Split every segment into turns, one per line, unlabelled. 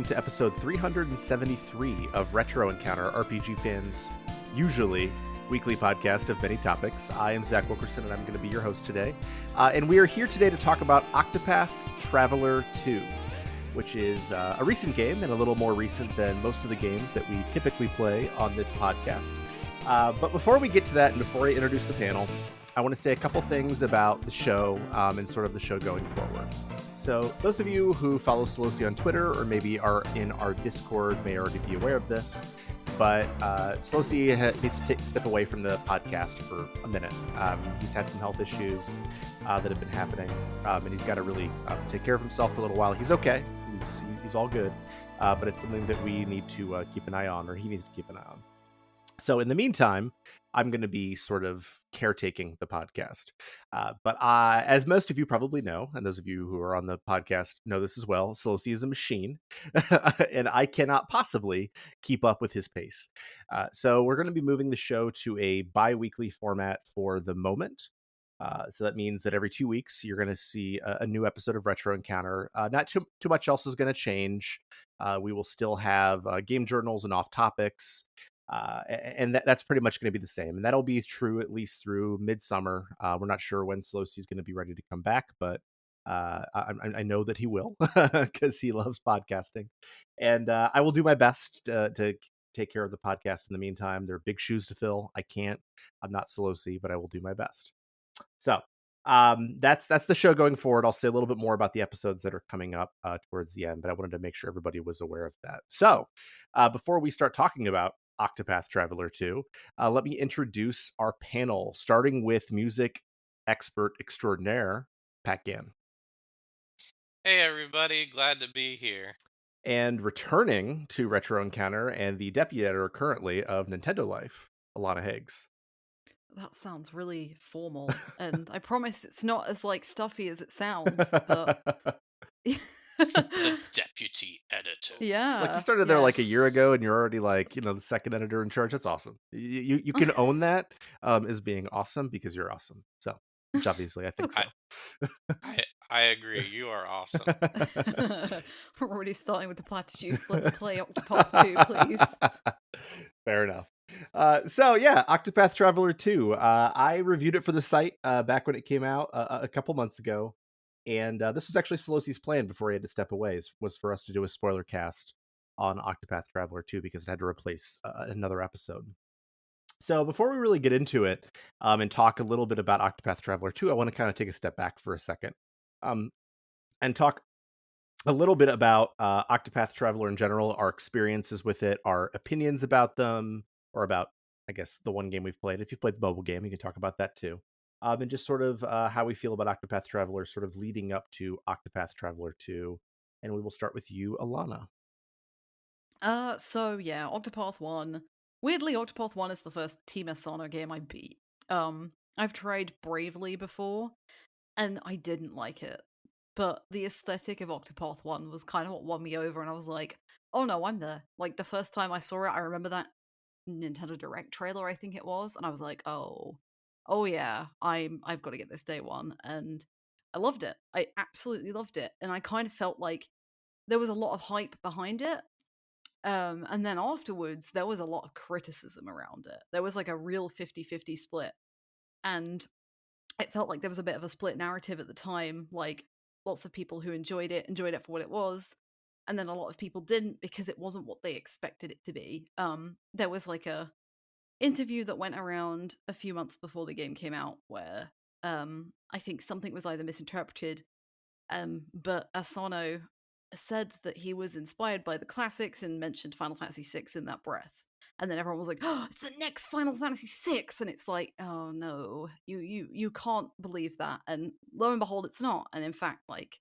to episode 373 of Retro Encounter, RPG fans' usually weekly podcast of many topics. I am Zach Wilkerson, and I'm going to be your host today. And we are here today to talk about Octopath Traveler 2, which is a recent game and a little more recent than most of the games that we typically play on this podcast. But before we get to that, and before I introduce the panel, I want to say a couple things about the show and sort of the show going forward. So those of you who follow Solosi on Twitter or maybe are in our Discord may already be aware of this, but Solosi needs to step away from the podcast for a minute. He's had some health issues that have been happening, and he's got to really take care of himself for a little while. He's okay. He's all good, but it's something that we need to keep an eye on, or he needs to keep an eye on. So in the meantime, I'm going to be sort of caretaking the podcast. But as most of you probably know, and those of you who are on the podcast know this as well, Solosi is a machine, and I cannot possibly keep up with his pace. So we're going to be moving the show to a bi-weekly format for the moment. So that means that every 2 weeks, you're going to see a new episode of Retro Encounter. Not too much else is going to change. We will still have game journals and off topics. And that's pretty much going to be the same. And that'll be true at least through midsummer. We're not sure when Solosi's going to be ready to come back, but I know that he will because he loves podcasting. And I will do my best to take care of the podcast in the meantime. There are big shoes to fill. I'm not Solosi, but I will do my best. So that's the show going forward. I'll say a little bit more about the episodes that are coming up towards the end, but I wanted to make sure everybody was aware of that. So before we start talking about Octopath Traveler 2, let me introduce our panel, starting with music expert extraordinaire, Pat Gann.
Hey everybody, glad to be here.
And returning to Retro Encounter and the deputy editor currently of Nintendo Life, Alana Hagues.
That sounds really formal, and I promise it's not as stuffy as it sounds, but
The deputy editor.
yeah,
you started there like a year ago, and you're already the second editor in charge. That's awesome. You can own that as being awesome because you're awesome. So, which obviously I think so.
I agree. You are awesome.
We're already starting with the platitudes. Let's play Octopath 2, please.
Fair enough. So yeah, Octopath Traveler 2. I reviewed it for the site back when it came out a couple months ago. And this was actually Solosi's plan before he had to step away, was for us to do a spoiler cast on Octopath Traveler 2 because it had to replace another episode. So before we really get into it and talk a little bit about Octopath Traveler 2, I want to kind of take a step back for a second and talk a little bit about Octopath Traveler in general, our experiences with it, our opinions about them, or about, I guess, the one game we've played. If you've played the mobile game, you can talk about that too. And just sort of how we feel about Octopath Traveler sort of leading up to Octopath Traveler 2. And we will start with you, Alana.
So yeah, Octopath 1. Weirdly, Octopath 1 is the first Team Asana game I beat. I've tried Bravely before, and I didn't like it. But the aesthetic of Octopath 1 was kind of what won me over, and I was like, oh no, I'm there. Like, the first time I saw it, I remember that Nintendo Direct trailer, I think it was, and I was like, oh yeah, I've got to get this day one, and I loved it. I absolutely loved it, and I kind of felt like there was a lot of hype behind it, and then afterwards there was a lot of criticism around it. There was like a real 50-50 split, and it felt like there was a bit of a split narrative at the time. Like, lots of people who enjoyed it for what it was, and then a lot of people didn't because it wasn't what they expected it to be. There was like a interview that went around a few months before the game came out where I think something was either misinterpreted, but Asano said that he was inspired by the classics and mentioned Final Fantasy VI in that breath. And then everyone was like, "Oh, it's the next Final Fantasy VI," and it's like, "Oh no, you can't believe that." And lo and behold, it's not. And in fact, like,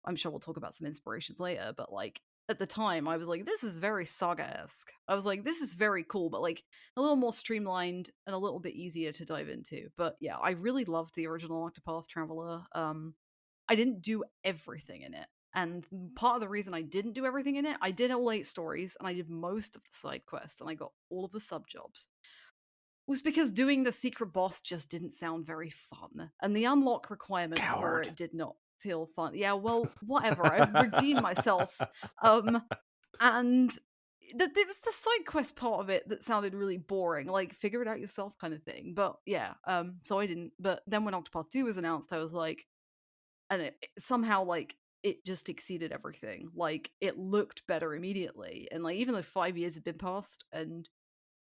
I'm sure we'll talk about some inspirations later, but like at the time, I was like, "This is very Saga-esque." I was like, "This is very cool," but like a little more streamlined and a little bit easier to dive into. But yeah, I really loved the original Octopath Traveler. I didn't do everything in it. And part of the reason I didn't do everything in it, I did all 8 stories and I did most of the side quests and I got all of the sub-jobs, was because doing the secret boss just didn't sound very fun. And the unlock requirements for it did not feel fun. Yeah, well, whatever. I've redeemed myself. And there was the side quest part of it that sounded really boring, like figure it out yourself kind of thing. But yeah, so I didn't. But then when Octopath 2 was announced, I was like, and it somehow like it just exceeded everything. Like it looked better immediately, and like even though 5 years had been passed, and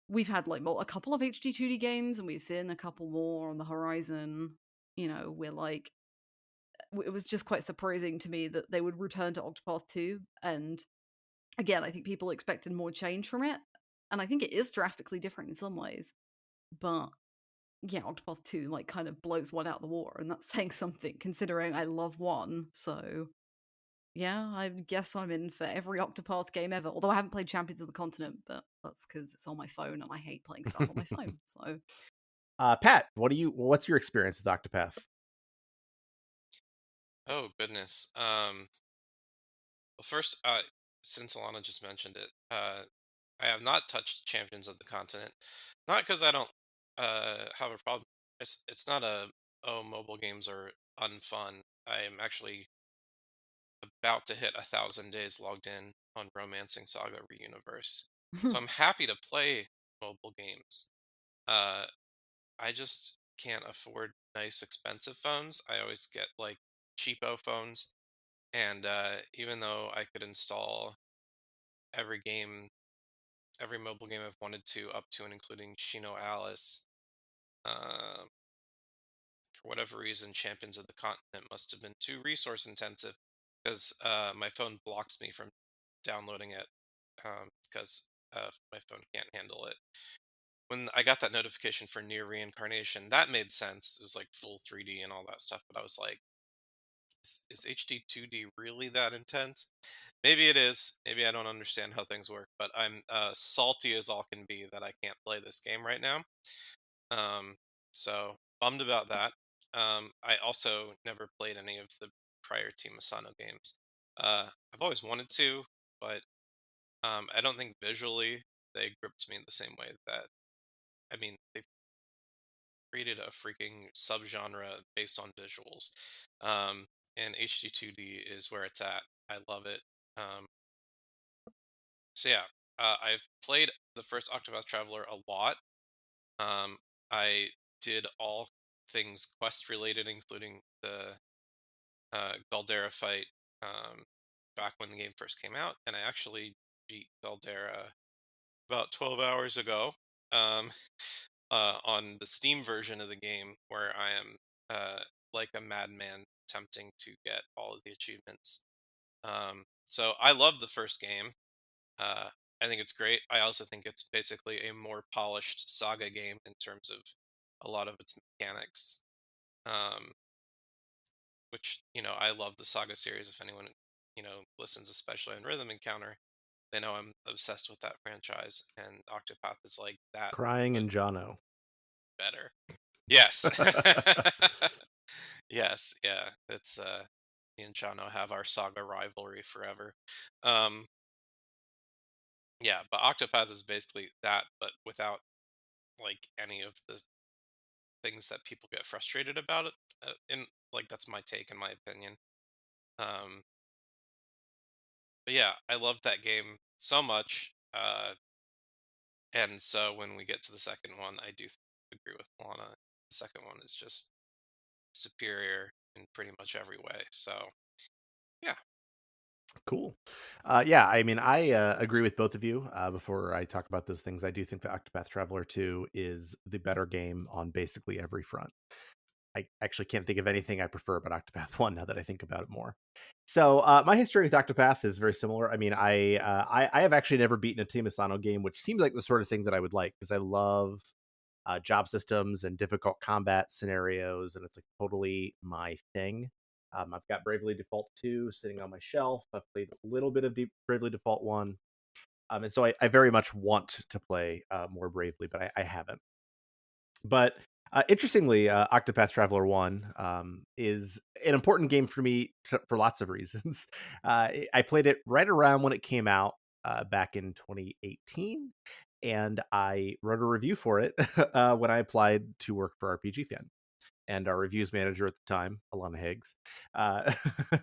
we've had like a couple of HD 2D games, and we've seen a couple more on the horizon. We're like, it was just quite surprising to me that they would return to Octopath 2. And again, I think people expected more change from it. And I think it is drastically different in some ways. But yeah, Octopath 2 like kind of blows one out the water, and that's saying something considering I love one. So yeah, I guess I'm in for every Octopath game ever. Although I haven't played Champions of the Continent, but that's because it's on my phone and I hate playing stuff on my phone. So
Pat, what's your experience with Octopath?
Oh goodness. Well, first, since Alana just mentioned it, I have not touched Champions of the Continent. Not because I don't have a problem. It's not a, oh, mobile games are unfun. I am actually about to hit 1,000 days logged in on Romancing Saga Reuniverse, so I'm happy to play mobile games. Uh, I just can't afford nice, expensive phones. I always get like cheapo phones, and even though I could install every game, every mobile game I've wanted to, up to and including Shino Alice, uh, for whatever reason, Champions of the Continent must have been too resource intensive because my phone blocks me from downloading it because my phone can't handle it. When I got that notification for Near Reincarnation, that made sense. It was like full 3D and all that stuff, but I was like, is HD 2D really that intense? Maybe it is. Maybe I don't understand how things work, but I'm salty as all can be that I can't play this game right now. Um, so bummed about that. I also never played any of the prior Team Asano games. I've always wanted to, but I don't think visually they gripped me in the same way that, I mean, they've created a freaking subgenre based on visuals. Um, and HD2D is where it's at. I love it. Um, so yeah, I've played the first Octopath Traveler a lot. I did all things quest related, including the Galdera fight back when the game first came out, and I actually beat Galdera about 12 hours ago um, on the Steam version of the game, where I am like a madman attempting to get all of the achievements. So I love the first game. Uh, I think it's great. I also think it's basically a more polished Saga game in terms of a lot of its mechanics. Um, which, I love the Saga series. If anyone, listens, especially on Rhythm Encounter, they know I'm obsessed with that franchise, and Octopath is like that,
Crying
but
and Jono.
better. Yes. Yes, yeah. It's me and Chano have our Saga rivalry forever. Um, yeah, but Octopath is basically that, but without like any of the things that people get frustrated about it. And like that's my take and my opinion. Um, but yeah, I loved that game so much. And so when we get to the second one, I do agree with Lana. The second one is just superior in pretty much every way. So yeah.
Cool. Yeah, I mean, I agree with both of you. Before I talk about those things, I do think the Octopath Traveler 2 is the better game on basically every front. I actually can't think of anything I prefer about Octopath 1 now that I think about it more. So my history with Octopath is very similar. I mean, I have actually never beaten a Team Asano game, which seems like the sort of thing that I would like because I love job systems and difficult combat scenarios, and it's like totally my thing. I've got Bravely Default 2 sitting on my shelf. I've played a little bit of Bravely Default 1. And so I very much want to play more Bravely, but I haven't. But interestingly, Octopath Traveler 1 is an important game for me for lots of reasons. I played it right around when it came out back in 2018, and I wrote a review for it when I applied to work for RPG Fan. and our reviews manager at the time, Alana Hagues, uh,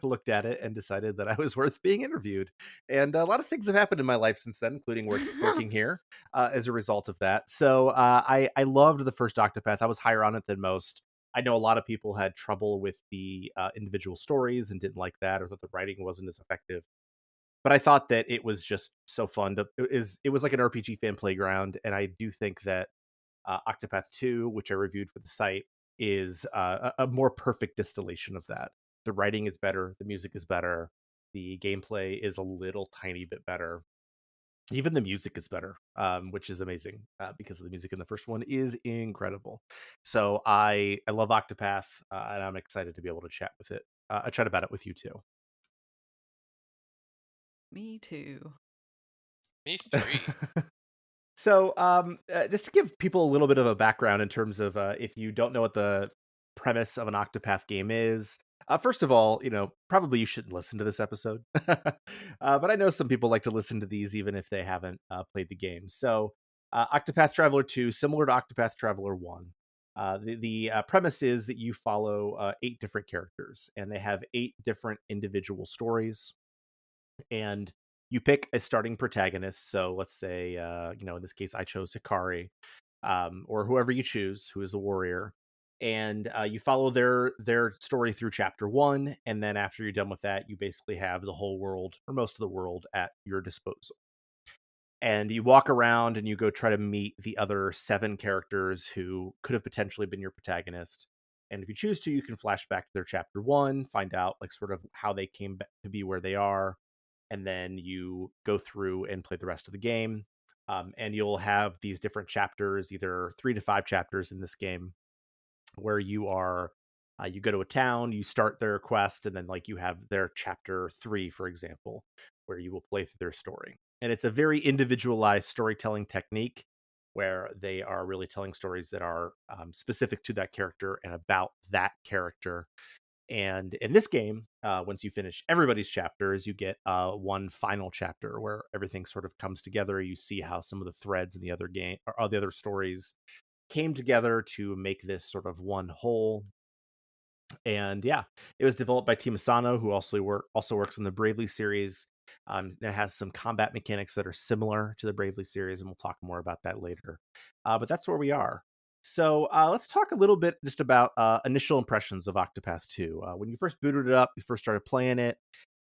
looked at it and decided that I was worth being interviewed. And a lot of things have happened in my life since then, including working here as a result of that. So I loved the first Octopath. I was higher on it than most. I know a lot of people had trouble with the individual stories and didn't like that, or thought the writing wasn't as effective. But I thought that it was just so fun. It was like an RPG fan playground, and I do think that Octopath 2, which I reviewed for the site, is a more perfect distillation of that. The writing is better, the music is better, the gameplay is a little tiny bit better. Even the music is better, which is amazing because the music in the first one is incredible. So I love Octopath, and I'm excited to be able to chat with it. I chat about it with you too.
Me too.
Me three.
So, just to give people a little bit of a background in terms of if you don't know what the premise of an Octopath game is, first of all, probably you shouldn't listen to this episode. But I know some people like to listen to these even if they haven't played the game. So, Octopath Traveler 2, similar to Octopath Traveler 1. The premise is that you follow 8 different characters, and they have 8 different individual stories, and you pick a starting protagonist. So let's say, in this case, I chose Hikari, or whoever you choose, who is a warrior, and you follow their story through chapter 1, and then after you're done with that, you basically have the whole world or most of the world at your disposal. And you walk around and you go try to meet the other 7 characters who could have potentially been your protagonist. And if you choose to, you can flash back to their chapter 1, find out like sort of how they came to be where they are, and then you go through and play the rest of the game. And you'll have these different chapters, either 3 to 5 chapters in this game, where you go to a town, you start their quest, and then like you have their chapter 3, for example, where you will play through their story. And it's a very individualized storytelling technique where they are really telling stories that are specific to that character and about that character. And in this game, once you finish everybody's chapters, you get one final chapter where everything sort of comes together. You see how some of the threads in the other game or the other stories came together to make this sort of one whole. And yeah, it was developed by Team Asano, who also works on the Bravely series. It has some combat mechanics that are similar to the Bravely series, and we'll talk more about that later. But that's where we are. So let's talk a little bit just about initial impressions of Octopath 2. When you first booted it up, you first started playing it,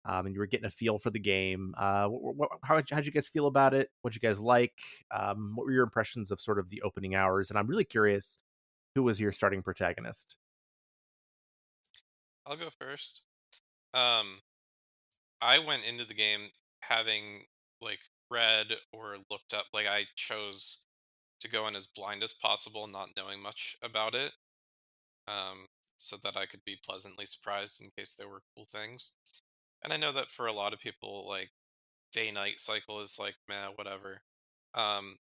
and you were getting a feel for the game. How'd you guys feel about it? What'd you guys like? What were your impressions of sort of the opening hours? And I'm really curious, who was your starting protagonist?
I'll go first. Um, I went into the game having like read or looked up. Like I chose to go in as blind as possible, not knowing much about it, um, so that I could be pleasantly surprised in case there were cool things. And I know that for a lot of people, like day-night cycle is like meh, whatever. Um,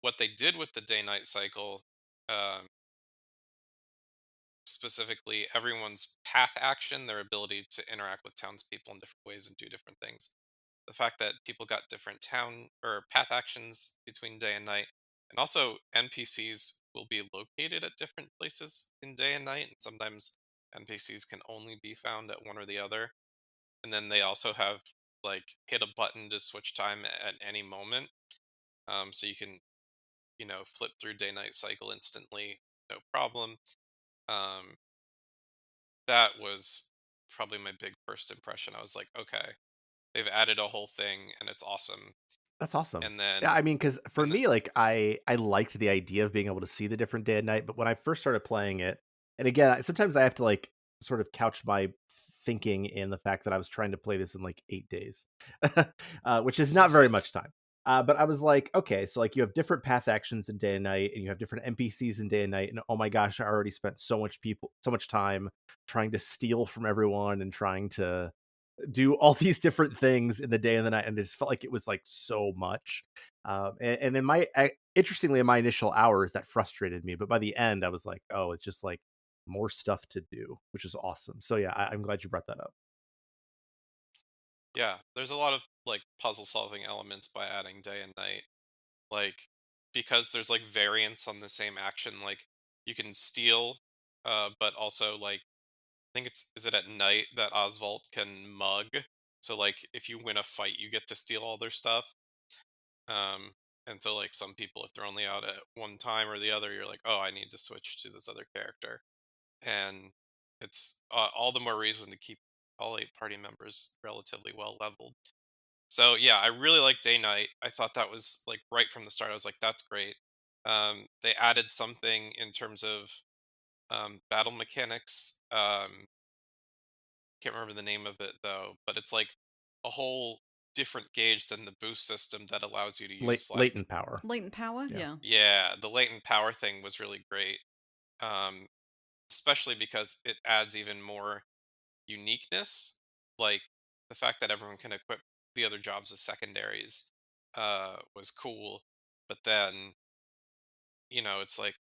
what they did with the day-night cycle, um, specifically everyone's path action, their ability to interact with townspeople in different ways and do different things. The fact that people got different town or path actions between day and night, and also NPCs will be located at different places in day and night, and sometimes NPCs can only be found at one or the other. And then they also have like hit a button to switch time at any moment, so you can flip through day night cycle instantly, no problem. Um, that was probably my big first impression. I was like, okay, they've added a whole thing and it's awesome.
That's awesome.
And
Yeah,
then
I mean, because for
and then
me, like I liked the idea of being able to see the different day and night, but when I first started playing it, and again, sometimes I have to like sort of couch my thinking in the fact that I was trying to play this in like 8 days, which is not very much time. But I was like, okay, so like you have different path actions in day and night, and you have different NPCs in day and night, and oh my gosh, I already spent so much time trying to steal from everyone and trying to do all these different things in the day and the night, and it just felt like it was like so much. And interestingly, in my initial hours, that frustrated me, but by the end, I was like, oh, it's just like more stuff to do, which is awesome. So yeah, I'm glad you brought that up.
yeah, there's a lot of like puzzle solving elements by adding day and night. Like because there's like variants on the same action, like you can steal but also like I think is it at night that Oswald can mug. So like if you win a fight, you get to steal all their stuff. Um, and so like some people, if they're only out at one time or the other, you're like, oh, I need to switch to this other character, and it's all the more reason to keep all 8 party members relatively well leveled. So yeah, I really like day night. I thought that was like right from the start. I was like, that's great. They added something in terms of battle mechanics. Can't remember the name of it though, but it's like a whole different gauge than the boost system that allows you to use like
Latent power.
Latent power,
Yeah.
yeah.
yeah, the latent power thing was really great. Um, especially because it adds even more uniqueness. Like the fact that everyone can equip the other jobs as secondaries was cool. But then, it's like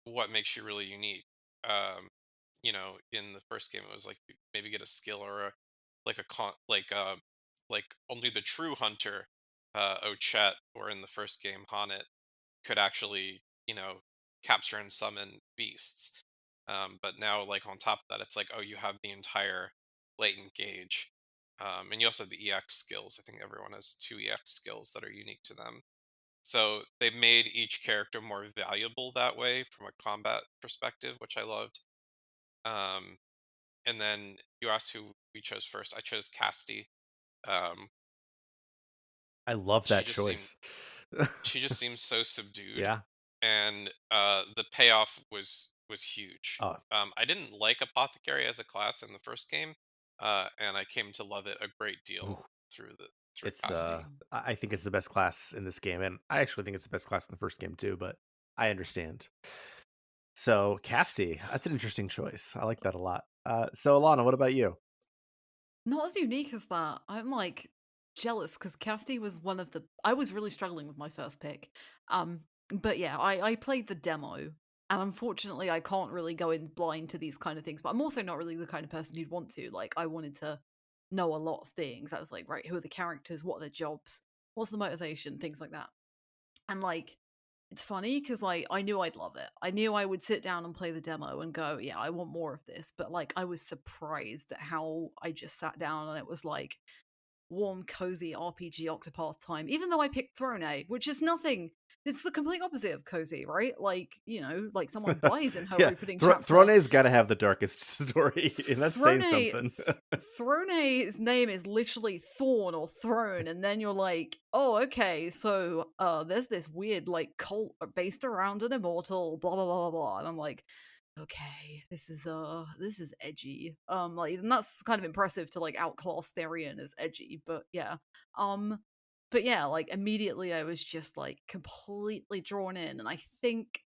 what makes you really unique. In the first game it was like you maybe get a skill or like a like only the true hunter, Ochet, or in the first game Hanet, could actually, capture and summon beasts. But now, like on top of that, it's like, oh, you have the entire latent gauge, and you also have the EX skills. I think everyone has 2 EX skills that are unique to them. So they've made each character more valuable that way from a combat perspective, which I loved. Um, and then you asked who we chose first. I chose Casti. Um,
I love
she
that
just seemed
choice.
she just seems so subdued,
Yeah.
and the payoff was huge.
Oh,
I didn't like Apothecary as a class in the first game, and I came to love it a great deal
ooh.
through
It's
Casti.
I think it's the best class in this game, and I actually think it's the best class in the first game too, but I understand. So Casti, that's an interesting choice. I like that a lot. So Alana, what about you?
Not as unique as that. I'm like jealous because Casti was one of the. I was really struggling with my first pick. But yeah, I played the demo, and unfortunately, I can't really go in blind to these kind of things. But I'm also not really the kind of person who'd want to. Like, I wanted to know a lot of things. I was like, right, who are the characters? What are their jobs? What's the motivation? Things like that. And like, it's funny because like I knew I'd love it. I knew I would sit down and play the demo and go, yeah, I want more of this. But like I was surprised at how I just sat down and it was like warm, cozy RPG Octopath time. Even though I picked Throne, which is nothing. It's the complete opposite of cozy, right? Like, like someone dies in her
Yeah,
opening chapter.
Throne's got to have the darkest story, and that's saying
Throne
something.
Throne's name is literally Thorn or Throne, and then you're like, oh, okay, so there's this weird like cult based around an immortal, blah blah blah blah blah, and I'm like, okay, this is edgy. Like, and that's kind of impressive to like outclass Therian as edgy, but yeah. Um, but yeah, like immediately I was just like completely drawn in, and I think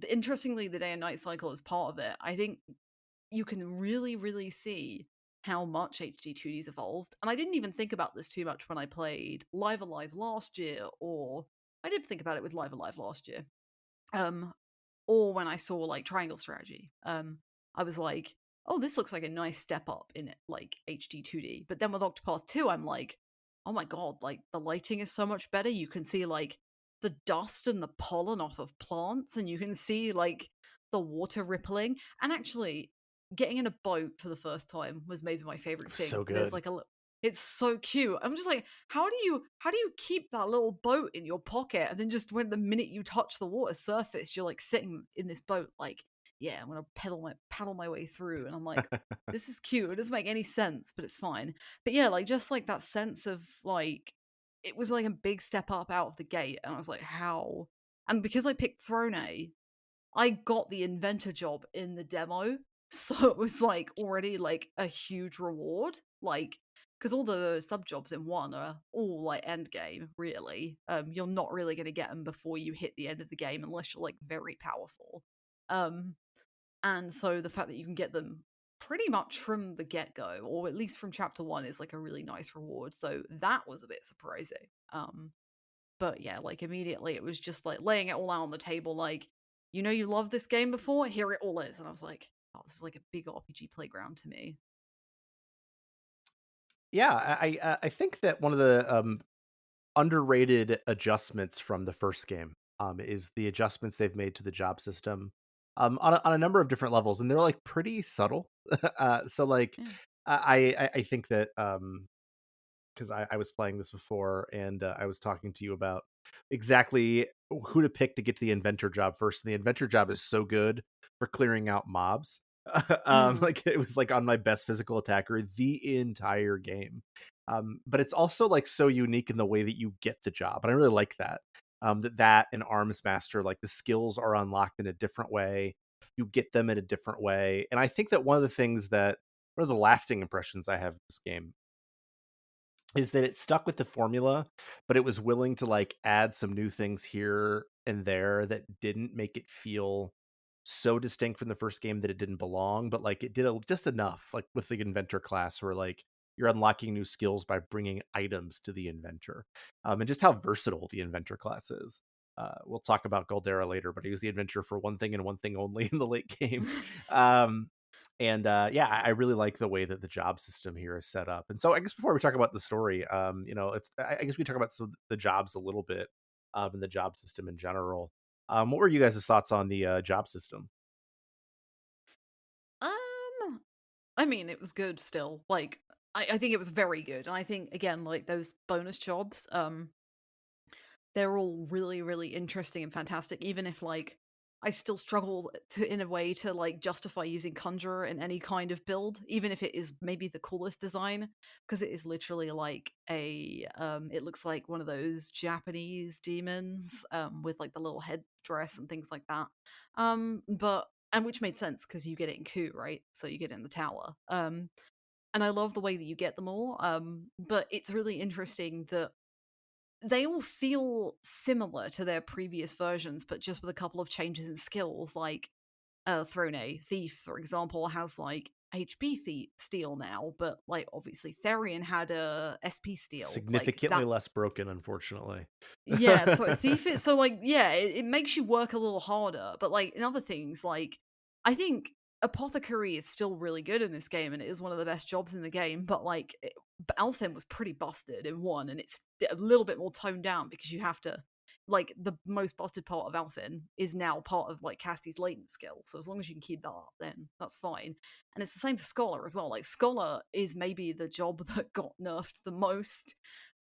interestingly the day and night cycle is part of it. I think you can really, really see how much HD2D's evolved. And I didn't even think about this too much when I played Live Alive last year, or I did think about it with Live Alive last year. Um, or when I saw like Triangle Strategy. I was like, oh, this looks like a nice step up in like HD2D. But then with Octopath 2, I'm like, oh my god, like the lighting is so much better. You can see like the dust and the pollen off of plants, and you can see like the water rippling. And actually, getting in a boat for the first time was maybe my favorite thing.
So
There's
good.
like it's so cute. I'm just like, how do you keep that little boat in your pocket, and then just when the minute you touch the water surface, you're like sitting in this boat, like, yeah, I'm gonna paddle my way through, and I'm like, this is cute. It doesn't make any sense, but it's fine. But yeah, like just like that sense of like it was like a big step up out of the gate, and I was like, how? And because I picked Throne, I got the inventor job in the demo. So it was like already like a huge reward. Like, because all the sub jobs in one are all like end game, really. You're not really going to get them before you hit the end of the game unless you're like very powerful. Um, and so the fact that you can get them pretty much from the get go, or at least from chapter one, is like a really nice reward. So that was a bit surprising. But yeah, like immediately it was just like laying it all out on the table, like, you loved this game before, here it all is. And I was like, oh, this is like a big RPG playground to me.
Yeah, I think that one of the underrated adjustments from the first game is the adjustments they've made to the job system. on a number of different levels, and they're like pretty subtle. So like,
Yeah.
I think that because I was playing this before, and I was talking to you about exactly who to pick to get to the inventor job first. And the inventor job is so good for clearing out mobs.
Mm.
Like it was like on my best physical attacker the entire game. But it's also like so unique in the way that you get the job, and I really like that. That and Arms Master, like the skills are unlocked in a different way. You get them in a different way, and I think that one of the lasting impressions I have of this game is that it stuck with the formula, but it was willing to like add some new things here and there that didn't make it feel so distinct from the first game that it didn't belong. But like it did just enough, like with the inventor class, where like you're unlocking new skills by bringing items to the inventor, and just how versatile the inventor class is. We'll talk about Goldera later, but he was the inventor for one thing and one thing only in the late game. Um, and yeah, I really like the way that the job system here is set up. And so I guess before we talk about the story, it's I guess we talk about the jobs a little bit, and the job system in general. What were you guys' thoughts on the job system?
Um, I mean, it was good still. Like, I think it was very good. And I think, again, like those bonus jobs, they're all really, really interesting and fantastic, even if, like, I still struggle to, in a way, to, like, justify using Conjurer in any kind of build, even if it is maybe the coolest design, because it is literally like it looks like one of those Japanese demons, with, like, the little headdress and things like that. And which made sense because you get it in Coup, right? So you get it in the tower. And I love the way that you get them all. But it's really interesting that they all feel similar to their previous versions, but just with a couple of changes in skills. Like Throne Thief, for example, has like steal now, but like obviously Therian had a SP steal. Like
Significantly
that,
less broken, unfortunately.
yeah, Thief is so like yeah, it makes you work a little harder. But like in other things, like I think Apothecary is still really good in this game, and it is one of the best jobs in the game. But like Alfin was pretty busted in one, and it's a little bit more toned down because you have to like the most busted part of Alfin is now part of like Cassie's latent skill. So as long as you can keep that up, then that's fine. And it's the same for Scholar as well. Like Scholar is maybe the job that got nerfed the most.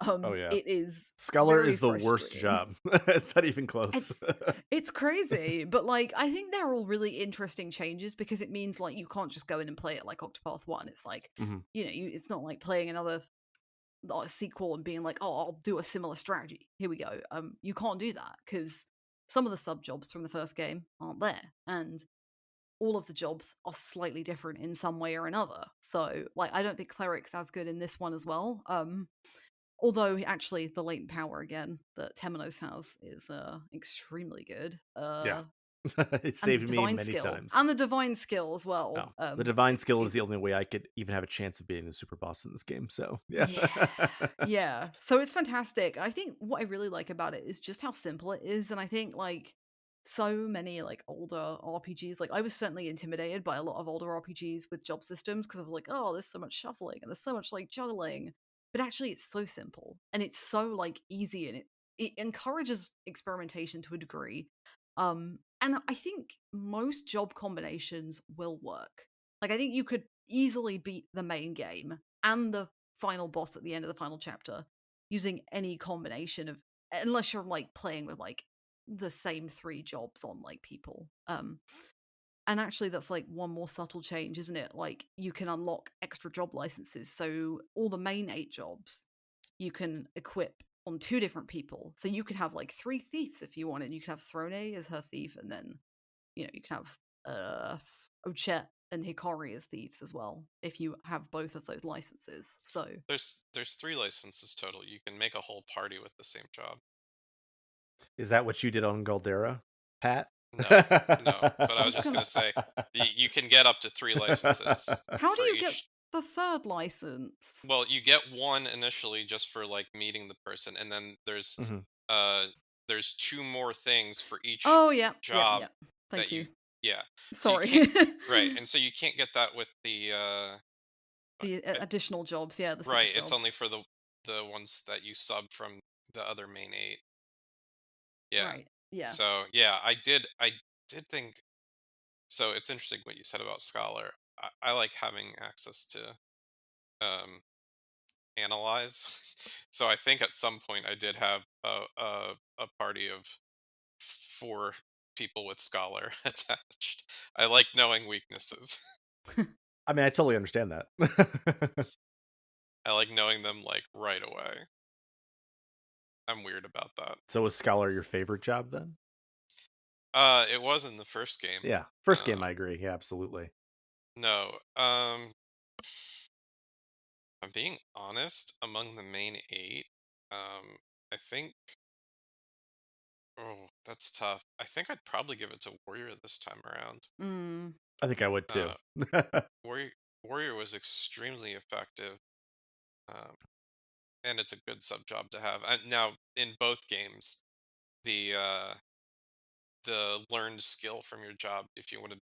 Oh yeah,
It is
Sculler
very
is the worst
frustrating.
job. It's not even close.
It's crazy, but like I think they're all really interesting changes because it means like you can't just go in and play it like Octopath 1. It's like,
Mhm.
it's not like playing another sequel and being like, "Oh, I'll do a similar strategy. Here we go." You can't do that because some of the sub jobs from the first game aren't there, and all of the jobs are slightly different in some way or another. So, like, I don't think cleric's as good in this one as well. Although actually the latent power again that Temenos has is extremely good.
Yeah, it
And the
saved me
divine
many
skill.
times.
And the divine skill as
No,
well.
the divine
It's
skill is
is
the only way I could even have a chance of beating the super boss in this game. So yeah.
yeah. Yeah. So it's fantastic. I think what I really like about it is just how simple it is. And I think like so many like older RPGs, like I was certainly intimidated by a lot of older RPGs with job systems because I was like, oh, there's so much shuffling and there's so much like juggling. But actually it's so simple and it's so like easy and it encourages experimentation to a degree. And I think most job combinations will work. Like I think you could easily beat the main game and the final boss at the end of the final chapter using any combination of, unless you're like playing with like the same three jobs on like people. And actually that's like one more subtle change, isn't it? Like you can unlock extra job licenses, so all the main 8 jobs you can equip on 2 different people. So you could have like 3 thieves if you wanted. You could have Throne as her thief, and then you can have Ochet and Hikari as thieves as well if you have both of those licenses. So
There's 3 licenses total. You can make a whole party with the same job.
Is that what you did on Goldera, Pat?
No, no. But I
I
was
was
just
gonna.
gonna say you can get up to 3 licenses
How do
for
you get
each.
the third license?
Well, you get one initially just for like meeting the person, and then
Mhm.
uh there's 2 more things for each
Oh yeah, yeah,
job
yeah.
that
Thank you.
you yeah. So you
Sorry.
can't right, and so you can't get that with the
The additional jobs, yeah, the
right.
secret
It's only
jobs.
for the ones that you sub from the other main 8. Yeah.
Right. Yeah.
So yeah, I did think. So it's interesting what you said about Scholar. I like having access to um, analyze. So I think at some point I did have a party of 4 people with Scholar attached. I like knowing weaknesses.
I mean, I totally understand that.
I like knowing them like right away. I'm weird about that.
So was Scholar your favorite job then?
It was in the first game.
Yeah. First game,
Uh,
I agree. Yeah, absolutely.
no. I'm being honest. Among the main 8, I think. Oh, that's tough. I think I'd probably give it to Warrior this time around.
Mm.
I think I would too.
Uh, Warrior Warrior was extremely effective, um, and it's a good sub job to have. Now, in both games, the learned skill from your job, if you want to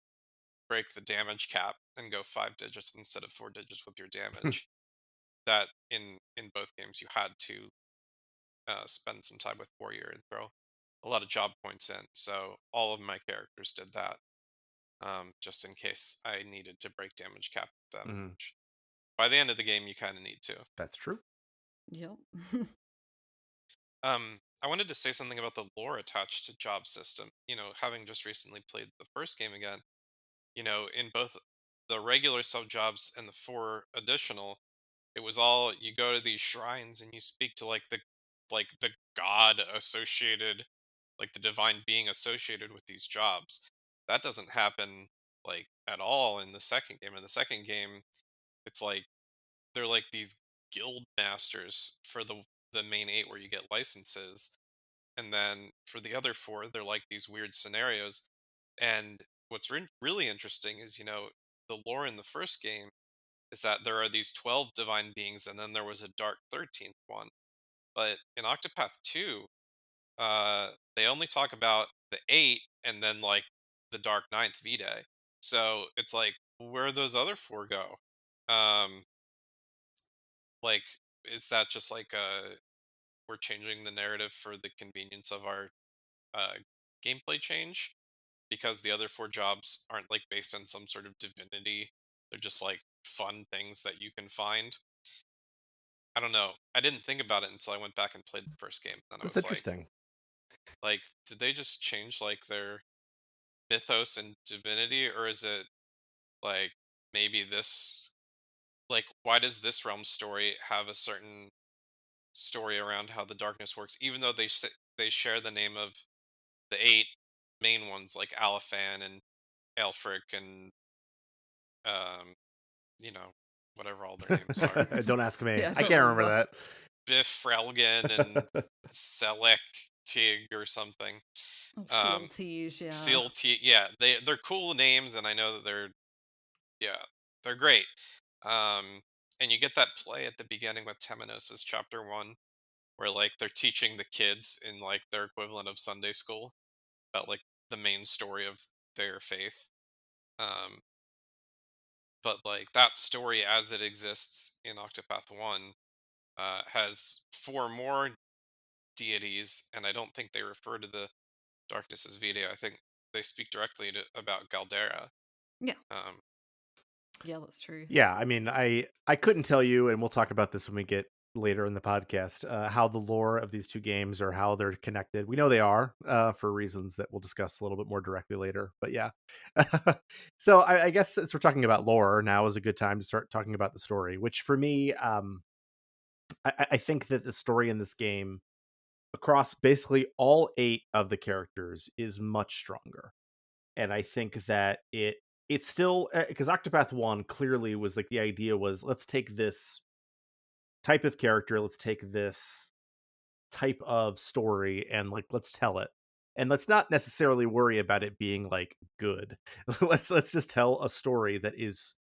break the damage cap and go 5 digits instead of 4 digits with your damage, that in both games you had to spend some time with Warrior and throw a lot of job points in. So all of my characters did that, just in case I needed to break damage cap with them.
Mhm.
Which by the end of the game, you kind of need to.
That's true.
Yep.
I wanted to say something about the lore attached to job system. Having just recently played the first game again, in both the regular sub jobs and the 4 additional, it was all you go to these shrines and you speak to like the god associated, like the divine being associated with these jobs. That doesn't happen like at all in the second game. In the second game, it's like they're like these guild masters for the main 8 where you get licenses, and then for the other 4 they're like these weird scenarios. And what's really interesting is, the lore in the first game is that there are these 12 divine beings and then there was a dark 13th one. But in Octopath 2, they only talk about the 8 and then like the dark ninth V-Day. So it's like, where those other 4 go? Um like, is that just like we're changing the narrative for the convenience of our uh gameplay change, because the other 4 jobs aren't like based on some sort of divinity? They're just like fun things that you can find. I don't know. I didn't think about it until I went back and played the first game. Then I
That's
was like,
interesting.
did they just change like their mythos and divinity, or is it like maybe this, like, why does this realm story have a certain story around how the darkness works, even though they share the name of the 8 main ones like Alafan and Aelfric and um you know whatever all their names are,
Don't ask me.
Yeah, I
I
don't
can't
remember.
remember
Biff Frelgen and
that.
Selek Tig or something.
Oh,
Um,
CLTs, yeah.
Seal T. Yeah, they're cool names, and I know that yeah they're great. Um, and you get that play at the beginning with Temenos' chapter 1, where like they're teaching the kids in like their equivalent of Sunday school about like the main story of their faith. Um, but like that story as it exists in Octopath 1 has 4 more deities, and I don't think they refer to the darkness as Vita. I think they speak directly about Galdera.
Yeah.
Um,
Yeah, that's true.
Yeah, I mean, I couldn't tell you, and we'll talk about this when we get later in the podcast, how the lore of these two games or how they're connected. We know they are, for reasons that we'll discuss a little bit more directly later. But yeah, so I guess since we're talking about lore, now is a good time to start talking about the story. Which for me, I think that the story in this game across basically all 8 of the characters is much stronger. And I think that it's still because Octopath 1 clearly was like the idea was let's take this type of character, let's take this type of story and like let's tell it. And let's not necessarily worry about it being like good. Let's just tell a story that is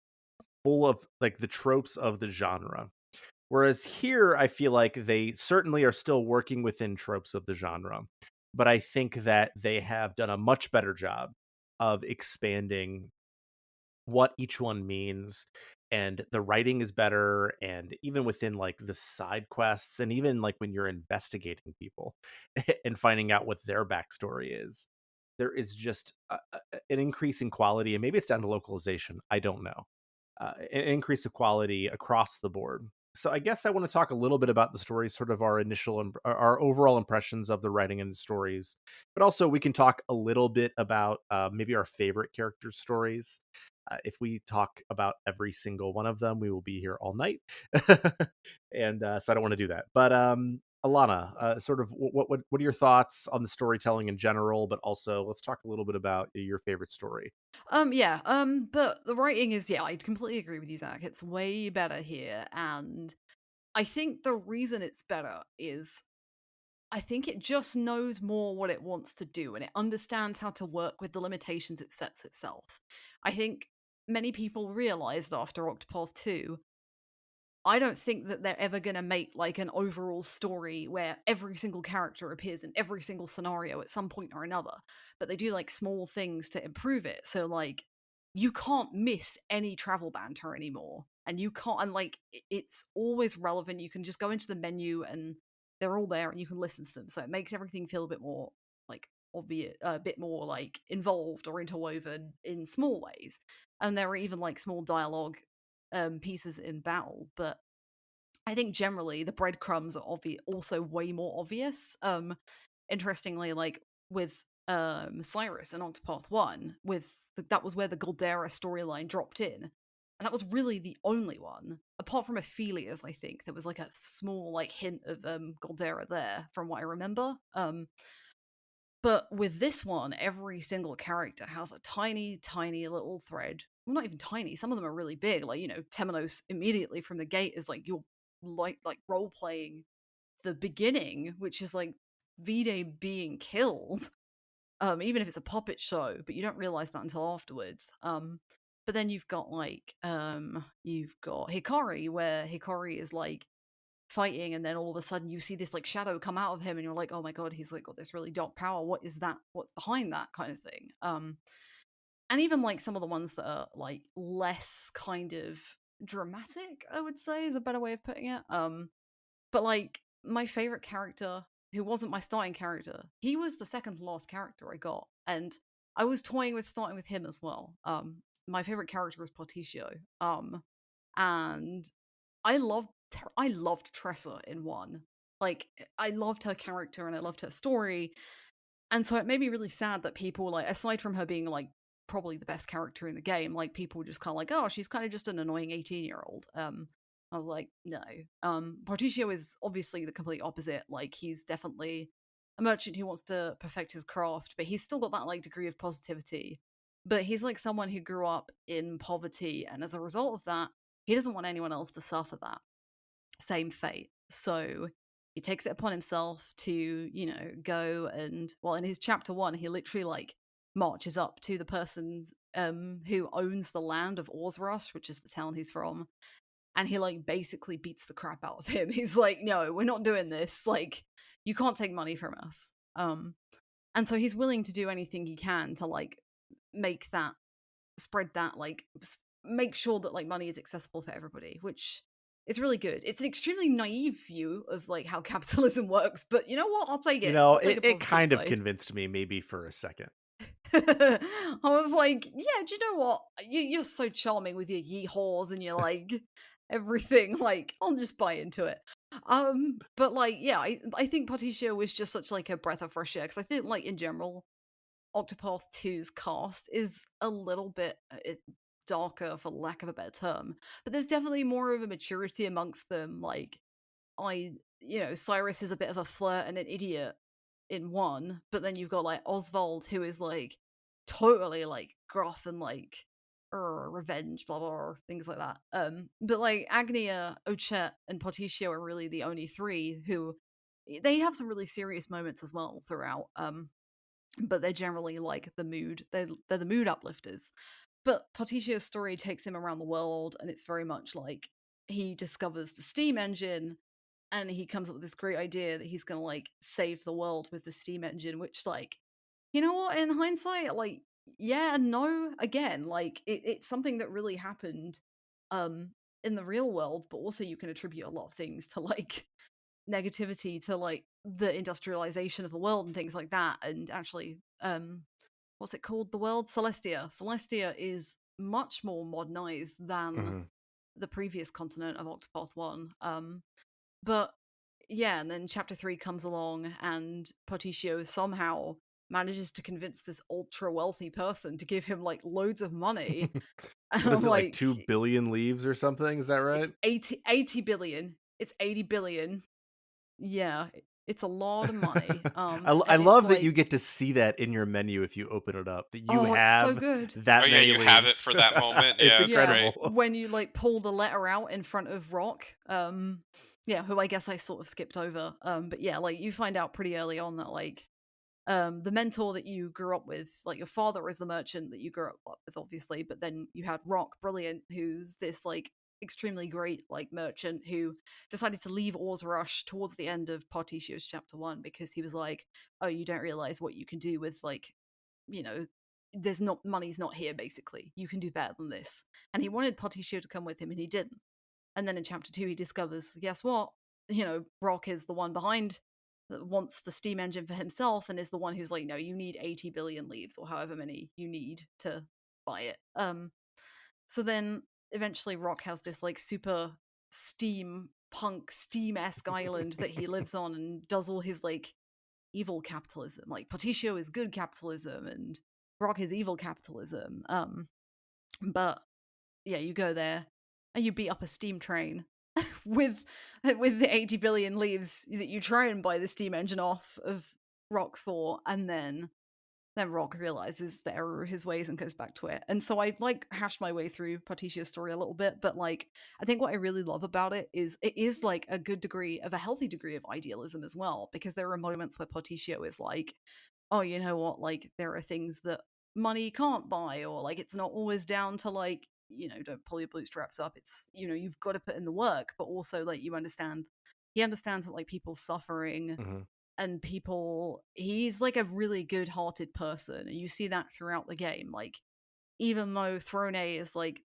full of like the tropes of the genre. Whereas here, I feel like they certainly are still working within tropes of the genre, but I think that they have done a much better job of expanding what each one means, and the writing is better, and even within like the side quests and even like when you're investigating people and finding out what their backstory is, there is just an increase in quality, and maybe it's down to localization. I don't know. An increase of quality across the board. So I guess I want to talk a little bit about the stories, sort of our initial, our overall impressions of the writing and the stories, but also we can talk a little bit about maybe our favorite character stories. If we talk about every single one of them, we will be here all night, and so I don't want to do that. But Alana, sort of what are your thoughts on the storytelling in general, but also let's talk a little bit about your favorite story.
Yeah, but the writing is, yeah, I completely agree with you, Zach. It's way better here, and I think the reason it's better is I think it just knows more what it wants to do, and it understands how to work with the limitations it sets itself. I think many people realized after Octopath 2, I don't think that they're ever going to make like an overall story where every single character appears in every single scenario at some point or another, but they do like small things to improve it. So like you can't miss any travel banter anymore, and you can't, and like it's always relevant. You can just go into the menu and they're all there and you can listen to them. So it makes everything feel a bit more like obvious, a bit more like involved or interwoven in small ways. And there are even like small dialogue pieces in battle, but I think generally the breadcrumbs are also way more obvious. Interestingly, like with Cyrus and Octopath 1, that was where the Goldera storyline dropped in. And that was really the only one, apart from Ophelia's, I think. There was like a small like hint of Goldera there, from what I remember. But with this one, every single character has a tiny, tiny little thread. Well, not even tiny. Some of them are really big. Like, Temenos immediately from the gate is like you're like role playing the beginning, which is like V-Day being killed. Even if it's a puppet show, but you don't realize that until afterwards. But then you've got Hikari, where Hikari is like fighting, and then all of a sudden you see this like shadow come out of him and you're like, oh my god, he's like got this really dark power. What is that? What's behind that kind of thing? And even like some of the ones that are like less kind of dramatic, I would say, is a better way of putting it. But like my favorite character, who wasn't my starting character, he was the second to last character I got, and I was toying with starting with him as well. My favorite character was Porticio. And I loved Tressa in 1. Like, I loved her character and I loved her story. And so it made me really sad that people, like, aside from her being, like, probably the best character in the game, like, people just kind of like, oh, she's kind of just an annoying 18-year-old. I was like, no. Porticio is obviously the complete opposite. Like, he's definitely a merchant who wants to perfect his craft, but he's still got that, like, degree of positivity. But he's, like, someone who grew up in poverty, and as a result of that, he doesn't want anyone else to suffer that same fate. So he takes it upon himself to, go and, well, in his chapter 1, he literally like marches up to the person who owns the land of Orzrush, which is the town he's from, and he like basically beats the crap out of him. He's like, no, we're not doing this. Like, you can't take money from us. And so he's willing to do anything he can to like make that spread that like make sure that like money is accessible for everybody, which is really good. It's an extremely naive view of like how capitalism works, but you know what? I'll take it. I'll take a
It
positive
kind of
side.
convinced me, maybe for a second.
I was like, yeah, do you know what? You're so charming with your yeehaws and your like everything. Like, I'll just buy into it. But like, yeah, I think Patricio was just such like a breath of fresh air, because I think like in general, Octopath 2's cast is a little bit darker, for lack of a better term, but there's definitely more of a maturity amongst them. Like, Cyrus is a bit of a flirt and an idiot in 1, but then you've got like Oswald, who is like totally like gruff and like revenge, blah blah blah, things like that. But like Agnia, Ochette, and Porticio are really the only 3 who they have some really serious moments as well throughout. But they're generally like they're the mood uplifters. But Porticio's story takes him around the world, and it's very much like he discovers the steam engine, and he comes up with this great idea that he's gonna like save the world with the steam engine, which, like, you know what, in hindsight, like, yeah and no. Again, like, it's something that really happened um in the real world, but also you can attribute a lot of things to like negativity to like the industrialization of the world and things like that. And actually, what's it called? The world? Celestia. Celestia is much more modernized than the previous continent of Octopath 1. But yeah, and then chapter 3 comes along and Porticio somehow manages to convince this ultra wealthy person to give him like loads of money. And
What
I'm
is it, like
like,
2 billion leaves or something? Is that
it's
right?
80 billion. It's 80 billion. Yeah, it's a lot of money.
I
And it's
love that you
like,
get to see that in your menu if you open it up, that you
oh, it's so
have
good.
that
Oh yeah,
many
you have it
leaves.
for that moment.
It's
Yeah, it's
Yeah,
great.
incredible.
when you like pull the letter out in front of Rock, yeah, who I guess I sort of skipped over. But yeah, like you find out pretty early on that like the mentor that you grew up with, like your father is the merchant that you grew up with, obviously, but then you had Rock Brilliant, who's this like extremely great like merchant who decided to leave Oars Rush towards the end of Particio's chapter 1 because he was like, oh, you don't realize what you can do with like, you know, there's not money's not here, basically. You can do better than this. And he wanted Particio to come with him and he didn't. And then in chapter 2 he discovers, guess what? Rock is the one behind that wants the steam engine for himself and is the one who's like, no, you need 80 billion leaves or however many you need to buy it. So then eventually Rock has this like super steam-esque island that he lives on and does all his like evil capitalism. Like Particio is good capitalism and Rock is evil capitalism. But yeah, you go there and you beat up a steam train with the 80 billion leaves that you try and buy the steam engine off of Rock for, and then Rock realizes the error of his ways and goes back to it. And so I like hashed my way through Partitio's story a little bit, but like I think what I really love about it is like a good degree of a healthy degree of idealism as well, because there are moments where Particio is like, oh, you know what, like there are things that money can't buy, or like it's not always down to like, don't pull your bootstraps up. It's, you've got to put in the work, but also like he understands that like people suffering and he's like a really good-hearted person, and you see that throughout the game. Like even though Throne is like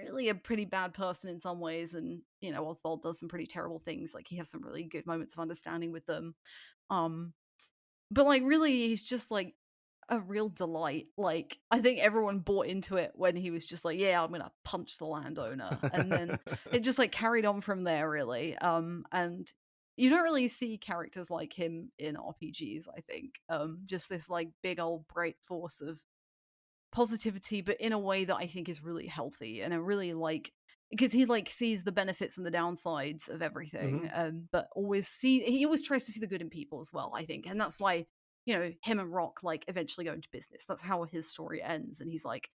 really a pretty bad person in some ways, and Oswald does some pretty terrible things, like he has some really good moments of understanding with them. um but like really he's just like a real delight. Like I think everyone bought into it when he was just like, yeah, I'm gonna punch the landowner, and then it just like carried on from there, really. And you don't really see characters like him in RPGs, I think. Just this like big old bright force of positivity, but in a way that I think is really healthy and a really like, because he like sees the benefits and the downsides of everything, but he always tries to see the good in people as well, I think. And that's why him and Rock like eventually go into business. That's how his story ends. And he's like,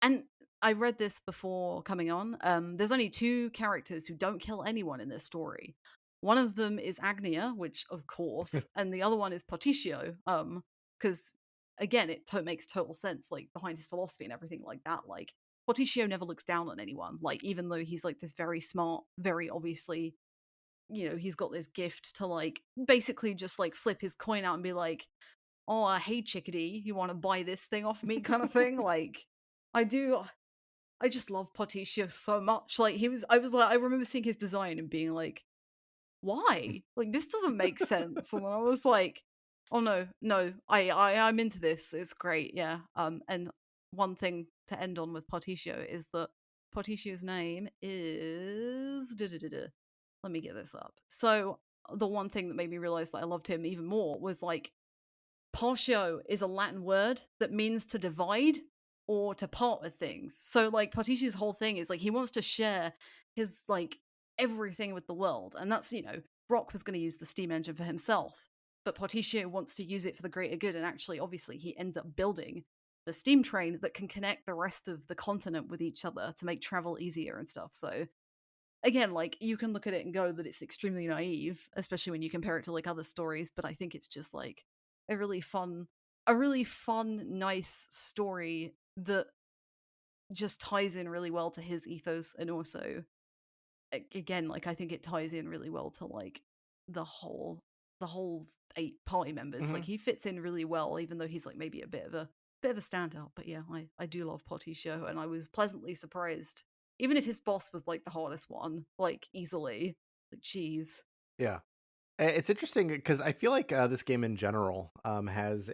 and I read this before coming on. There's only two characters who don't kill anyone in this story. One of them is Agnia, which of course, and the other one is Particio. Because again, makes total sense, like behind his philosophy and everything like that. Like Particio never looks down on anyone. Like even though he's like this very smart, very obviously, he's got this gift to like basically just like flip his coin out and be like, oh, hey chickadee, you want to buy this thing off me, kind of thing. Like I do. I just love Particio so much. Like I remember seeing his design and being like, why? Like this doesn't make sense. And then I was like, oh no, I'm into this. It's great, yeah. And one thing to end on with Particio is that Particio's name is let me get this up. So the one thing that made me realize that I loved him even more was like Partio is a Latin word that means to divide or to part with things. So like Particio's whole thing is like he wants to share his like everything with the world. And that's, Brock was going to use the steam engine for himself, but Particio wants to use it for the greater good. And actually, obviously, he ends up building the steam train that can connect the rest of the continent with each other to make travel easier and stuff. So again, like you can look at it and go that it's extremely naive, especially when you compare it to like other stories, but I think it's just like a really fun, nice story that just ties in really well to his ethos. And also again, like I think it ties in really well to like the whole the whole 8 party members. Like he fits in really well, even though he's like maybe a bit of a standout. But yeah, I do love Potty Show, and I was pleasantly surprised. Even if his boss was like the hardest one, like easily, like geez.
Yeah. It's interesting because I feel like this game in general has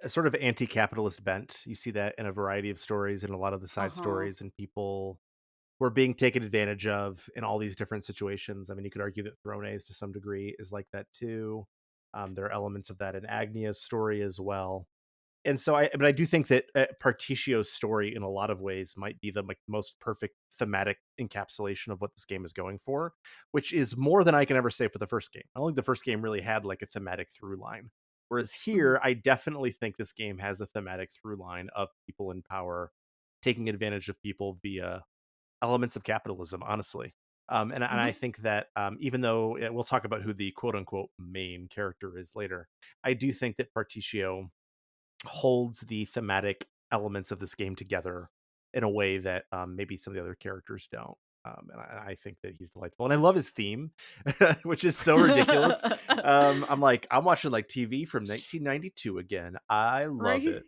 a sort of anti-capitalist bent. You see that in a variety of stories and a lot of the side
Uh-huh.
stories, and people who are being taken advantage of in all these different situations. I mean, you could argue that Thrones to some degree is like that too. There are elements of that in Agnia's story as well. And so but I do think that Partitio's story in a lot of ways might be the most perfect thematic encapsulation of what this game is going for, which is more than I can ever say for the first game. I don't think the first game really had like a thematic through line. Whereas
Mhm.
here, I definitely think this game has a thematic through line of people in power taking advantage of people via elements of capitalism, honestly. And I
Mhm.
think that even though we'll talk about who the quote unquote main character is later, I do think that Partitio holds the thematic elements of this game together in a way that maybe some of the other characters don't. And I think that he's delightful, and I love his theme, which is so ridiculous. I'm watching like TV from 1992 again. I
Right,
love it.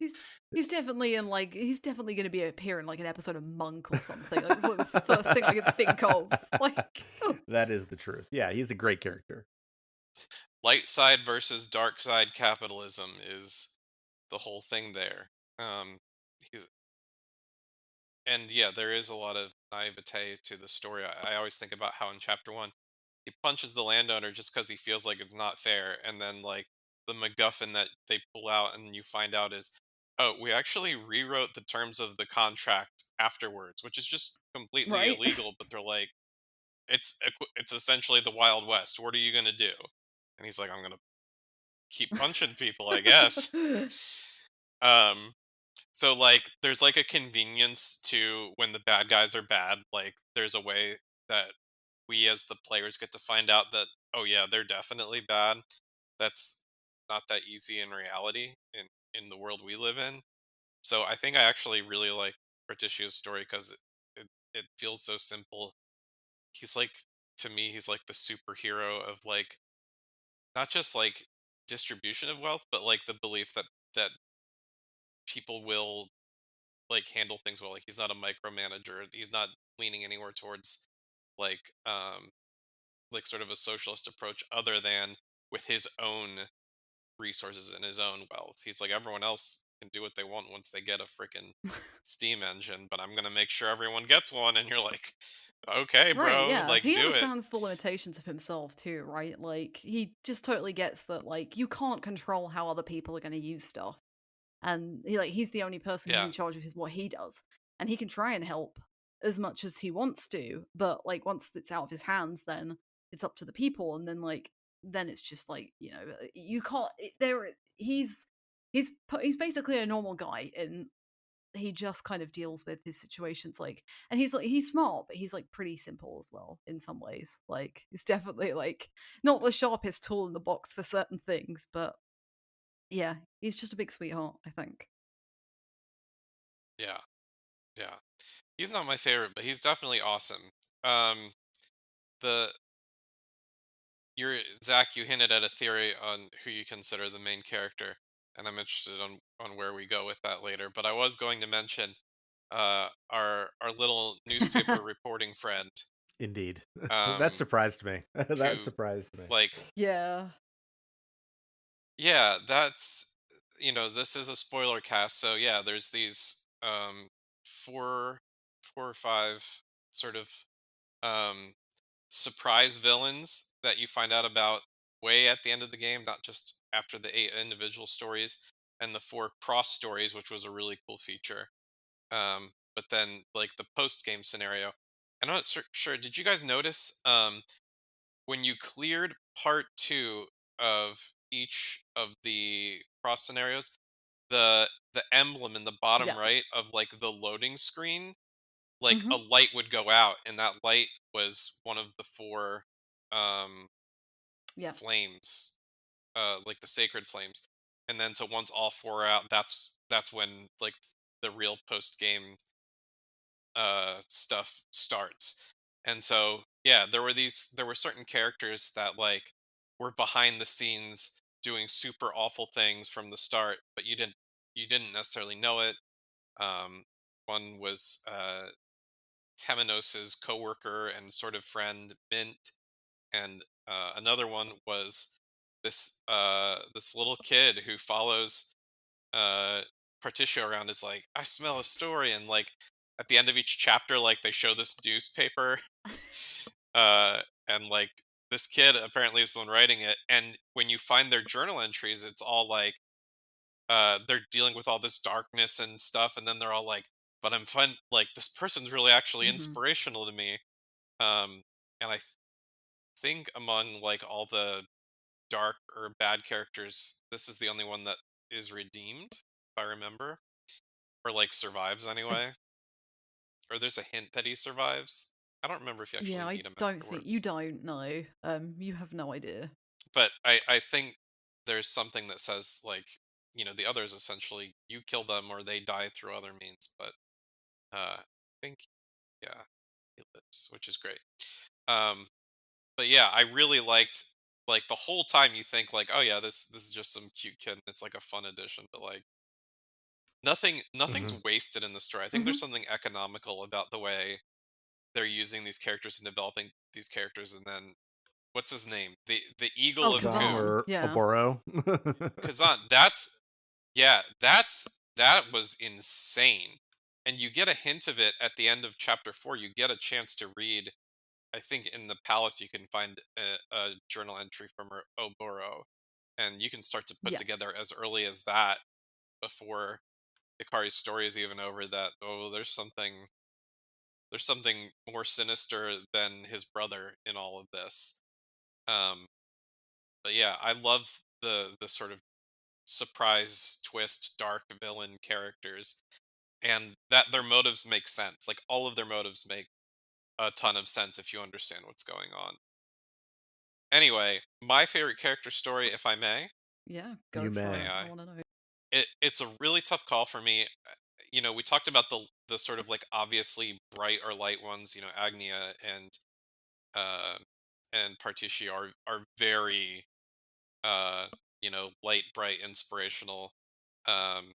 he's definitely in like he's definitely going to be appear in like an episode of Monk or something. Like it's like the first thing I could think of. Like, oh,
That is the truth. Yeah, he's a great character.
Light side versus dark side capitalism is the whole thing there. He's, and yeah, there is a lot of naivete to the story. I always think about how in chapter one he punches the landowner just because he feels like it's not fair, and then like the MacGuffin that they pull out and you find out is, oh, we actually rewrote the terms of the contract afterwards, which is just completely
right.
illegal. But they're like, it's essentially the Wild West. What are you gonna do? And he's like, I'm gonna keep punching people, I guess. Um, so like there's like a convenience to when the bad guys are bad. Like there's a way that we as the players get to find out that, oh yeah, they're definitely bad. That's not that easy in reality in the world we live in. So I think I actually really like Berticio's story because it feels so simple. He's like, to me, he's like the superhero of like not just like distribution of wealth, but like the belief that people will like handle things well. Like he's not a micromanager. He's not leaning anywhere towards like like sort of a socialist approach other than with his own resources and his own wealth. He's like everyone else can do what they want once they get a freaking steam engine, but I'm going to make sure everyone gets one, and you're like, "Okay,
Right,
bro,
yeah.
like
He
do it."
understands the limitations of himself too, right? Like he just totally gets that like you can't control how other people are going to use stuff. And he's the only person who's
Yeah.
in charge of what he does. And he can try and help as much as he wants to, but like once it's out of his hands then it's up to the people and then like then it's just like, you can't there he's basically a normal guy and he just kind of deals with his situations like and he's smart but he's like pretty simple as well in some ways like he's definitely like not the sharpest tool in the box for certain things but yeah he's just a big sweetheart I think.
Yeah. Yeah. He's not my favorite, but he's definitely awesome. Um the you're Zach, you hinted at a theory on who you consider the main character, and I'm interested on where we go with that later. But I was going to mention our little newspaper reporting friend,
Indeed. That
um,
surprised me. That
who
surprised me.
like
Yeah.
yeah, that's this is a spoiler cast, so yeah, there's these four four or five sort of um surprise villains that you find out about way at the end of the game, not just after the 8 individual stories and the 4 cross stories, which was a really cool feature. But then like the post game scenario, I'm not sure. Did you guys notice when you cleared part 2 of each of the cross scenarios, the emblem in the bottom
Yeah.
right of like the loading screen, like
Mhm.
a light would go out, and that light was one of the 4 um
Yeah.
flames, like the sacred flames. And then so once all 4 are out, that's when like the real post game stuff starts. And so yeah, there were certain characters that like were behind the scenes doing super awful things from the start, but you didn't necessarily know it. um One was Temenos's coworker and sort of friend Mint, and another one was this little kid who follows Particio around is like, I smell a story, and like at the end of each chapter, like they show this newspaper, and like this kid apparently is the one writing it, and when you find their journal entries, it's all like they're dealing with all this darkness and stuff, and then they're all like, but I'm fun, like this person's really actually
Hmm.
inspirational to me. And I think among like all the dark or bad characters, this is the only one that is redeemed, if I remember, or like survives
I
anyway. Or there's a hint that he survives. I don't remember if you
Yeah,
actually
I
meet him
don't think you
afterwards.
don't know. You have no idea.
But I think there's something that says like, the others essentially you kill them or they die through other means. But I think, yeah, he lives, which is great. Um, but yeah, I really liked, like, the whole time you think like, oh yeah, this is just some cute kid and it's like a fun addition, but like nothing's
Hmm.
wasted in the story. I think
Hmm.
there's something economical about the way they're using these characters and developing these characters, and then what's his name? The Eagle
Oh,
of
Kazan
Ku.
Kazan.
or
Yeah.
Oboro.
Kazan, that was insane. And you get a hint of it at the end of chapter 4. You get a chance to read, I think in the palace you can find a journal entry from Oboro, and you can start to put
Yeah.
together as early as that, before Hikari's story is even over, that there's something more sinister than his brother in all of this. Um, but yeah, I love the sort of surprise twist, dark villain characters, and that their motives make sense. Like all of their motives make a ton of sense if you understand what's going on. Anyway, my favorite character story, if I may,
Yeah,
You
go for
may
may.
it. I
I?
want to know.
It's a really tough call for me. We talked about the sort of like obviously bright or light ones. Agnia uh, and Partici are very light, bright, inspirational. Um,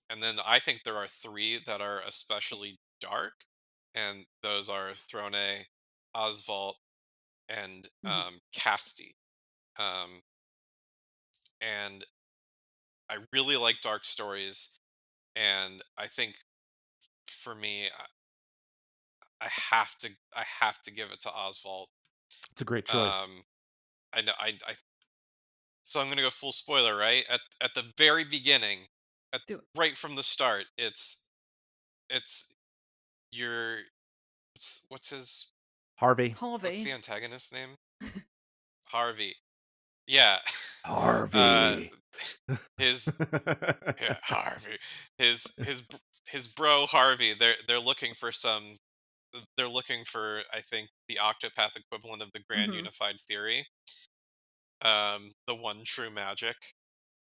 and then I think there are three that are especially dark, and those are Throne, Oswald, and
Hmm.
Casti. Um, and I really like dark stories, and I think for me, I have to give it to Oswald.
It's a great choice.
Um, I know I so I'm gonna go full spoiler, right? At the very beginning,
Do it.
right from the start, it's your what's his
Harvey.
what's the
Harvey.
antagonist name? Harvey. Yeah. uh
Harvey.
his yeah, Harvey. His bro Harvey. They're looking for, I think, the Octopath equivalent of the Grand
Hmm.
Unified Theory. The one true magic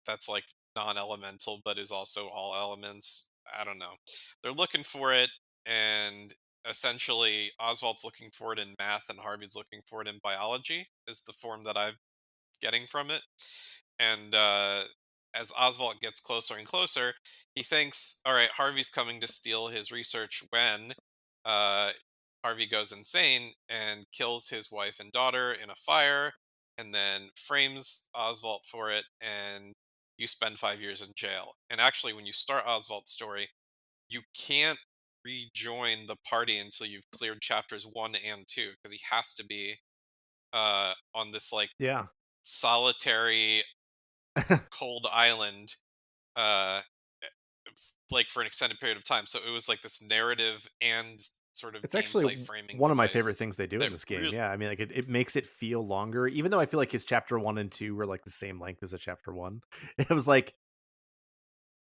that's like non-elemental but is also all elements. I don't know. They're looking for it, and essentially Oswald's looking for it in math and Harvey's looking for it in biology, is the form that I'm getting from it. And as Oswald gets closer and closer, he thinks, all right, Harvey's coming to steal his research, when uh, Harvey goes insane and kills his wife and daughter in a fire, and then frames Oswald for it, and you spend 5 years in jail. And actually, when you start Oswald's story, you can't rejoin the party until you've cleared chapters 1 and 2, because he has to be on this like
Yeah.
solitary cold island, uh like for an extended period of time. So it was like this narrative and sort of
It's actually
gameplay framing
one of my favorite
device
things they do
that
in this game.
really,
Yeah, I mean, like it makes it feel longer, even though I feel like his chapter 1 and 2 were like the same length as a chapter 1. It was like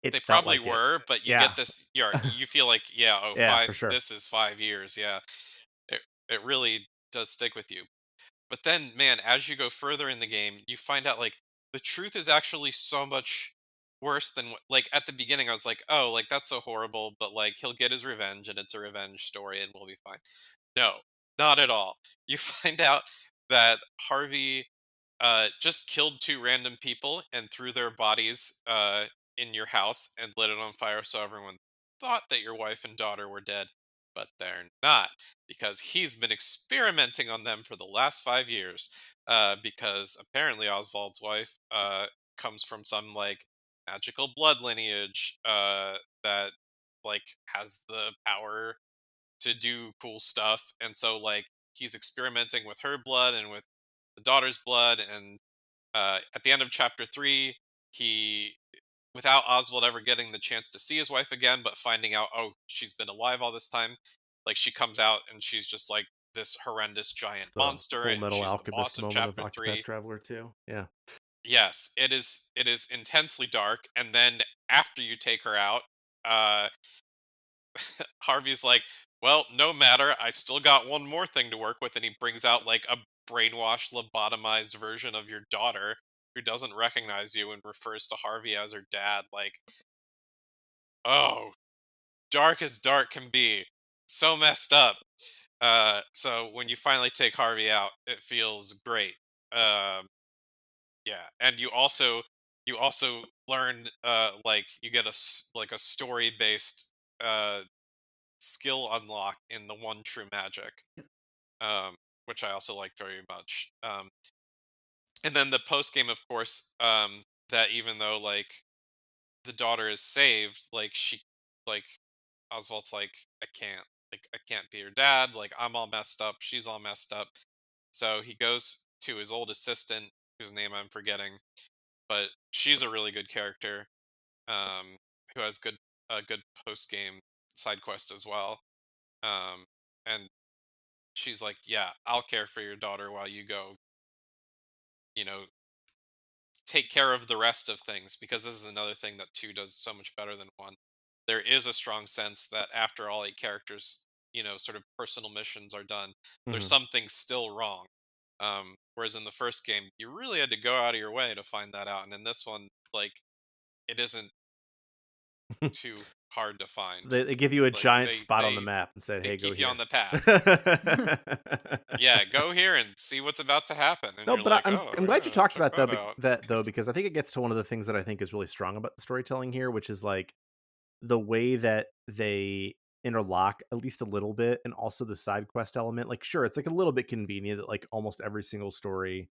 it
they
felt
probably
like it.
were, but you
Yeah,
get this, you feel like, yeah, oh,
yeah, for sure.
this is 5 years. Yeah, it really does stick with you. But then, man, as you go further in the game, you find out like the truth is actually so much worse than what, like at the beginning I was like, oh, like that's so horrible, but like he'll get his revenge and it's a revenge story and we'll be fine. No, not at all. You find out that Harvey just killed two random people and threw their bodies in your house and lit it on fire, so everyone thought that your wife and daughter were dead, but they're not, because he's been experimenting on them for the last 5 years. Because apparently Oswald's wife comes from some like magical blood lineage that like has the power to do cool stuff, and so like he's experimenting with her blood and with the daughter's blood, and at the end of chapter 3, he, without Oswald ever getting the chance to see his wife again, but finding out, oh, she's been alive all this time, like she comes out and she's just like this horrendous
It's
giant
the
monster,
Full
and
Metal
she's the
Alchemist
boss of
moment of
chapter
Octopath
3.
Traveler 2. Yeah.
Yes, it is. It is intensely dark, and then after you take her out, uh, Harvey's like, "Well, no matter. I still got one more thing to work with," and he brings out like a brainwashed, lobotomized version of your daughter who doesn't recognize you and refers to Harvey as her dad. Like, oh, dark as dark can be. So messed up. So when you finally take Harvey out, it feels great. Um, yeah, and you also learn like you get like a story based uh skill unlock in the one true magic, um, which I also like very much. And then the post game, of course, that even though like the daughter is saved, like like Oswald's like, I can't be her dad. Like I'm all messed up. She's all messed up. So he goes to his old assistant, whose name I'm forgetting, but she's a really good character, um, who has good a good post game side quest as well. Um, and she's like, "Yeah, I'll care for your daughter while you go, you know, take care of the rest of things." Because this is another thing that two does so much better than one. There is a strong sense that after all eight characters, sort of personal missions are done, there's
Hmm.
something still wrong. Whereas in the first game, you really had to go out of your way to find that out, and in this one, like, it isn't too hard to find.
They give you a
Like
giant
they
spot on the
they
map and said,
they
"Hey, go
keep you on
here."
the path. Yeah, go here and see what's about to happen, and
No,
you're
but
like,
I'm
oh
glad you
yeah,
talked
check
about
that out.
that though, because I think it gets to one of the things that I think is really strong about the storytelling here, which is like the way that they interlock at least a little bit, and also the side quest element. Like, sure, it's like a little bit convenient that like almost every single story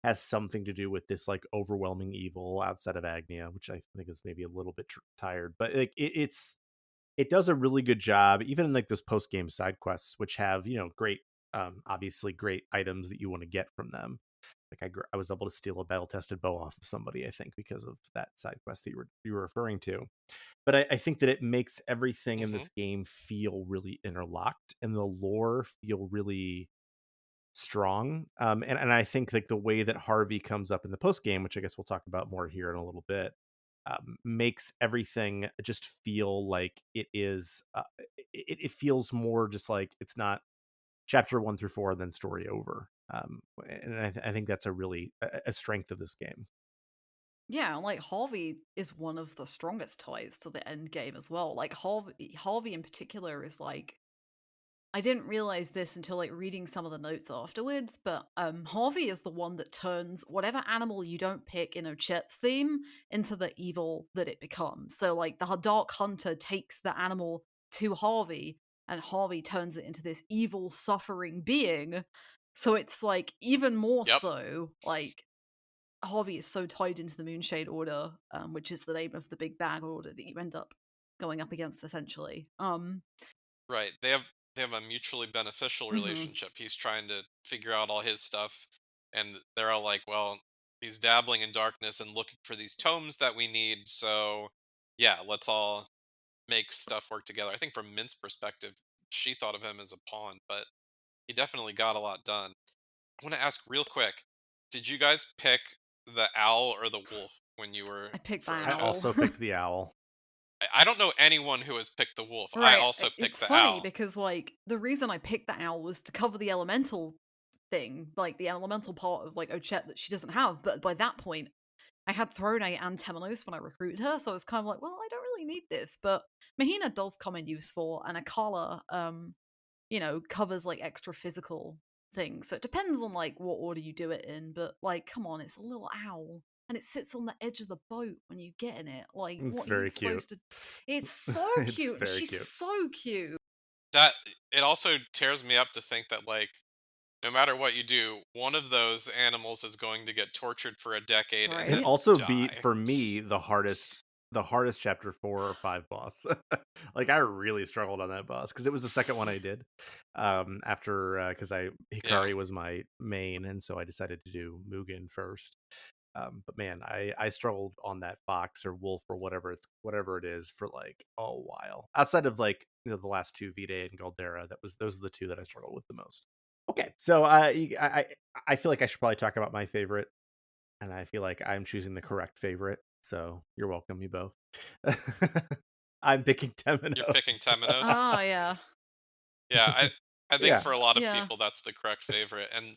has something to do with this like overwhelming evil outside of Agnia, which I think is maybe a little bit tired, but like it does a really good job, even in like those post game side quests, which have great, obviously great items that you want to get from them. Like I was able to steal a battle tested bow off of somebody, I think, because of that side quest that you were referring to. But I think that it makes everything in
Hmm.
this game feel really interlocked, and the lore feel really strong. And I think like the way that Harvey comes up in the post game, which I guess we'll talk about more here in a little bit, makes everything just feel like it is. It feels more just like it's not chapter 1 through 4 and then story over. And I think that's a really a strength of this game.
Yeah, and like Harvey is one of the strongest ties to the end game as well. Like Harvey in particular is like, I didn't realize this until like reading some of the notes afterwards, but Harvey is the one that turns whatever animal you don't pick in Ochet's theme into the evil that it becomes. So like the Dark Hunter takes the animal to Harvey, and Harvey turns it into this evil suffering being. So it's like even more
Yep.
so like Harvey is so tied into the Moonshade Order, which is the name of the big bad order that you end up going up against essentially.
Right. They have a mutually beneficial
Mhm.
relationship. He's trying to figure out all his stuff, and they're all like, well, he's dabbling in darkness and looking for these tomes that we need. So yeah, let's all make stuff work together. I think from Mint's perspective, she thought of him as a pawn, but he definitely got a lot done. I want to ask real quick, did you guys pick the owl or the wolf when you were
I picked
for
that
I
Ochet?
owl.
also picked the owl.
I don't know anyone who has picked the wolf. I
Right.
also picked
It's
the
funny
owl.
because like the reason I picked the owl was to cover the elemental thing, like the elemental part of like Ochet that she doesn't have. But by that point, I had Throne and Temenos when I recruited her, so I was kind of like, well, I don't really need this. But Mahina does come in useful, and Akala, covers like extra physical things. So it depends on like what order you do it in. But like, come on, it's a little owl. And it sits on the edge of the boat when you get in it. Like,
It's
what are you
very cute.
supposed to? It's so
It's
cute.
very
She's
cute.
so cute.
That it also tears me up to think that like no matter what you do, one of those animals is going to get tortured for a decade and
And
Right?
then
also be
die.
for me the hardest chapter 4 or 5 boss. Like I really struggled on that boss because it was the second one I did. After because I
Yeah.
Hikari was my main, and so I decided to do Mugen first. But man, I struggled on that fox or wolf or whatever it is for like a while. Outside of like the last two Vide and Galdera, those are the two that I struggled with the most. Okay, so I feel like I should probably talk about my favorite, and I feel like I'm choosing the correct favorite. So you're welcome, you both. I'm picking
You're picking
Temenos.
Temenos?
Oh yeah,
Yeah, I think
Yeah,
for a lot of
yeah.
people that's the correct favorite, and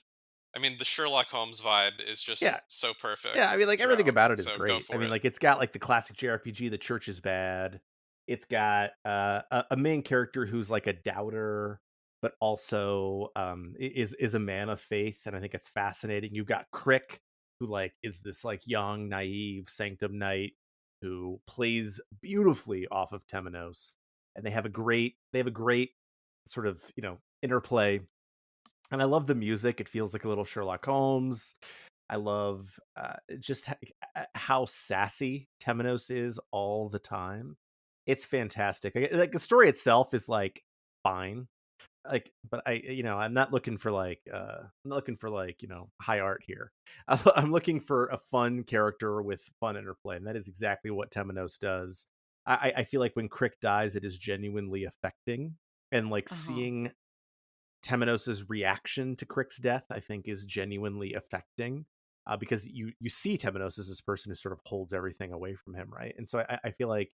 I mean the Sherlock Holmes vibe is
yeah.
just so
Yeah, I
perfect
mean, like everything
throughout.
about it is
So go
great. I
for
mean,
it.
like it's got like the classic JRPG. The church is bad. It's got a main character who's like a doubter, but also is a man of faith, and I think it's fascinating. You've got Crick, who like is this like young, naive sanctum knight who plays beautifully off of Temenos, and they have a great sort of interplay. And I love the music. It feels like a little Sherlock Holmes. I love just how sassy Temenos is all the time. It's fantastic. Like the story itself is like fine, like, but I'm not looking for high art here. I'm looking for a fun character with fun interplay, and that is exactly what Temenos does. I feel like when Crick dies, it is genuinely affecting, and like
Uh huh.
seeing Temenos's reaction to Crick's death, I think, is genuinely affecting, because you see Temenos as this person who sort of holds everything away from him, right? And so I feel like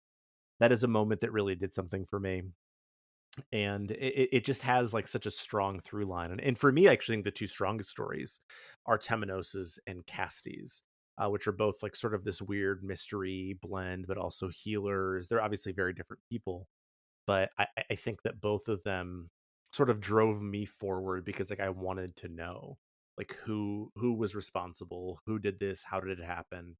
that is a moment that really did something for me, and it just has like such a strong through line. And for me, I actually think the two strongest stories are Temenos's and Casti's, which are both like sort of this weird mystery blend, but also healers. They're obviously very different people, but I think that both of them sort of drove me forward because like I wanted to know like who was responsible, who did this, how did it happen.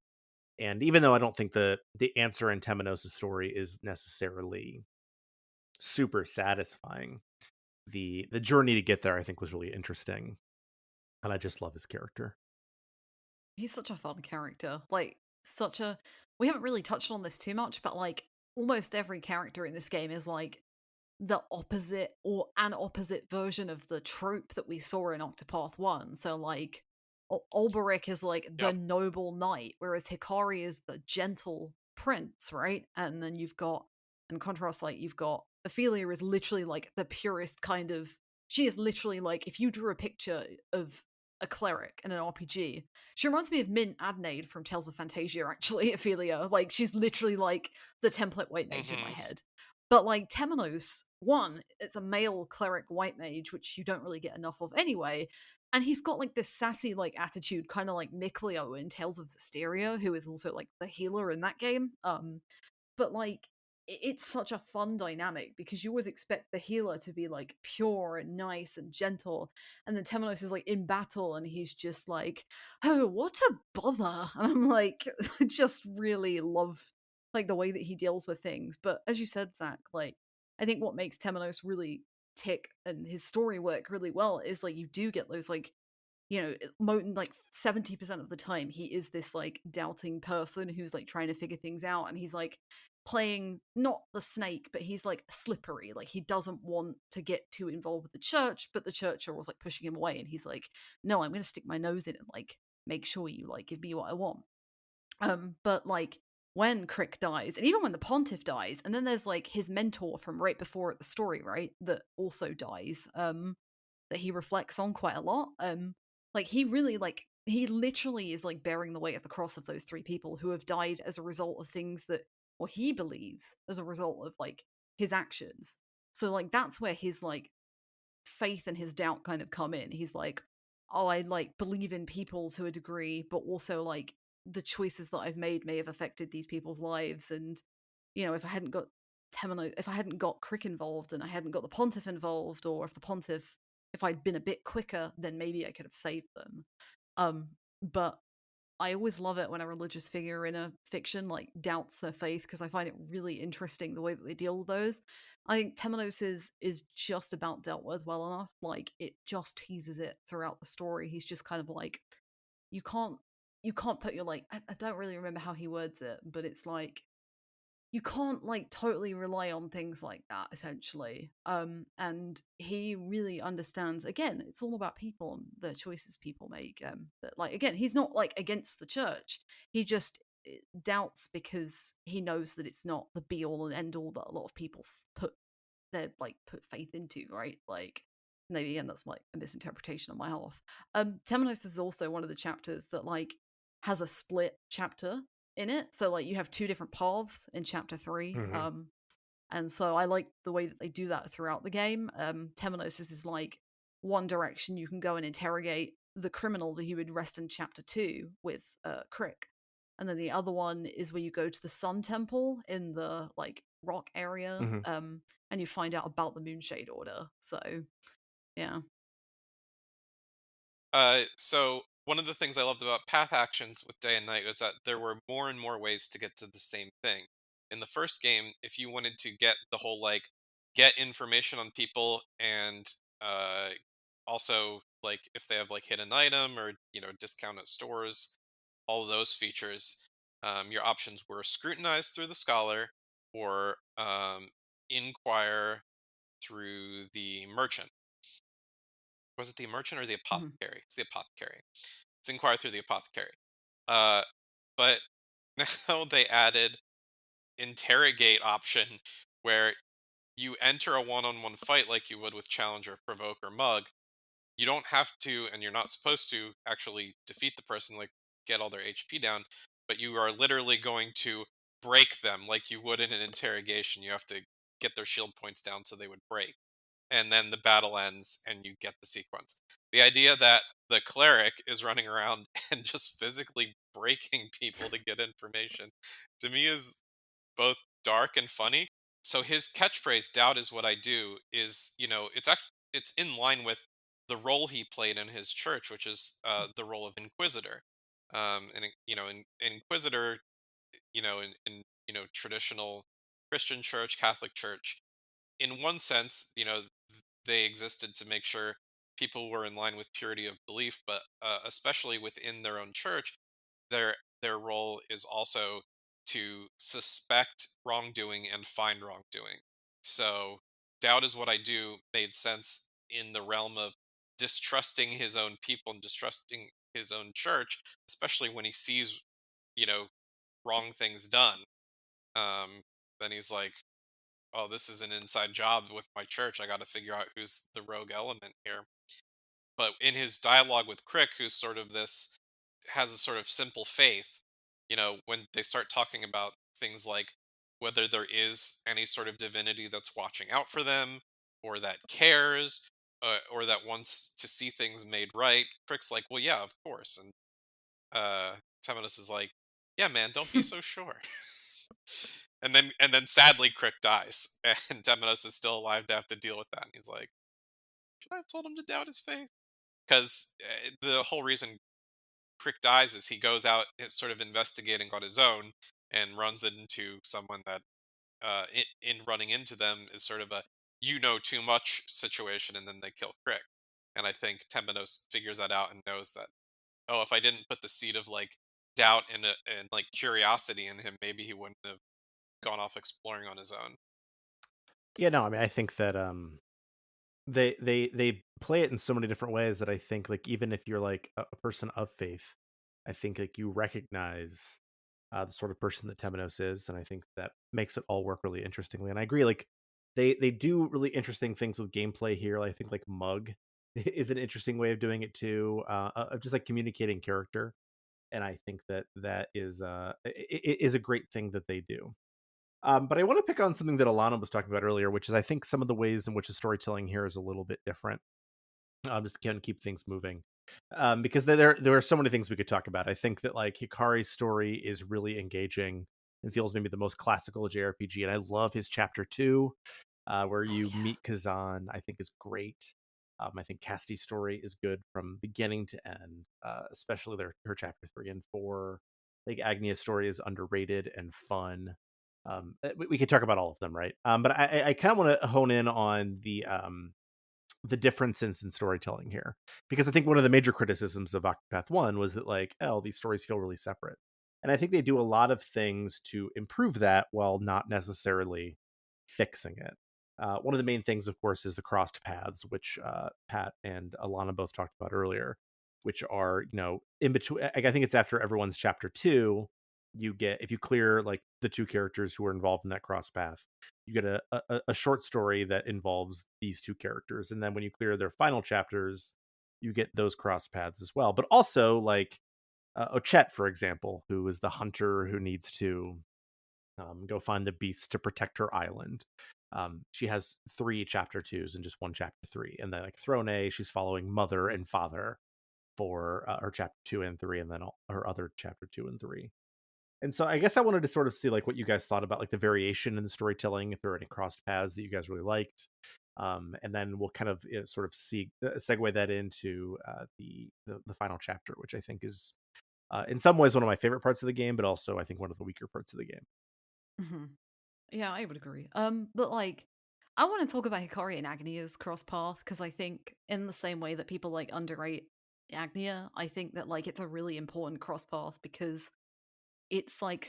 And even though I don't think the answer in Temenos' story is necessarily super satisfying, the journey to get there I think was really interesting, and I just love his character.
He's such a fun character. Like, such a. We haven't really touched on this too much, but like, almost every character in this game is like the opposite or an opposite version of the trope that we saw in Octopath 1. So, like, Ulberich is like the
Yep.
noble knight, whereas Hikari is the gentle prince, right? And then you've got, in contrast, like, you've got Ophelia is literally like the purest kind of. She is literally like, if you drew a picture of a cleric in an RPG, she reminds me of Mint Adnaid from Tales of Fantasia, actually, Ophelia. Like, she's literally like the template white mage in my
Hmm.
head. But like Temenos, one, it's a male cleric white mage, which you don't really get enough of anyway. And he's got like this sassy like attitude, kind of like Mikleo in Tales of Zestiria, who is also like the healer in that game. But like it's such a fun dynamic because you always expect the healer to be like pure and nice and gentle, and then Temenos is like in battle and he's just like, oh, what a bother. And I'm like, I just really love like the way that he deals with things. But as you said, Zach, like I think what makes Temenos really tick and his story work really well is like you do get those like, like 70% of the time he is this like doubting person who's like trying to figure things out, and he's like playing not the snake, but he's like slippery. Like he doesn't want to get too involved with the church, but the church are always like pushing him away, and he's like, no, I'm gonna stick my nose in and like make sure you like give me what I want. But like when Crick dies, and even when the Pontiff dies, and then there's like his mentor from right before the story, right, that also dies, that he reflects on quite a lot. Like he really like he literally is like bearing the weight of the cross of those three people who have died as a result of things that, or he believes as a result of like his actions. So like that's where his like faith and his doubt kind of come in. He's like, oh, I like believe in people to a degree, but also like the choices that I've made may have affected these people's lives. And if I hadn't got if I hadn't got Crick involved and I hadn't got the Pontiff involved, or if I'd been a bit quicker, then maybe I could have saved them. But I always love it when a religious figure in a fiction like doubts their faith, because I find it really interesting the way that they deal with those. I think Temenos is just about dealt with well enough. Like it just teases it throughout the story. He's just kind of like, you can't you can't put your like I don't really remember how he words it, but it's like you can't like totally rely on things like that essentially. And he really understands, again, it's all about people and the choices people make. That like again, he's not like against the church. He just doubts because he knows that it's not the be all and end all that a lot of people put faith into, right? Like maybe again that's like a misinterpretation on my half. Temenos is also one of the chapters that like has a split chapter in it. So like you have two different paths in chapter 3.
Mhm.
And so I like the way that they do that throughout the game. Temenos is like one direction you can go and interrogate the criminal that you would arrest in chapter 2 with Crick. And then the other one is where you go to the Sun Temple in the like rock area,
Mhm.
and you find out about the Moonshade Order. So yeah.
So one of the things I loved about path actions with day and night was that there were more and more ways to get to the same thing. In the first game, if you wanted to get the whole like get information on people and uh also like if they have like hidden item or discount at stores, all of those features, your options were scrutinize through the scholar or inquire through the merchant. Was it the merchant or the
Mhm.
apothecary? It's the apothecary. It's inquire through the apothecary. Uh, but now they added interrogate option where you enter a one-on-one fight like you would with challenger, provoke, or mug. You don't have to, and you're not supposed to actually defeat the person, like get all their HP down, but you are literally going to break them like you would in an interrogation. You have to get their shield points down so they would break, and then the battle ends and you get the sequence. The idea that the cleric is running around and just physically breaking people to get information to me is both dark and funny. So his catchphrase "doubt is what I do" is, it's in line with the role he played in his church, which is the role of inquisitor. Inquisitor, in traditional Christian church, Catholic church, in one sense, they existed to make sure people were in line with purity of belief, but especially within their own church, their role is also to suspect wrongdoing and find wrongdoing. So, doubt is what I do made sense in the realm of distrusting his own people and distrusting his own church, especially when he sees, you know, wrong things done. Um, then he's like, oh, this is an inside job with my church. I got to figure out who's the rogue element here. But in his dialogue with Crick, who's sort of this, has a sort of simple faith, when they start talking about things like whether there is any sort of divinity that's watching out for them or that cares or that wants to see things made right, Crick's like, well, yeah, of course. And uh, Temenos is like, yeah, man, don't be so sure. And then sadly Crick dies, and Temenos is still alive to have to deal with that. And he's like, should I have told him to doubt his faith? Because the whole reason Crick dies is he goes out sort of investigating on his own and runs into someone that, in running into them, is sort of a you know too much situation, and then they kill Crick. And I think Temenos figures that out and knows that, oh, if I didn't put the seed of like doubt and like curiosity in him, maybe he wouldn't have gone off exploring on his own.
Yeah, no, I mean, I think that they play it in so many different ways that I think like even if you're like a person of faith, I think like you recognize the sort of person that Temenos is, and I think that makes it all work really interestingly. And I agree, like they do really interesting things with gameplay here. I think like Mug is an interesting way of doing it too, of just like communicating character. And I think that that is is a great thing that they do. But I want to pick on something that Alana was talking about earlier, which is I think some of the ways in which the storytelling here is a little bit different. Just to kind of keep things moving, because there are so many things we could talk about. I think that like Hikari's story is really engaging and feels maybe the most classical JRPG, and I love his chapter 2, where
Oh
you
yeah.
meet Kazan. I think is great. I think Cassie's story is good from beginning to end, especially her chapter 3 and 4. I think Agnia's story is underrated and fun. We could talk about all of them, right? But I kind of want to hone in on the differences in storytelling here, because I think one of the major criticisms of Octopath 1 was that, like, oh, these stories feel really separate, and I think they do a lot of things to improve that while not necessarily fixing it. One of the main things, of course, is the crossed paths, which Pat and Alana both talked about earlier, which are, in between. I think it's after everyone's chapter 2. You get, if you clear like the 2 characters who are involved in that cross path, you get a short story that involves these 2 characters, and then when you clear their final chapters, you get those cross paths as well. But also, like, Ochette, for example, who is the hunter who needs to go find the beast to protect her island. She has 3 chapter 2s and just 1 chapter 3, and then, like, Throne, she's following mother and father for her chapter 2 and 3, and then her other chapter 2 and 3. And so I guess I wanted to sort of see, like, what you guys thought about, like, the variation in the storytelling, if there are any crossed paths that you guys really liked. And then we'll kind of sort of segue that into the final chapter, which I think is in some ways one of my favorite parts of the game, but also I think one of the weaker parts of the game.
Mm-hmm. Yeah, I would agree. But like, I want to talk about Hikari and Agnia's cross path because I think, in the same way that people like underrate Agnia, I think that like it's a really important cross path because it's like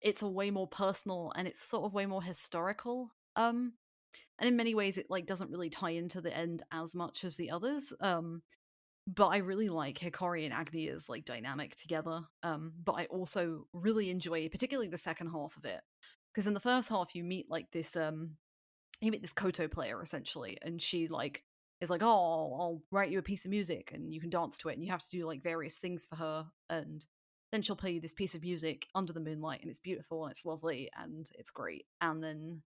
it's a way more personal and it's sort of way more historical. And in many ways, it like doesn't really tie into the end as much as the others. But I really like Hikari and Agnia's like dynamic together. But I also really enjoy particularly the second half of it. Because in the first half you meet like this you meet this Koto player essentially, and she like is like, oh, I'll write you a piece of music and you can dance to it, and you have to do like various things for her, and then she'll play you this piece of music under the moonlight, and it's beautiful and it's lovely and it's great. And then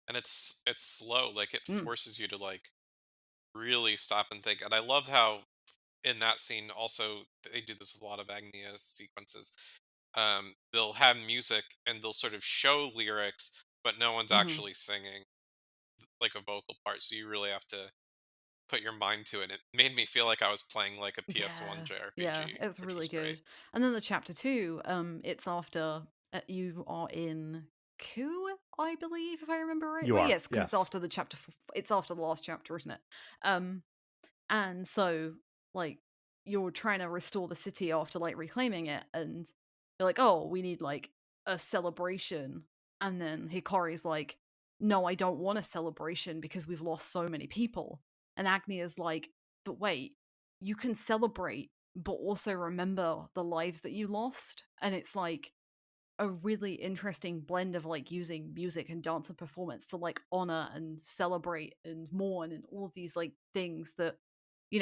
And it's slow, like it
mm,
forces you to like really stop and think. And I love how in that scene also they do this with a lot of Agnia sequences. They'll have music and they'll sort of show lyrics, but no one's
mhm.
actually singing like a vocal part, so you really have to put your mind to it. It made me feel like I was playing like a PS1
Yeah, yeah,
JRPG,
it's
which
really
was great.
good. And then the chapter 2, it's after you are in Ku, I believe, if I remember right.
You
Well,
are,
yes, because it's
yes.
after the it's after the last chapter, isn't it? Um, and so like you're trying to restore the city after like reclaiming it, and you're like, oh, we need like a celebration. And then Hikari's like, no, I don't want a celebration because we've lost so many people. And Agni is like, but wait, you can celebrate but also remember the lives that you lost. And it's like a really interesting blend of like using music and dance and performance to like honor and celebrate and mourn and all of these like things that,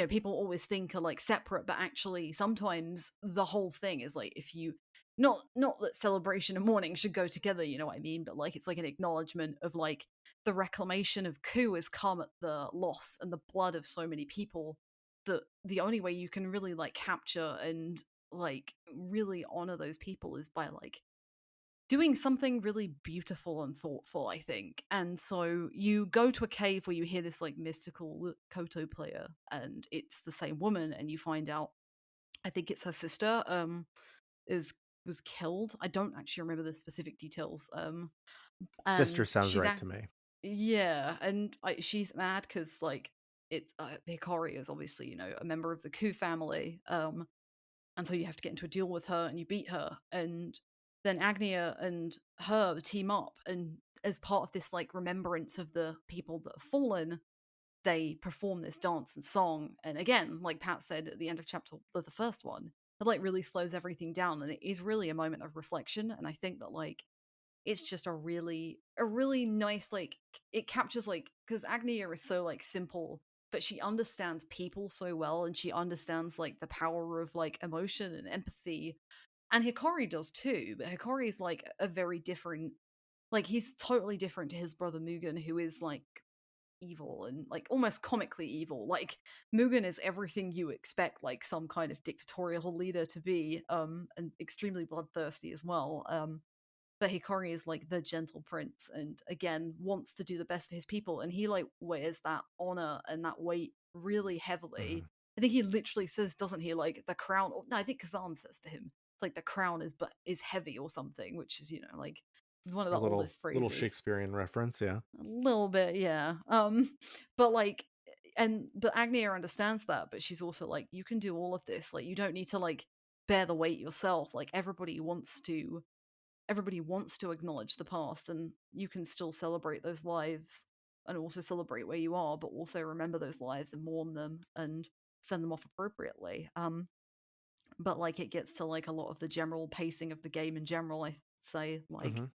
people always think are like separate, but actually sometimes the whole thing is like, if you not that celebration and mourning should go together, you know what I mean, but like it's like an acknowledgement of like the reclamation of Ku has come at the loss and the blood of so many people, that the only way you can really like capture and like really honor those people is by like doing something really beautiful and thoughtful, I think. And so you go to a cave where you hear this like mystical Koto player, and it's the same woman, and you find out, I think it's her sister, is was killed. I don't actually remember the specific details.
Sister
And
sounds right to me.
yeah, and she's mad because like it's Hikari is obviously a member of the Ku family, and so you have to get into a deal with her and you beat her, and then Agnia and her team up, and as part of this like remembrance of the people that have fallen, they perform this dance and song. And again, like Pat said at the end of chapter the first one, it like really slows everything down, and it is really a moment of reflection. And I think that like it's just a really nice like it captures like, because Agnia is so like simple, but she understands people so well, and she understands like the power of like emotion and empathy, and Hikari does too. But Hikari is like a very different, like he's totally different to his brother Mugen, who is like evil and like almost comically evil. Like Mugen is everything you expect like some kind of dictatorial leader to be, and extremely bloodthirsty as well. but Hikari is like the gentle prince, and again wants to do the best for his people, and he like wears that honor and that weight really heavily.
Mhm.
I think he literally says, doesn't he, like the crown? No, I think Kazan says to him, it's like the crown is heavy or something, which is like one of
A
the
little
oldest
little
phrases.
Shakespearean reference, yeah.
A little bit, yeah. But like, but Agnia understands that, but she's also like, you can do all of this. Like, you don't need to like bear the weight yourself. Like, everybody wants to acknowledge the past, and you can still celebrate those lives and also celebrate where you are, but also remember those lives and mourn them and send them off appropriately. But like, it gets to like a lot of the general pacing of the game in general. I say like
Mhm.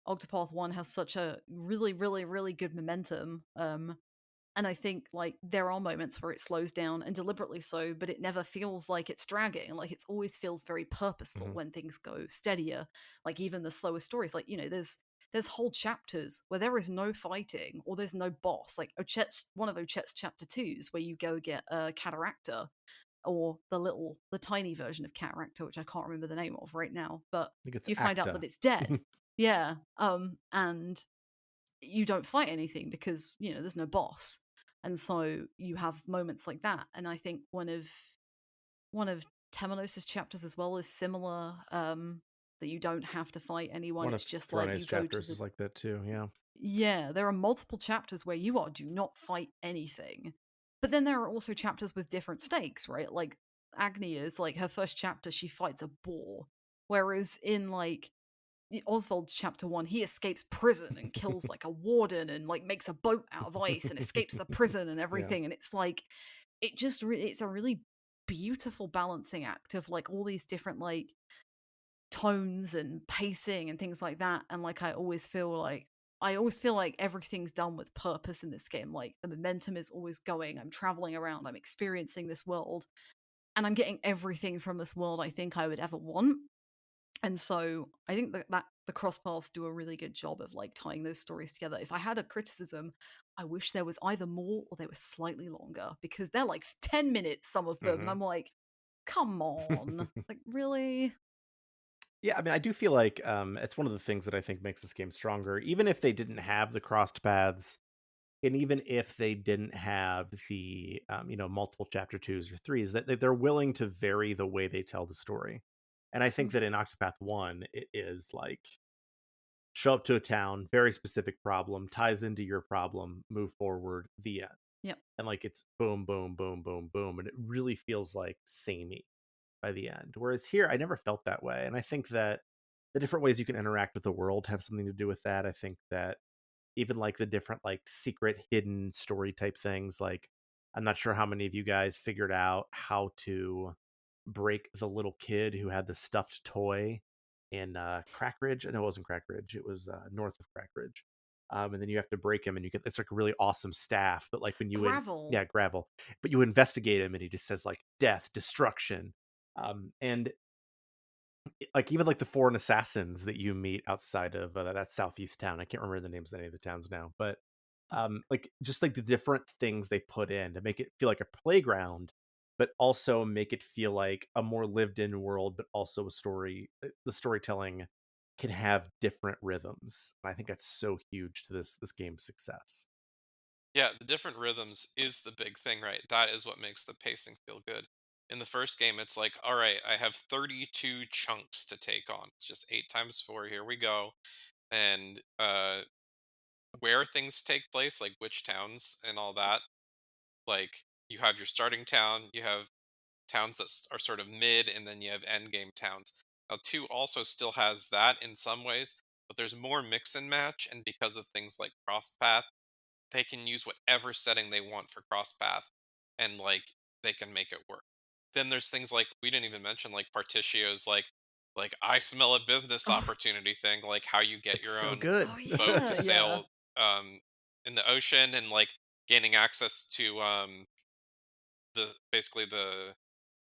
Octopath 1 has such a really, really, really good momentum. And I think like there are moments where it slows down, and deliberately so, but it never feels like it's dragging. Like, it always feels very purposeful
Mhm.
when things go steadier. Like, even the slower stories, like, there's whole chapters where there is no fighting or there's no boss. Like one of Ochet's chapter 2s where you go get a Cataracta, or the tiny version of Cataracta, which I can't remember the name of right now, but
I think it's
you find out
Acta.
that it's dead. Yeah. And you don't fight anything because there's no boss, and so you have moments like that. And I think one of Temenos's chapters as well is similar, that you don't have to fight anyone.
One of
It's just like
Throne's
you go to
chapters
the
is like that too, yeah.
yeah, there are multiple chapters where do not fight anything. But then there are also chapters with different stakes, right? Like Agnia's, like her first chapter, she fights a boar. Whereas in like Oswald's chapter 1, he escapes prison and kills like a warden and like makes a boat out of ice and escapes the prison and
Yeah.
everything. And it's like, it's a really beautiful balancing act of like all these different like tones and pacing and things like that. And like, I always feel like everything's done with purpose in this game. Like, the momentum is always going. I'm traveling around, I'm experiencing this world, and I'm getting everything from this world I think I would ever want. And so I think that the cross paths do a really good job of like tying those stories together. If I had a criticism, I wish there was either more or they were slightly longer, because they're like 10 minutes, some of them. And
Mhm.
I'm like, come on. Like, really?
Yeah, I mean, I do feel like it's one of the things that I think makes this game stronger. Even if they didn't have the crossed paths, and even if they didn't have the multiple chapter 2s or 3s, that they're willing to vary the way they tell the story. And I think that
Mhm.
in Octopath 1, it is like show up to a town, very specific problem, ties into your problem, move forward, the end.
Yep.
And like it's boom, boom, boom, boom, boom, and it really feels like samey by the end. Whereas here, I never felt that way, and I think that the different ways you can interact with the world have something to do with that. I think that even like the different like secret hidden story type things, like I'm not sure how many of you guys figured out how to break the little kid who had the stuffed toy in Crackridge. And it wasn't Crackridge, it was north of Crackridge. And then you have to break him, and you get it's like a really awesome staff. But like when you
Gravel.
yeah, gravel, but you investigate him, and he just says like death, destruction, and like even like the foreign assassins that you meet outside of that southeast town. I can't remember the names of any of the towns now, but like just like the different things they put in to make it feel like a playground, but also make it feel like a more lived in world, but also a story. The storytelling can have different rhythms. And I think that's so huge to this game's success.
Yeah, the different rhythms is the big thing, right? That is what makes the pacing feel good. In the first game, it's like, all right, I have 32 chunks to take on. It's just 8 times 4. Here we go. And where things take place, like which towns and all that, like you have your starting town, you have towns that are sort of mid, and then you have end game towns. Now, 2 also still has that in some ways, but there's more mix and match, and because of things like cross path, they can use whatever setting they want for cross path, and like they can make it work. Then there's things like we didn't even mention, like Partitio's like I smell a business
Oh,
opportunity thing, like how you get
It's
your
so
own
good.
oh
boat to
yeah, yeah.
sail in the ocean, and like gaining access to the basically the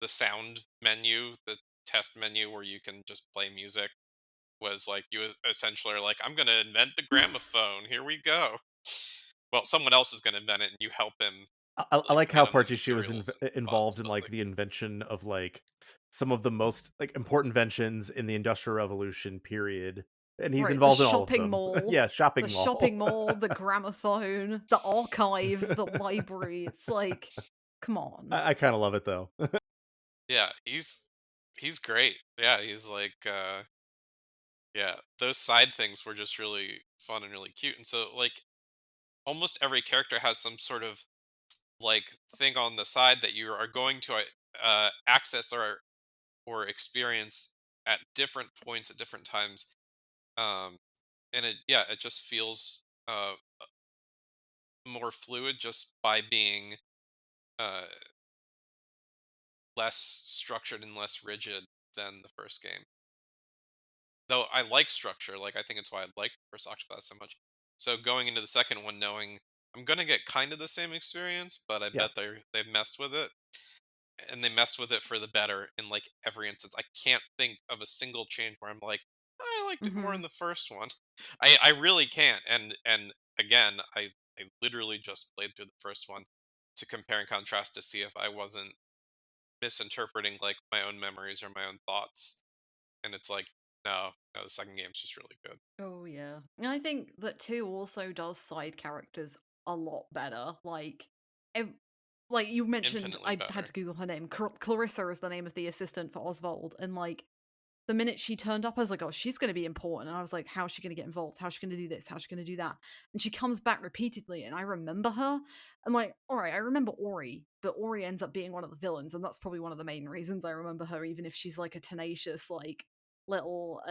sound menu, the test menu where you can just play music, was like you essentially are like, I'm gonna invent the gramophone. Here we go. Well, someone else is gonna invent it, and you help him
I
like
like how
get on the
Partici was
materials box
involved in like
building.
the invention of like some of the most like important inventions in the Industrial Revolution period, And he's
Right, the
involved in all of
shopping
them.
mall.
Yeah,
The
shopping mall.
shopping mall, the gramophone, the archive, the library. It's like, come on.
I kind of love it though.
Yeah, he's great. Yeah, he's like yeah, those side things were just really fun and really cute. And so like almost every character has some sort of like thing on the side that you are going to access or experience at different points at different times. Um and it just feels more fluid just by being uh less structured and less rigid than the first game. Though I like structure, like I think it's why I like first Octopath so much. So going into the second one knowing I'm gonna get kind of the same experience, but I
Yeah.
bet they've messed with it. And they messed with it for the better in like every instance. I can't think of a single change where I'm like, I liked it more in
Hmm.
the first one. I really can't. And again, I literally just played through the first one to compare and contrast to see if I wasn't misinterpreting like my own memories or my own thoughts. And it's like, no, the second game's just really good.
Oh yeah. And I think that 2 also does side characters a lot better. Ev- like you mentioned,
Infinitely
I had
better.
to Google her name. Clarissa is the name of the assistant for Oswald, and like the minute she turned up, I was like, oh, she's going to be important. And I was like, how's she going to get involved? How's she going to do this? How's she going to do that? And she comes back repeatedly, and I remember her. I'm like, all right, I remember Ori, but Ori ends up being one of the villains, and that's probably one of the main reasons I remember her, even if she's like a tenacious, like little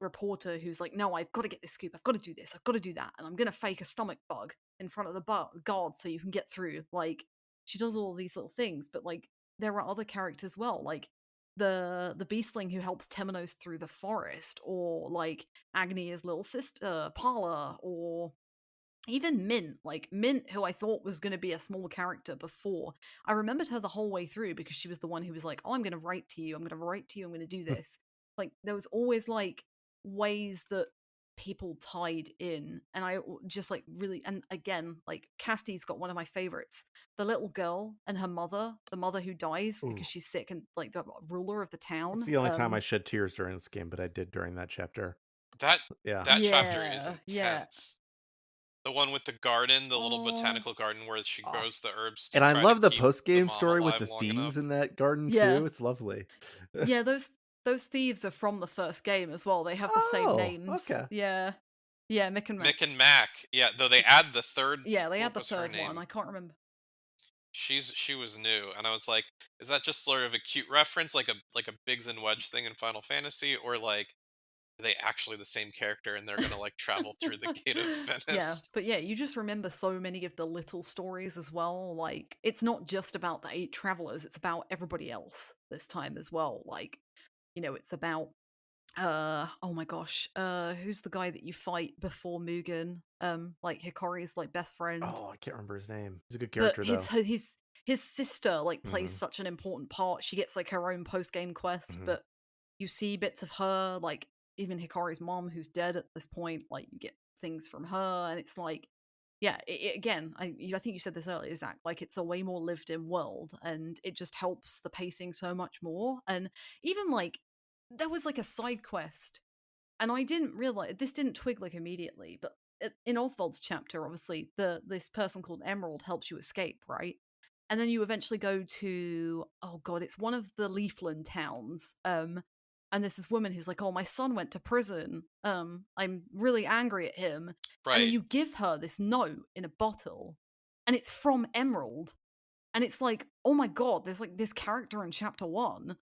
reporter who's like, no, I've got to get this scoop. I've got to do this. I've got to do that, and I'm going to fake a stomach bug in front of the guard so you can get through. Like, she does all these little things, but like there are other characters well, like the beastling who helps Temenos through the forest, or like Agnia's little sister, Parla, or even Mint, like Mint, who I thought was going to be a small character before. I remembered her the whole way through because she was the one who was like, oh, I'm going to write to you. I'm going to write to you. I'm going to do this. Like, there was always like ways that people tied in. And I just like really, and again, like Cassie's got one of my favorites. The little girl and her mother, the mother who dies
Ooh.
because she's sick, and like the ruler of the
It's
town.
the only time I shed tears during this game, but I did during that chapter.
That
Yeah.
that chapter is
Yeah.
intense. The one with the garden, the little
Oh,
botanical garden where she
Ah.
grows the herbs to
And I
try to
love the
keep the
post-game
mom
story with
alive
the
long
thieves
enough.
in that garden
yeah.
too. It's lovely.
Yeah, those thieves are from the first game as well. They have the same
Oh,
names.
okay.
Yeah. Yeah, Mick and
Mick
Mac.
and Mac. Yeah, though they add the third
Yeah, they had
what
the
was her
third one.
name?
I can't remember.
She was new and I was like, is that just sort of a cute reference like a Biggs and Wedge thing in Final Fantasy or like are they actually the same character and they're going to like travel through the gate of
Yeah,
Venice?
but yeah, you just remember so many of the little stories as well. Like, it's not just about the 8 travelers, it's about everybody else this time as well. Like, it's about oh my gosh, who's the guy that you fight before Mugen? Like Hikari's like best friend.
Oh, I can't remember his name. He's a good
But
character though.
his sister like plays
Hmm.
such an important part. She gets like her own post game quest,
Hmm.
but you see bits of her, like even Hikari's mom, who's dead at this point. Like you get things from her, and it's like, yeah, again, I think you said this earlier, Zach. Like it's a way more lived in world, and it just helps the pacing so much more. And even like there was like a side quest, and I didn't realize this didn't twig like immediately, but in Oswald's chapter, obviously, this person called Emerald helps you escape, right? And then you eventually go to, oh god, it's one of the Leafland towns. And there's this woman who's like, oh, my son went to prison. I'm really angry at him. And then
Right.
you give her this note in a bottle, and it's from Emerald. And it's like, oh my god, there's like this character in chapter one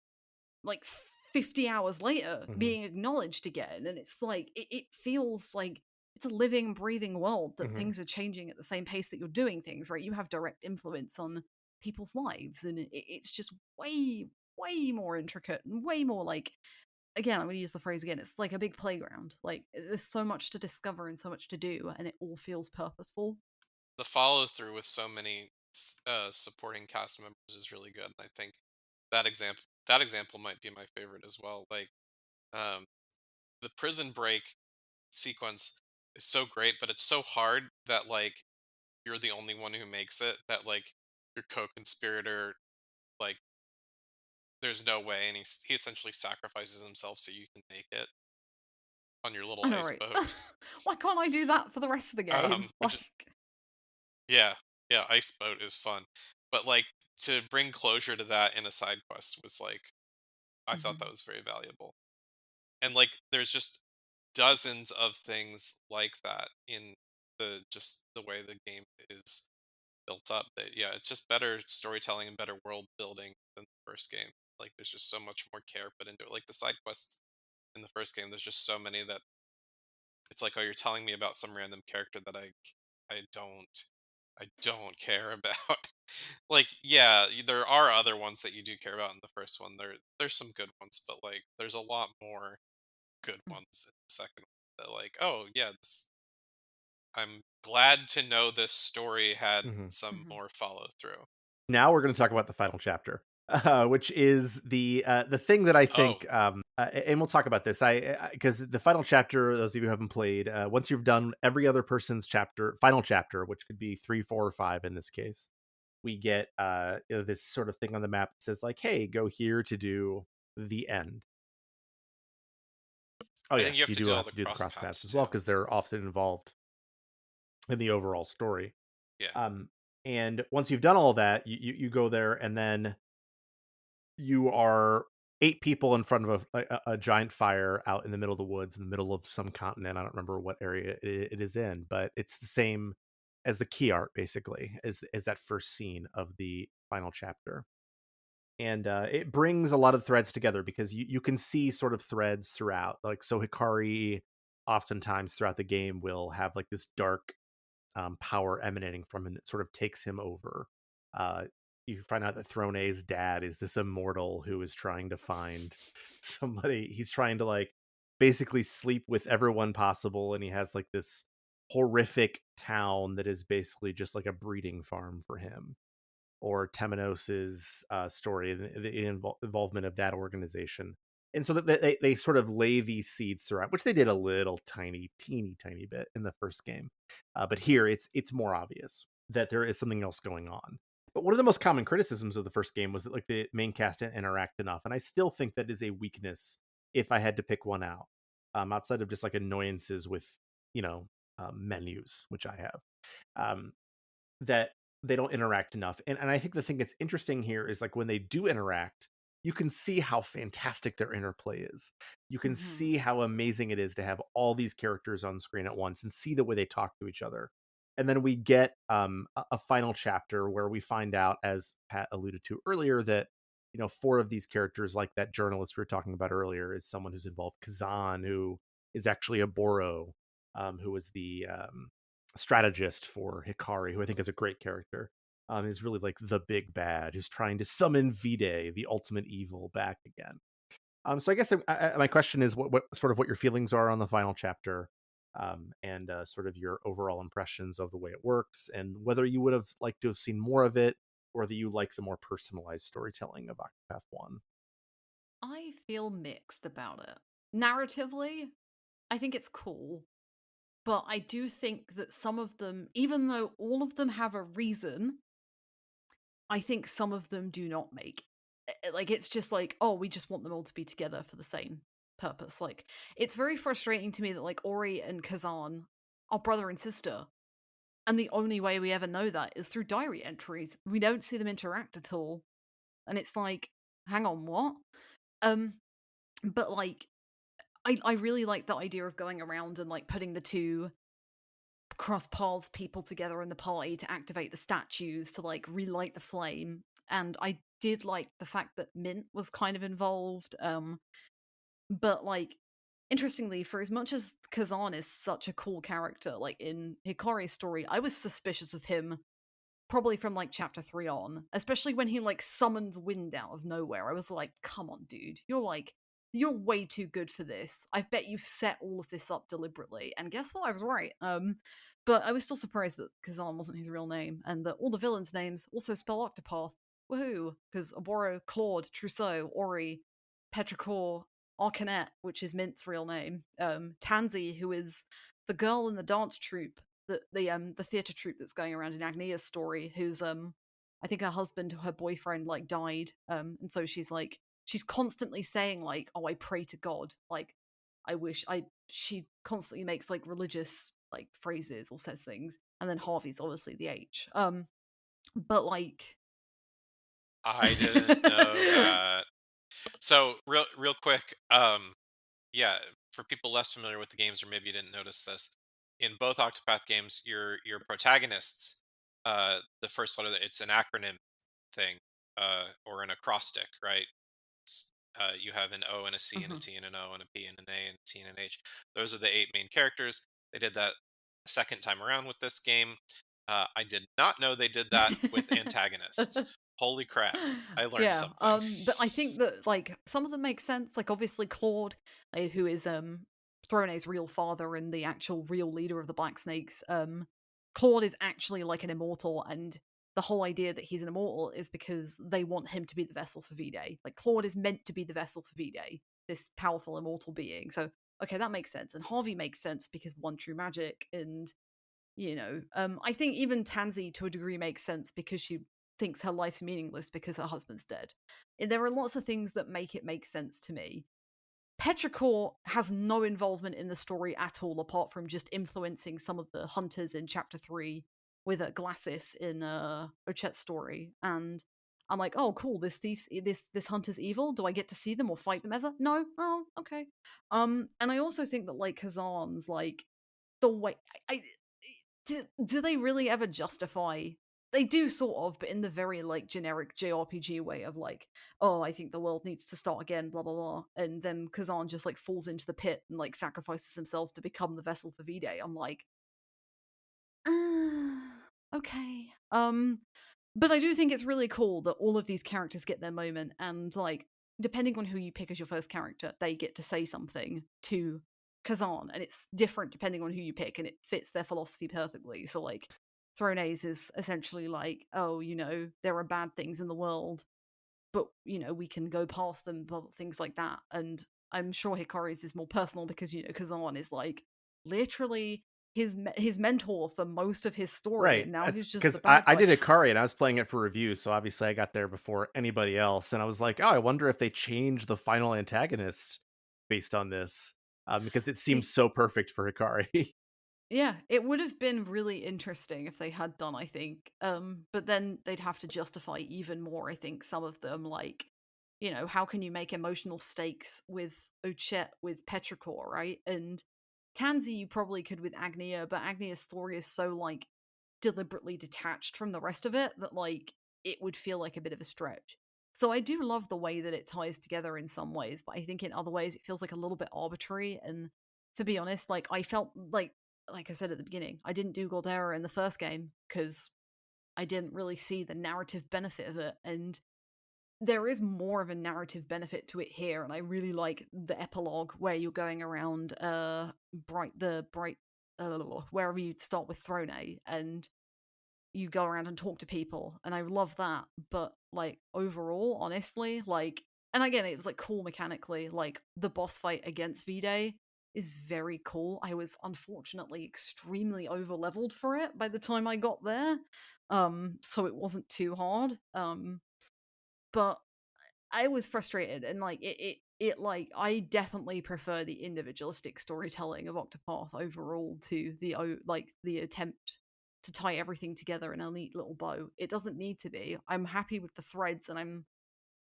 like 50 hours later
Hmm.
being acknowledged again, and it's like it feels like it's a living breathing world that
Hmm.
things are changing at the same pace that you're doing things, right? You have direct influence on people's lives, and it's just way more intricate and way more like, again, I'm going to use the phrase again, it's like a big playground. Like there's so much to discover and so much to do, and it all feels purposeful.
The follow through with so many supporting cast members is really good and I think that example might be my favorite as well. Like um the prison break sequence is so great, but it's so hard that like you're the only one who makes it. That like your co-conspirator, like there's no way, and he essentially sacrifices himself so you can make it. on your little
I know,
ice
right?
boat.
Why can't I do that for the rest of the game?
Which is yeah, yeah, ice boat is fun, but like to bring closure to that in a side quest was like I thought that
Mhm,
was very valuable, and like there's just dozens of things like that in the way the game is built up. That yeah, it's just better storytelling and better world building than the first game. Like there's just so much more care put into it. Like the side quests in the first game, there's just so many that it's like, oh, you're telling me about some random character that I don't care about. Like, yeah, there are other ones that you do care about in the first one. There's some good ones, but like there's a lot more good
mm,
ones in the second one that like, oh yeah, I'm glad to know this story had
Mhm.
some
mhm,
more follow through.
Now we're going to talk about the final chapter, which is the thing that I
Oh,
think, and we'll talk about this. I because the final chapter, those of you who haven't played, once you've done every other person's final chapter, which could be 3, 4, or 5 in this case, we get this sort of thing on the map that says like, "Hey, go here to do the end." Oh
I think you
yes,
have
you
to
do
do all
have
the
to do the
cross
cross paths
paths
as well
too.
because they're often involved in the overall story.
Yeah.
Um, and once you've done all that, you go there, and then you are 8 people in front of a giant fire out in the middle of the woods in the middle of some continent. I don't remember what area it is in, but it's the same as the key art basically as that first scene of the final chapter. And it brings a lot of threads together because you can see sort of threads throughout. Like so Hikari oftentimes throughout the game will have like this dark power emanating from him that sort of takes him over. Uh, you find out that Throne's dad is this immortal who is trying to find somebody. He's trying to like basically sleep with everyone possible, and he has like this horrific town that is basically just like a breeding farm for him. Or Temenos's story, the involvement of that organization. And so that they sort of lay these seeds throughout, which they did a little teeny tiny bit in the first game, but here it's more obvious that there is something else going on. But one of the most common criticisms of the first game was that like the main cast didn't interact enough, and I still think that is a weakness if I had to pick one out, outside of just like annoyances with you know menus, which I have. Um, that they don't interact enough. And I think the thing that's interesting here is like when they do interact, you can see how fantastic their interplay is. You can
mhm,
see how amazing it is to have all these characters on screen at once and see the way they talk to each other. And then we get a final chapter where we find out, as Pat alluded to earlier, that 4 of these characters, like that journalist we were talking about earlier, is someone who's involved. Kazan, who is actually a Boro, who was the strategist for Hikari, who I think is a great character, is really like the big bad who's trying to summon Vide, the ultimate evil, back again. So I guess my question is what sort of what your feelings are on the final chapter, and sort of your overall impressions of the way it works, and whether you would have liked to have seen more of it, or that you like the more personalized storytelling of Octopath One.
I feel mixed about it. Narratively, I think it's cool, but I do think that some of them, even though all of them have a reason, I think some of them do not make. Like, it's just like, oh, we just want them all to be together for the same purpose. Like, it's very frustrating to me that, like, Ori and Kazan are brother and sister, and the only way we ever know that is through diary entries. We don't see them interact at all. And it's like, hang on, what? Um, but like, I really like the idea of going around and like putting the two cross paths people together in the party to activate the statues to like relight the flame. And I did like the fact that Mint was kind of involved. But like interestingly, for as much as Kazan is such a cool character, like in Hikari's story, I was suspicious of him probably from like chapter 3 on, especially when he like summons wind out of nowhere. I was like, come on, dude, you're way too good for this. I bet you set all of this up deliberately. And guess what? I was right. But I was still surprised that Kazan wasn't his real name, and that all the villains' names also spell Octopath. Woohoo! Because Oboro, Claude, Trousseau, Ori, Petrichor, Arcanet, which is Mint's real name, Tansy, who is the girl in the dance troupe, the theater troupe that's going around in Agnia's story, who's I think her husband or her boyfriend like died, and so she's constantly saying like, oh, I pray to God. Like, I wish she constantly makes like religious like phrases or says things, and then Harvey's obviously the H. But like
I didn't know that. So real quick, yeah, for people less familiar with the games, or maybe you didn't notice this, in both Octopath games, your protagonists, the first letter, it's an acronym thing, or an acrostic, right? You have an O and a C and a
Mhm.
T and an O and a P and an A and a T and an H. Those are the 8 main characters. They did that a second time around with this game. I did not know they did that with antagonists. Holy crap! I learned
Yeah,
something.
but I think that like some of them make sense. Like obviously Claude, who is Throne's real father and the actual real leader of the Black Snakes. Claude is actually like an immortal, and the whole idea that he's an immortal is because they want him to be the vessel for V-Day. Like Claude is meant to be the vessel for V-Day, this powerful immortal being. So okay, that makes sense. And Harvey makes sense because one true magic, and I think even Tansy to a degree makes sense because she thinks her life's meaningless because her husband's dead. There are lots of things that make it make sense to me. Petrichor has no involvement in the story at all, apart from just influencing some of the hunters in chapter 3 with Glassis in Ochet's story. And I'm like, oh, cool, this hunter's evil. Do I get to see them or fight them ever? No. Oh, okay. And I also think that like Kazan's like the way I do they really ever justify, they do sort of, but in the very like generic JRPG way of like, oh, I think the world needs to start again, blah blah blah, and then Kazan just like falls into the pit and like sacrifices himself to become the vessel for V-Day. I'm like, okay. But I do think it's really cool that all of these characters get their moment, and like, depending on who you pick as your first character, they get to say something to Kazan, and it's different depending on who you pick, and it fits their philosophy perfectly. So like, Thrones is essentially like, oh, there are bad things in the world, but we can go past them, things like that. And I'm sure Hikari's is more personal because Kazan is like literally his mentor for most of his story,
Right,
and now he's just the
because I,
bad
I
guy.
did Ikari and I was playing it for review, so obviously I got there before anybody else, and I was like, oh, I wonder if they change the final antagonist based on this, because it seems
See,
so perfect for Hikari.
yeah, it would have been really interesting if they had done, I think. But then they'd have to justify even more, I think, some of them, like, how can you make emotional stakes with Ochet, with Petrichor, right? And Tansy you probably could with Agnia, but Agnia's story is so, like, deliberately detached from the rest of it that, like, it would feel like a bit of a stretch. So I do love the way that it ties together in some ways, but I think in other ways it feels like a little bit arbitrary. And to be honest, like, I felt like I said at the beginning, I didn't do Goldera in the first game because I didn't really see the narrative benefit of it. And there is more of a narrative benefit to it here, and I really like the epilogue where you're going around bright wherever you start with Throne, and you go around and talk to people, and I love that. But like overall, honestly, like, and again, it was like cool mechanically, like the boss fight against V-Day is very cool. I was unfortunately extremely over leveled for it by the time I got there. So it wasn't too hard. But I was frustrated, and like it like I definitely prefer the individualistic storytelling of Octopath overall to like the attempt to tie everything together in a neat little bow. It doesn't need to be. I'm happy with the threads, and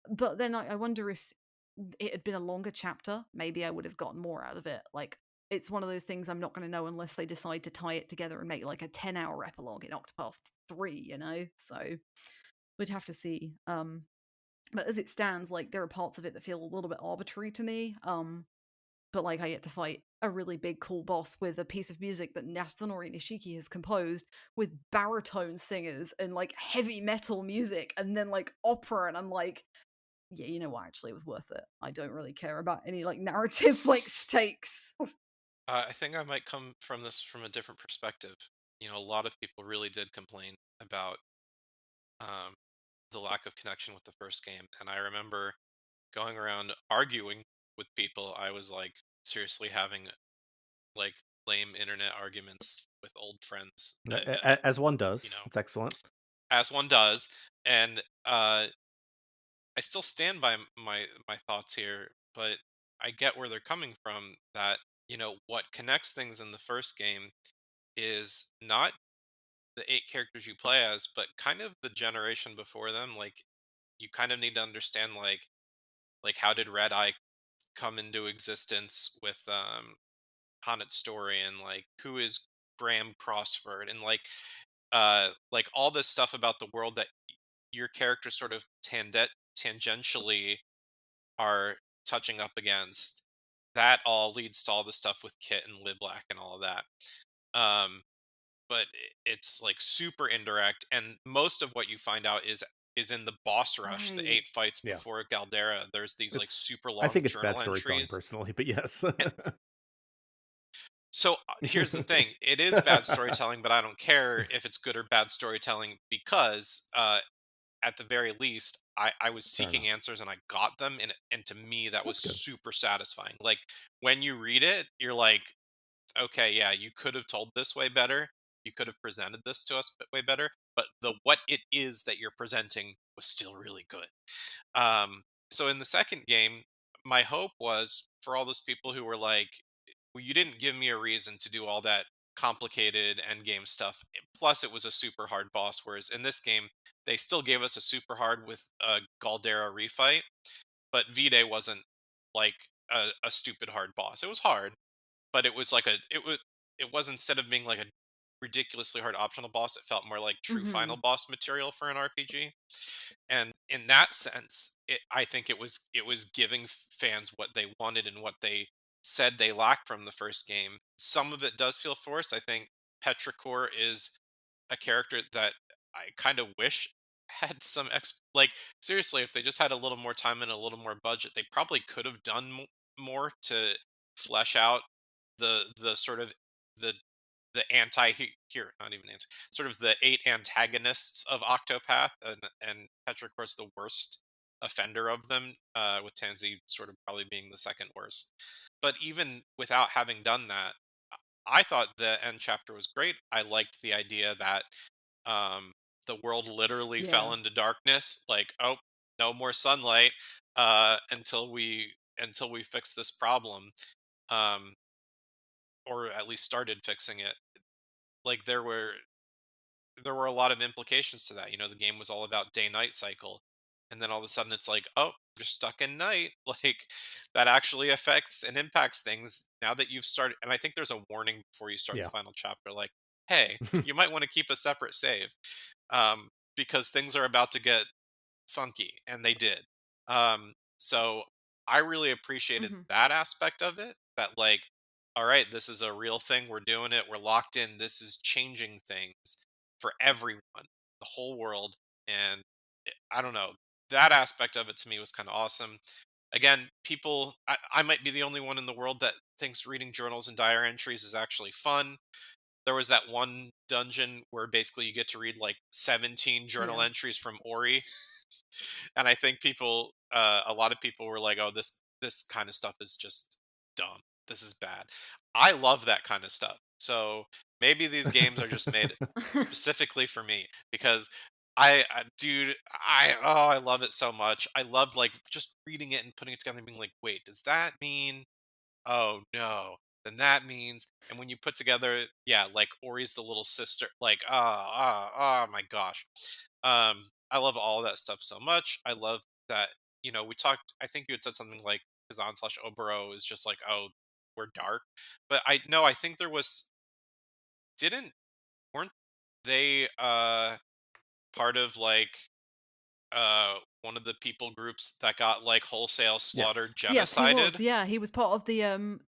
but then I wonder if it had been a longer chapter, maybe I would have gotten more out of it. Like, it's one of those things I'm not going to know unless they decide to tie it together and make like a 10-hour epilogue in Octopath 3. So we'd have to see. But as it stands, like, there are parts of it that feel a little bit arbitrary to me. But like, I get to fight a really big cool boss with a piece of music that Yasunori Nishiki has composed with baritone singers and like heavy metal music and then like opera, and I'm like, yeah, you know what, actually it was worth it. I don't really care about any like narrative like stakes.
I think I might come from this from a different perspective. A lot of people really did complain about um, the lack of connection with the first game, and I remember going around arguing with people. I was like seriously having like lame internet arguments with old friends,
As one
you
does.
know,
It's excellent.
as one does. And I still stand by my thoughts here, but I get where they're coming from. That what connects things in the first game is not the 8 characters you play as, but kind of the generation before them. Like you kind of need to understand how did Red Eye come into existence with Honnet's story, and like who is Graham Crossford, and like all this stuff about the world that your characters sort of tangentially are touching up against. That all leads to all the stuff with Kit and Liblac and all of that. Um, but it's like super indirect, and most of what you find out is in the boss rush, the
Right.
8 fights
Yeah.
before Galdera. There's these like
It's
super
I
long
think it's bad
journal
storytelling
entries.
personally, but yes.
And so here's the thing: it is bad storytelling, but I don't care if it's good or bad storytelling, because at the very least, I was
Fair
seeking
enough.
answers and I got them, and to me that was
That's good.
super satisfying. Like when you read it, you're like, okay, yeah, you could have told this way better. You could have presented this to us way better, but the what it is that you're presenting was still really good. So in the second game, my hope was for all those people who were like, well, you didn't give me a reason to do all that complicated end game stuff. Plus, it was a super hard boss. Whereas in this game, they still gave us a super hard with a Galdera refight, but V-Day wasn't like a stupid hard boss. It was hard, but it was like it was instead of being like a ridiculously hard optional boss, it felt more like true final
Mm-hmm.
boss material for an RPG. And in that sense, I think it was giving fans what they wanted and what they said they lacked from the first game. Some of it does feel forced. I think Petrichor is a character that I kind of wish had some like seriously, if they just had a little more time and a little more budget, they probably could have done more to flesh out the sort of the anti here, not even anti, sort of the 8 antagonists of Octopath, and Petrichor's the worst offender of them, with Tansy sort of probably being the second worst. But even without having done that, I thought the end chapter was great. I liked the idea that the world literally fell
Yeah.
into darkness. Like, oh, no more sunlight until we fix this problem, um, or at least started fixing it. Like there were a lot of implications to that. The game was all about day night cycle, and then all of a sudden it's like, oh, you're stuck in night. Like that actually affects and impacts things now that you've started. And I think there's a warning before you start the
Yeah.
final chapter, like, hey, you might want to keep a separate save, because things are about to get funky, and they did. So I really appreciated
Mm-hmm.
that aspect of it. That like, all right, this is a real thing. We're doing it. We're locked in. This is changing things for everyone, the whole world, and I don't know. That aspect of it to me was kind of awesome. Again, people, I might be the only one in the world that thinks reading journals and diary entries is actually fun. There was that one dungeon where basically you get to read like 17 journal
Yeah.
entries from Ori, and I think a lot of people were like, "Oh, this kind of stuff is just dumb. This is bad." I love that kind of stuff. So maybe these games are just made specifically for me, because dude, I love it so much. I loved like just reading it and putting it together and being like, "Wait, does that mean? Oh no." Then that means, and when you put together, yeah, like Ori's the little sister, like, oh my gosh. I love all that stuff so much. I love that, we talked, I think you had said something like Kazan slash Obero is just like, oh, we're dark. But I no, I think there was, didn't, weren't they part of like one of the people groups that got like wholesale slaughtered,
Yes.
Yes, he was.
genocided?
Yeah, he was part of the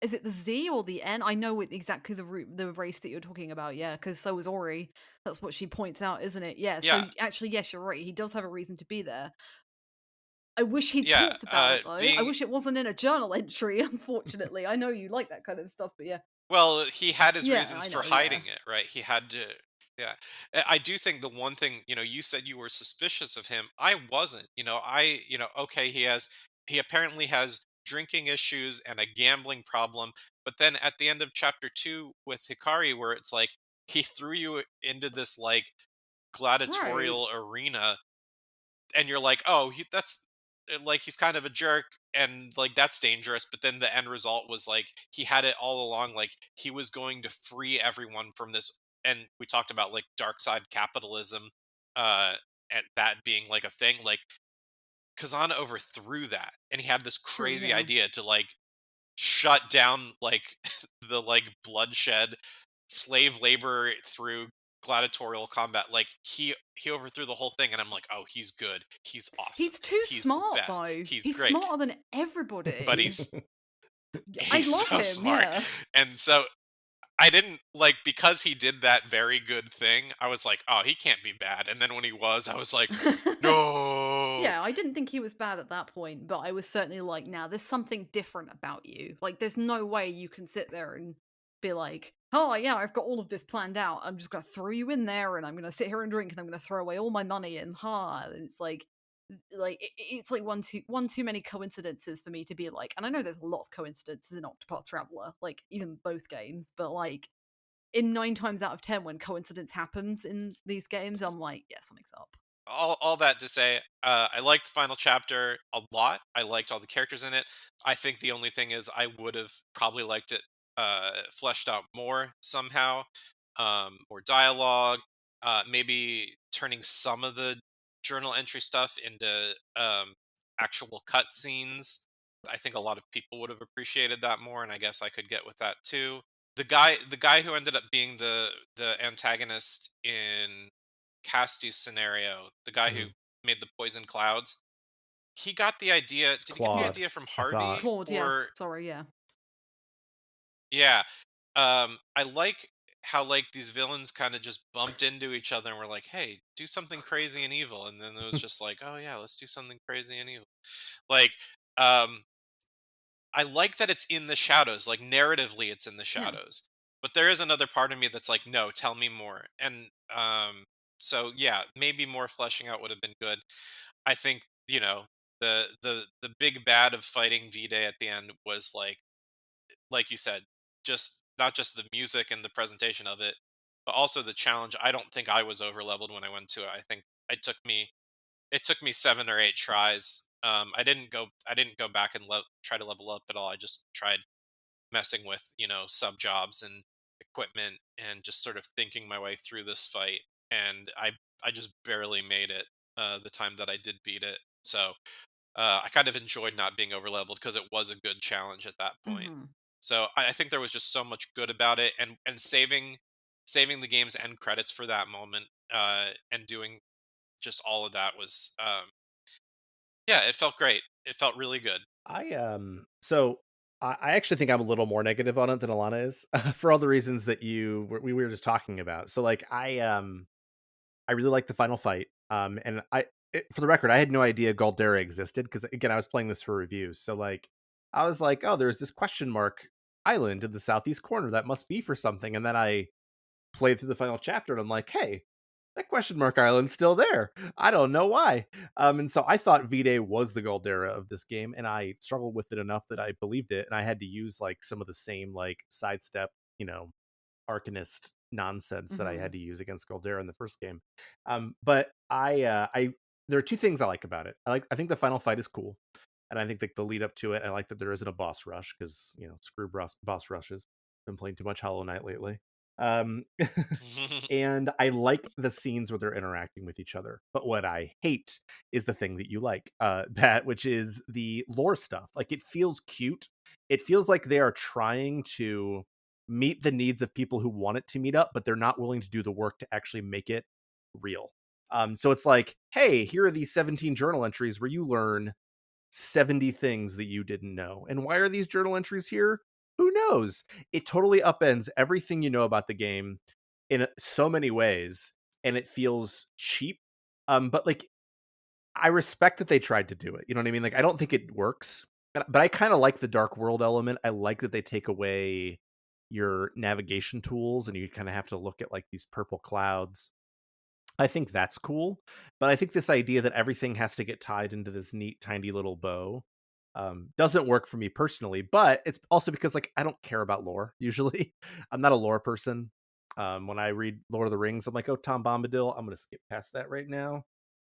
is it the Z or the N? I know exactly the race that you're talking about. Yeah, because so was Ori. That's what she points out, isn't it? Yeah. So
Yeah,
actually, yes, you're right. He does have a reason to be there. I wish he'd
yeah.
talked about it though. I
Being
wish it wasn't in a journal entry. Unfortunately, I know you like that kind of stuff, but yeah,
Well, he had his
yeah,
reasons
I
for
know. Yeah,
hiding it, right? He had to, yeah. I do think the one thing, you said you were suspicious of him. I wasn't. Okay, he apparently has drinking issues and a gambling problem, but then at the end of chapter 2 with Hikari, where it's like he threw you into this like
right.
gladiatorial arena, and you're like, oh, that's like he's kind of a jerk, and like that's dangerous. But then the end result was like he had it all along. Like he was going to free everyone from this, and we talked about like dark side capitalism, uh, and that being like a thing. Like Kazan overthrew that, and he had this
True,
crazy
yeah.
idea to like shut down like the like bloodshed slave labor through gladiatorial combat. Like he overthrew the whole thing, and I'm like, oh, he's good, he's awesome,
He's too
he's the
smart,
best,
though.
he's
He's
great.
smarter than
But
everybody. I
he's
love
so
him,
smart.
yeah.
And so I didn't like, because he did that very good thing, I was like, oh, he can't be bad. And then when he was, I was like, no.
Yeah, I didn't think he was bad at that point, but I was certainly like, now there's something different about you. Like, there's no way you can sit there and be like, oh, yeah, I've got all of this planned out. I'm just going to throw you in there and I'm going to sit here and drink and I'm going to throw away all my money and And it's it's like one too many coincidences for me to be like, and I know there's a lot of coincidences in Octopath Traveler, like even both games, but like in 9 times out of 10 when coincidence happens in these games, I'm like, yeah, something's up.
All that to say, I liked the final chapter a lot. I liked all the characters in it. I think the only thing is I would have probably liked it fleshed out more somehow, more dialogue, maybe turning some of the journal entry stuff into actual cutscenes. I think a lot of people would have appreciated that more, and I guess I could get with that too. The guy who ended up being the antagonist in Casty's scenario, the guy who
Mhm.
made the poison clouds, he got the idea.
It's
Did he get the
Claude,
idea from
I thought.
Harvey?
Claude, yes.
Or
Sorry, yeah.
yeah, I like how like these villains kind of just bumped into each other and were like, "Hey, do something crazy and evil," and then it was just like, "Oh yeah, let's do something crazy and evil." Like, um, I like that it's in the shadows. Like narratively, it's in the
Yeah.
shadows. But there is another part of me that's like, no, tell me more. And so yeah, maybe more fleshing out would have been good. I think the big bad of fighting V Day at the end was like you said, just not just the music and the presentation of it, but also the challenge. I don't think I was over leveled when I went to it. I think it took me 7 or 8 tries. I didn't go back and try to level up at all. I just tried messing with sub jobs and equipment and just sort of thinking my way through this fight. And I just barely made it the time that I did beat it. So I kind of enjoyed not being over leveled because it was a good challenge at that point.
Hmm.
So I think there was just so much good about it, and saving the game's end credits for that moment, and doing just all of that was yeah, it felt great. It felt really good.
I actually think I'm a little more negative on it than Alana is, for all the reasons that we were just talking about. So like I really like the final fight. For the record, I had no idea Galdera existed because again I was playing this for reviews. So like I was like, oh, there's this question mark island in the southeast corner that must be for something, and then I played through the final chapter and I'm like, hey, that question mark island's still there. I don't know why. And so I thought V-Day was the Galdera of this game, and I struggled with it enough that I believed it, and I had to use like some of the same like sidestep, Arcanist nonsense that I
Hmm.
had to use against Galdera in the first game. But I there are two things I like about it. I think the final fight is cool, and I think like the lead up to it. I like that there isn't a boss rush because screw boss rushes. Been playing too much Hollow Knight lately. Um, and I like the scenes where they're interacting with each other. But what I hate is the thing that you like, that which is the lore stuff. Like it feels cute. It feels like they are trying to meet the needs of people who want it to meet up, but they're not willing to do the work to actually make it real. So it's like, hey, here are these 17 journal entries where you learn 70 things that you didn't know. And why are these journal entries here? Who knows? It totally upends everything you know about the game in so many ways, and it feels cheap. But like I respect that they tried to do it. You know what I mean? Like I don't think it works, but I kind of like the dark world element. I like that they take away your navigation tools and you kind of have to look at like these purple clouds. I think that's cool, but I think this idea that everything has to get tied into this neat, tiny little bow doesn't work for me personally. But it's also because like I don't care about lore usually. I'm not a lore person. When I read Lord of the Rings, I'm like, oh, Tom Bombadil, I'm gonna skip past that right now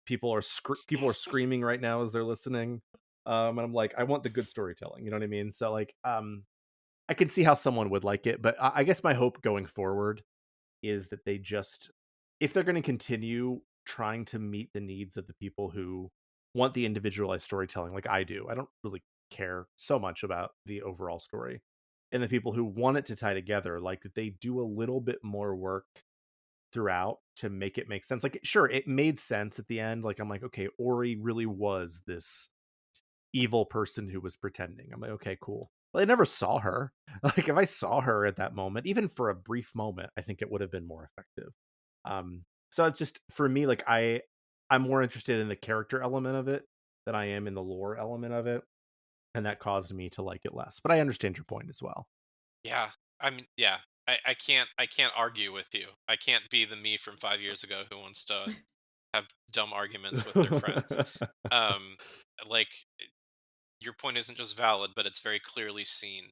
people are screaming right now as they're listening. And I'm like, I want the good storytelling. You know what I mean? So like, I can see how someone would like it, but I guess my hope going forward is that they just, if they're going to continue trying to meet the needs of the people who want the individualized storytelling, like I do, I don't really care so much about the overall story, and the people who want it to tie together, like that they do a little bit more work throughout to make it make sense. Like, sure, it made sense at the end. Like, I'm like, okay, Ori really was this evil person who was pretending. I'm like, okay, cool. Well, I never saw her. Like, if I saw her at that moment, even for a brief moment, I think it would have been more effective. So it's just for me, like I'm more interested in the character element of it than I am in the lore element of it, and that caused me to like it less. But I understand your point as well.
Yeah, I mean, yeah, I can't argue with you. I can't be the me from 5 years ago who wants to have dumb arguments with their friends. Um, like your point isn't just valid, but it's very clearly seen,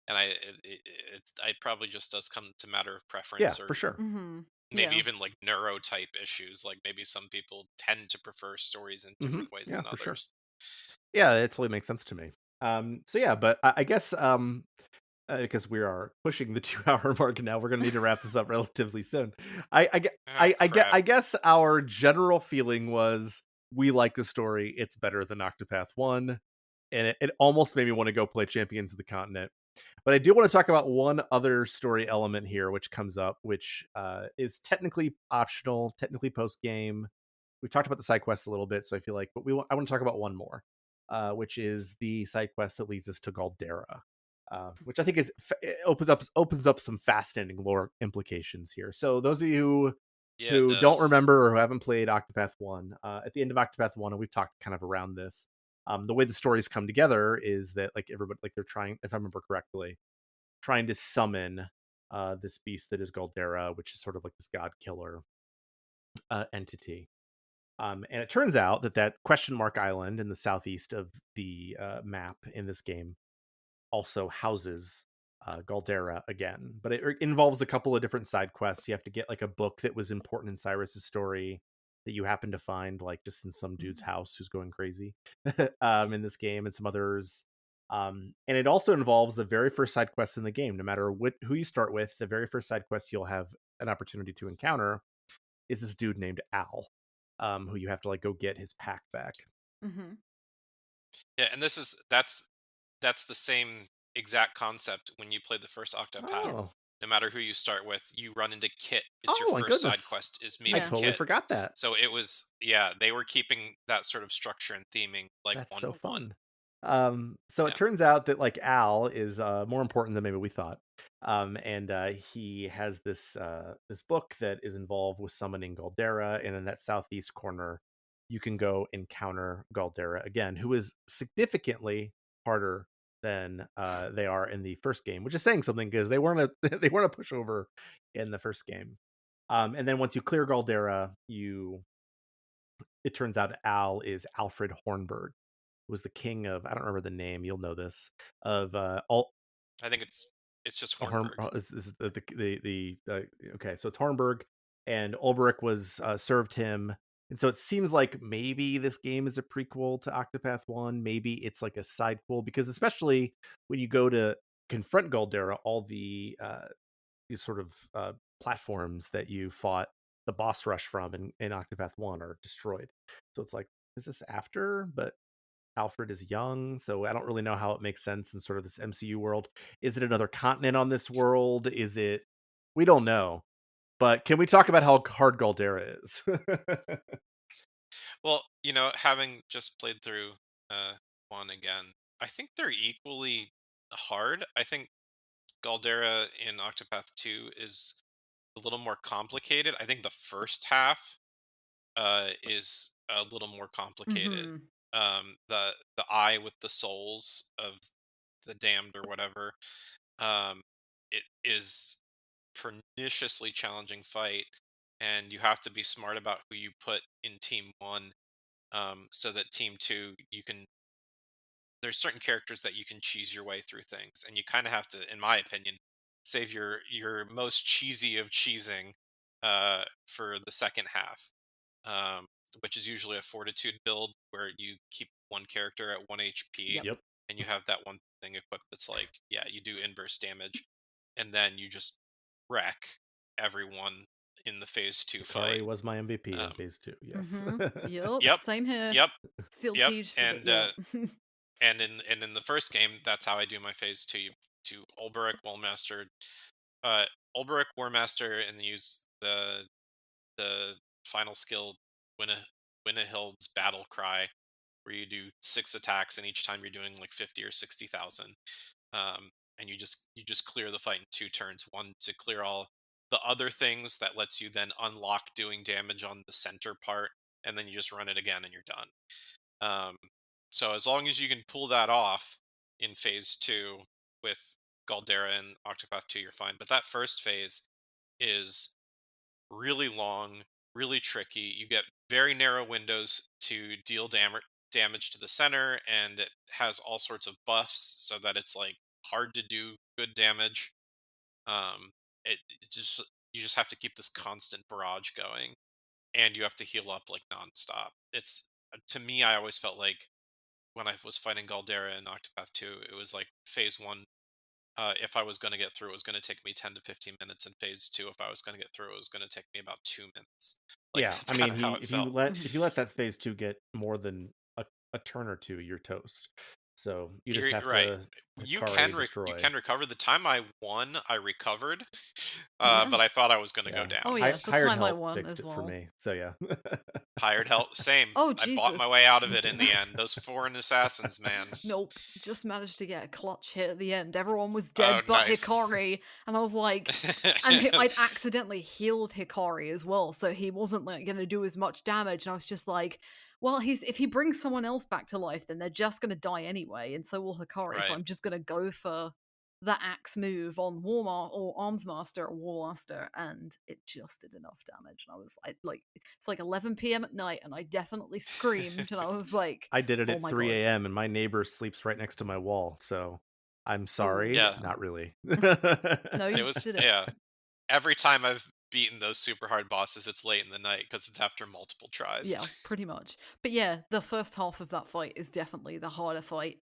and it probably just does come to matter of
Yeah,
preference, or
for sure.
Mm-hmm.
maybe
Yeah.
even like neurotype issues. Like maybe some people tend to prefer stories in different ways
Yeah,
than
for sure.
others.
Yeah, it totally makes sense to me. So yeah, but I guess because we are pushing the 2 hour mark now, we're gonna need to wrap this up relatively soon. I get
Ah, crap.
I guess our general feeling was we like the story. It's better than Octopath 1, and it almost made me want to go play Champions of the Continent. But I do want to talk about one other story element here, which comes up, which is technically optional, technically post game. We've talked about the side quests a little bit, so I feel like, but I want to talk about one more, which is the side quest that leads us to Galdera, which I think is opens up some fascinating lore implications here. So those of you
Yeah, it
who don't
does.
remember or who haven't played Octopath 1, at the end of Octopath 1, and we've talked kind of around this, the way the stories come together is that like everybody, like they're trying, if I remember correctly, trying to summon this beast that is Galdera, which is sort of like this god killer entity. And it turns out that that question mark island in the southeast of the map in this game also houses Galdera again, but it involves a couple of different side quests. You have to get like a book that was important in Cyrus's story that you happen to find like just in some dude's house who's going crazy in this game, and some others. And it also involves the very first side quest in the game. No matter who you start with, the very first side quest you'll have an opportunity to encounter is this dude named Al, who you have to like go get his pack back.
Mm-hmm.
Yeah, and that's the same exact concept when you play the first Octopath.
Oh,
No matter who you start with, you run into Kit. It's your
oh my
first side
goodness!
quest is
I
meeting
Yeah.
totally
Kit.
forgot that.
So it was, yeah, they were keeping that sort of structure and theming like
That's
one
so
to one.
fun. So it
Yeah.
turns out that like Al is more important than maybe we thought. And he has this book that is involved with summoning Galdera, and in that southeast corner, you can go encounter Galdera again, who is significantly harder than they are in the first game, which is saying something because they weren't a they weren't a pushover in the first game. And then once you clear Galdera, it turns out Al is Alfred Hornburg, who was the king of, I don't remember the name, you'll know this, of all
I think it's just Hornburg.
is okay, so it's Hornburg, and Ulbrich was served him. And so it seems like maybe this game is a prequel to Octopath 1, maybe it's like a side quel, because especially when you go to confront Galdera, all these sort of platforms that you fought the boss rush from in Octopath 1 are destroyed. So it's like, is this after? But Alfred is young, so I don't really know how it makes sense in sort of this MCU world. Is it another continent on this world? Is it? We don't know. But can we talk about how hard Galdera is?
Well, having just played through one again, I think they're equally hard. I think Galdera in Octopath 2 is a little more complicated. I think the first half is a little more complicated.
Mm-hmm.
The eye with the souls of the damned or whatever, it is perniciously challenging fight, and you have to be smart about who you put in team one, so that team two you can. There's certain characters that you can cheese your way through things, and you kind of have to, in my opinion, save your most cheesy of cheesing for the second half, um, which is usually a fortitude build where you keep one character at 1 HP
Yep.
Yep.
and you have that one thing equipped that's like, yeah, you do inverse damage, and then you just wreck everyone in the phase 2 fight.
Hikari was my MVP in
Um,
phase 2. Yes.
Yep.
yep,
Same here.
yep,
Seal
yep,
Siege to the
and
yep.
in the first game, that's how I do my phase 2. You to Ulberich Warmaster, uh, Ulberich Warmaster, and then use the final skill, Winnehild's Battle Cry, where you do 6 attacks, and each time you're doing like 50 or 60,000. And you just clear the fight in 2 turns. One to clear all the other things that lets you then unlock doing damage on the center part, and then you just run it again and you're done. Um, so as long as you can pull that off in phase 2 with Galdera and Octopath 2, you're fine. But that first phase is really long, really tricky. You get very narrow windows to deal damage to the center, and it has all sorts of buffs so that it's like hard to do good damage. It just you just have to keep this constant barrage going, and you have to heal up like nonstop. It's to me, I always felt like when I was fighting Galdera and Octopath 2, it was like phase 1. If I was going to get through, it was going to take me 10 to 15 minutes. In phase 2, if I was going to get through, it was going to take me about 2 minutes. Like
Yeah,
that's
I
kind
mean,
of how it
if you
felt.
let that phase 2 get more than a turn or two, you're toast. So you just
You're
have
right.
to
You
Hikari
you
destroy.
can recover. The time I won, I recovered,
Yeah.
but I thought I was going to go
Yeah,
Oh
down.
yeah, the
hired
time I
help
won
fixed
as
it for
well.
me. So yeah.
Hired help. Same.
Oh
I bought my
Jesus.
way out of it in the end. Those foreign assassins, man.
Nope. Just managed to get a clutch hit at the end. Everyone was
Oh,
dead but
nice.
Hikari, and I was like, and I'd accidentally healed Hikari as well, so he wasn't like going to do as much damage. And I was just like, well, if he brings someone else back to life, then they're just going to die anyway, and so will Hikari. So
Right.
I'm just going to go for the axe move on or Arms Master or War Master, and it just did enough damage. And I was like, it's like 11 p.m. at night, and I definitely screamed, and I was like,
I did it
oh
at
my
3
god.
a.m. and my neighbor sleeps right next to my wall. So I'm
Oh
sorry,
Yeah.
yeah.
not really.
No, you
It was
did it.
yeah. Every time I've beaten those super hard bosses, it's late in the night because it's after multiple tries.
Yeah, pretty much. But yeah, the first half of that fight is definitely the harder fight.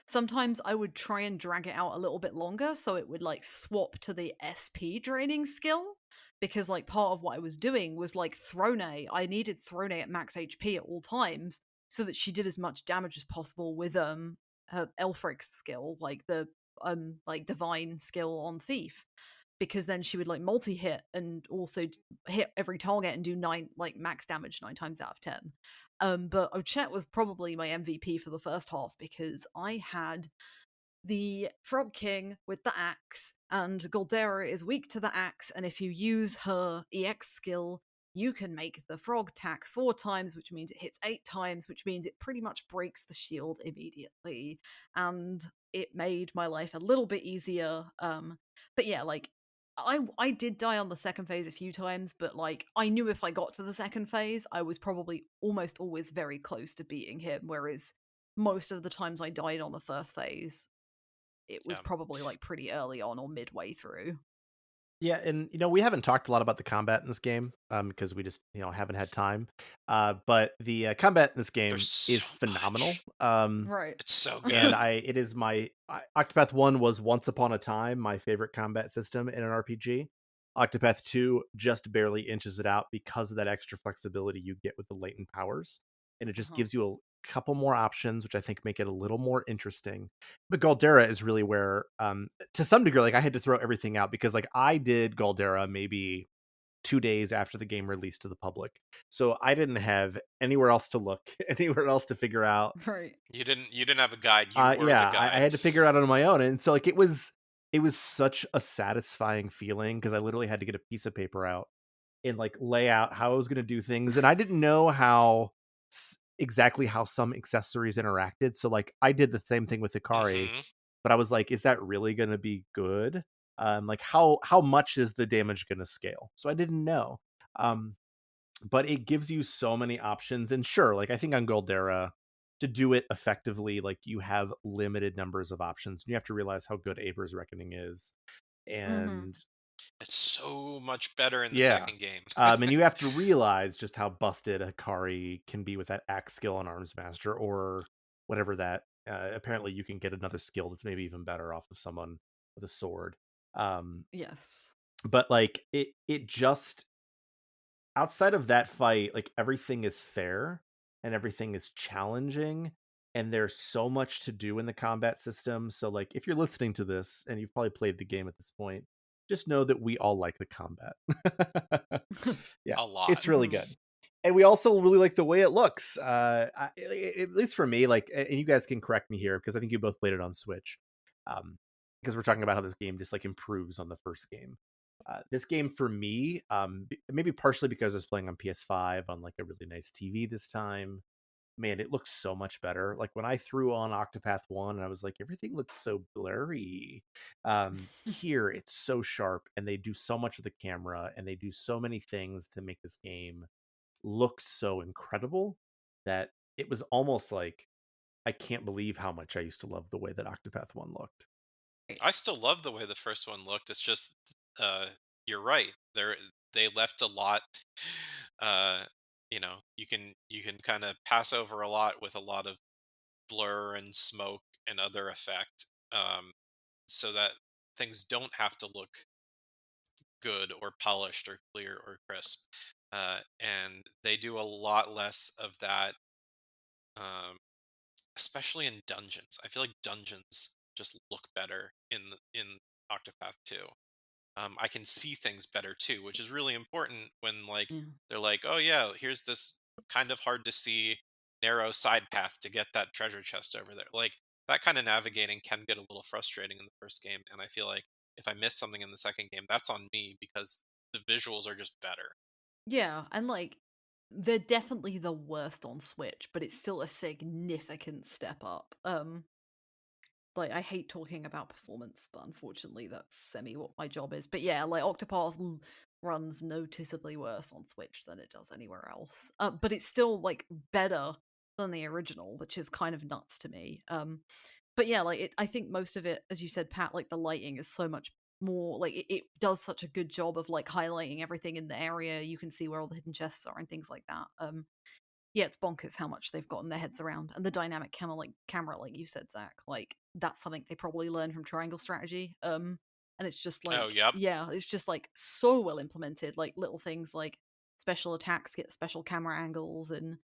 Sometimes I would try and drag it out a little bit longer so it would like swap to the SP draining skill. Because like part of what I was doing was like Throne. I needed Throne at max HP at all times so that she did as much damage as possible with her Elfric's skill, like divine skill on Thief, because then she would like multi-hit and also hit every target and do 9 like max damage 9 times out of 10. But Ochette was probably my MVP for the first half because I had the Frog King with the axe, and Goldera is weak to the axe, and if you use her EX skill, you can make the frog attack 4 times, which means it hits 8 times, which means it pretty much breaks the shield immediately. And it made my life a little bit easier. But yeah, like I did die on the second phase a few times, but like I knew if I got to the second phase, I was probably almost always very close to beating him, whereas most of the times I died on the first phase, it was
Yeah.
probably like pretty early on or midway through.
Yeah, and we haven't talked a lot about the combat in this game because we just haven't had time. But the combat in this game
There's
is
so
phenomenal.
much.
Right.
It's so
And
good.
it is Octopath 1 was once upon a time my favorite combat system in an RPG. Octopath 2 just barely inches it out because of that extra flexibility you get with the latent powers, and it just
Uh-huh.
gives you a couple more options, which I think make it a little more interesting. But Galdera is really where, to some degree, like I had to throw everything out because like I did Galdera maybe 2 days after the game released to the public, so I didn't have anywhere else to look, anywhere else to figure out.
Right.
You didn't have a guide. You were the
Yeah, I
guide.
had to figure it out on my own, and so like it was such a satisfying feeling because I literally had to get a piece of paper out and like lay out how I was going to do things, and I didn't know exactly how some accessories interacted. So like I did the same thing with Hikari,
Hmm.
but I was like, is that really going to be good? Like how much is the damage going to scale? So I didn't know. But it gives you so many options, and sure, like I think on Goldera, to do it effectively, like you have limited numbers of options. You have to realize how good Aber's Reckoning is,
Mm-hmm.
and
It's so much better in the
Yeah.
second game.
And you have to realize just how busted Hikari can be with that axe skill on Arms Master or whatever that. Apparently, you can get another skill that's maybe even better off of someone with a sword. Um,
Yes.
but like it just outside of that fight, like everything is fair and everything is challenging, and there's so much to do in the combat system. So, like, if you're listening to this and you've probably played the game at this point, just know that we all like the combat. Yeah,
A lot.
it's really good. And we also really like the way it looks. At least for me, like, and you guys can correct me here because I think you both played it on Switch. Um, because we're talking about how this game just like improves on the first game. This game for me, maybe partially because I was playing on PS5 on like a really nice TV this time. Man, it looks so much better. Like when I threw on Octopath 1, and I was like, everything looks so blurry. Here, it's so sharp, and they do so much with the camera, and they do so many things to make this game look so incredible that it was almost like I can't believe how much I used to love the way that Octopath 1 looked.
I still love the way the first one looked. It's just, uh, you're right. They left a lot. Uh, you can kind of pass over a lot with a lot of blur and smoke and other effect, so that things don't have to look good or polished or clear or crisp. And they do a lot less of that, um, especially in dungeons. I feel like dungeons just look better in Octopath 2. I can see things better too, which is really important when like
Yeah.
they're like, oh yeah, here's this kind of hard to see narrow side path to get that treasure chest over there. Like that kind of navigating can get a little frustrating in the first game, and I feel like if I miss something in the second game, that's on me because the visuals are just better.
Yeah, and like they're definitely the worst on Switch, but it's still a significant step up. Like I hate talking about performance, but unfortunately that's semi what my job is. But yeah, like runs noticeably worse on Switch than it does anywhere else. But it's still like better than the original, which is kind of nuts to me. But yeah, like I think most of it, as you said, Pat, like the lighting is so much more like it does such a good job of like highlighting everything in the area. You can see where all the hidden chests are and things like that. Yeah, it's bonkers how much they've gotten their heads around. And the dynamic camera, like you said, Zach, like that's something they probably learned from Triangle Strategy. And it's just
Oh,
like,
yep.
yeah, it's just like so well implemented. Like little things like special attacks get special camera angles, and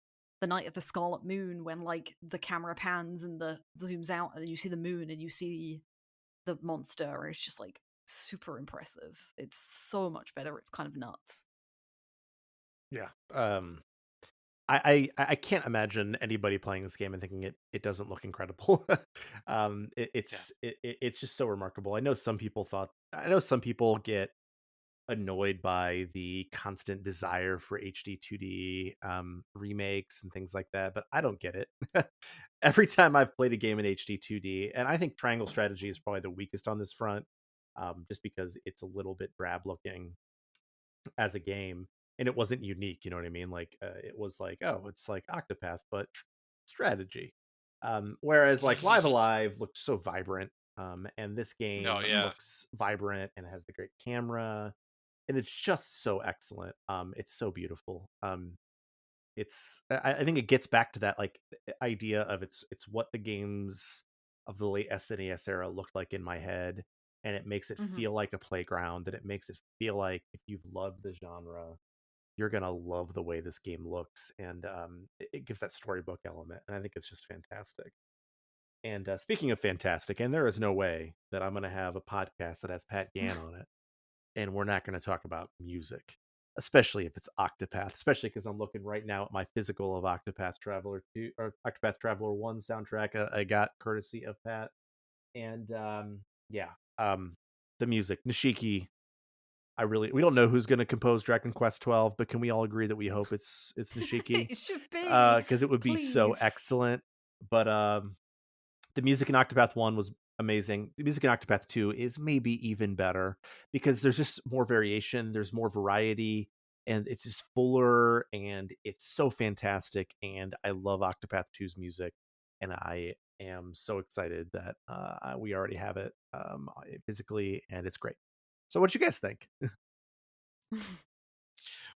the night of the Scarlet Moon when like the camera pans and the zooms out and you see the moon and you see the monster. It's just like super impressive. It's so much better. It's kind of nuts.
Yeah. I can't imagine anybody playing this game and thinking it doesn't look incredible.
Yeah.
It's just so remarkable. I know some people get annoyed by the constant desire for HD 2D remakes and things like that, but I don't get it. Every time I've played a game in HD 2D, and I think Triangle Strategy is probably the weakest on this front, just because it's a little bit drab looking as a game, and it wasn't unique. You know what I mean? Like it was like, oh, it's like Octopath, but strategy. Whereas like Live Alive looked so vibrant, and this
No,
game
yeah.
looks vibrant and has the great camera, and it's just so excellent. It's so beautiful. I think it gets back to that like idea of it's what the games of the late SNES era looked like in my head, and it makes it
Hmm.
feel like a playground, and it makes it feel like if you've loved the genre, you're gonna love the way this game looks, and it gives that storybook element, and I think it's just fantastic. And speaking of fantastic, and there is no way that I'm gonna have a podcast that has Pat Gann on it and we're not going to talk about music, especially if it's Octopath, especially because I'm looking right now at my physical of Octopath Traveler 2 or Octopath Traveler 1 soundtrack I got courtesy of Pat. And yeah, the music, Nishiki. We don't know who's going to compose Dragon Quest 12, but can we all agree that we hope it's Nishiki?
It should be.
Because it would be so
Please.
excellent. But the music in Octopath 1 was amazing. The music in Octopath 2 is maybe even better because there's just more variation, there's more variety, and it's just fuller and it's so fantastic. And I love Octopath 2's music, and I am so excited that we already have it physically, and it's great. So what you guys think?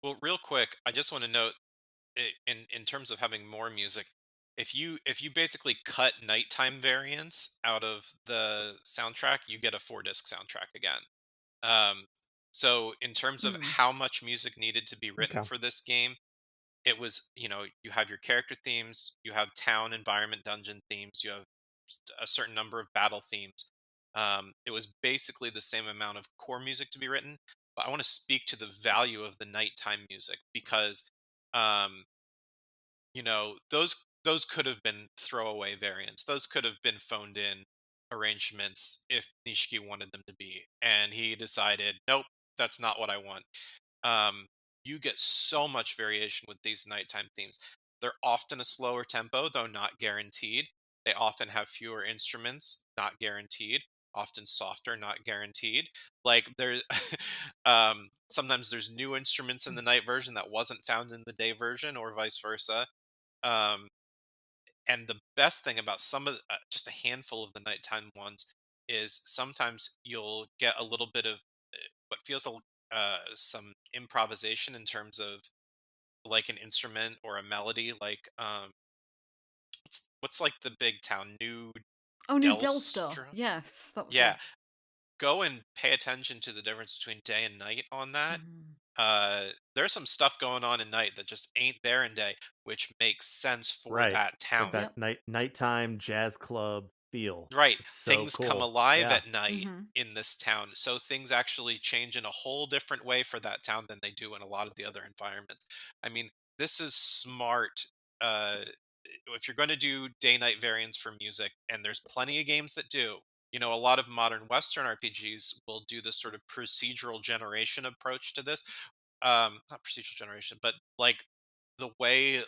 Well, real quick, I just want to note in terms of having more music, if you basically cut nighttime variants out of the soundtrack, you get a 4 disc soundtrack again. Um, so in terms of
Mm.
how much music needed to be written
Okay.
for this game, it was, you have your character themes, you have town, environment, dungeon themes, you have a certain number of battle themes. It was basically the same amount of core music to be written, but I want to speak to the value of the nighttime music because, um, those could have been throwaway variants. Those could have been phoned in arrangements if Nishiki wanted them to be, and he decided, nope, that's not what I want. um, you get so much variation with these nighttime themes. They're often a slower tempo, though not guaranteed. They often have fewer instruments, not guaranteed. Often softer, not guaranteed. Like there, sometimes there's new instruments in the night version that wasn't found in the day version, or vice versa. Um, and the best thing about some of just a handful of the nighttime ones is sometimes you'll get a little bit of what feels some improvisation in terms of like an instrument or a melody, like what's like the big town, New
Oh, New Delstar.
Delstra.
Yes, that was
Yeah,
a.
go and pay attention to the difference between day and night on that.
Mm.
There's some stuff going on at night that just ain't there in day, which makes sense for
Right.
that
With
town.
that
Yep.
nighttime jazz club feel.
Right.
It's so
Things come
cool.
alive
Yeah.
at night
Mm-hmm.
in this town. So things actually change in a whole different way for that town than they do in a lot of the other environments. I mean, this is smart. If you're going to do day night variants for music, and there's plenty of games that do, a lot of modern Western RPGs will do this sort of procedural generation approach to this. Not procedural generation, but like the way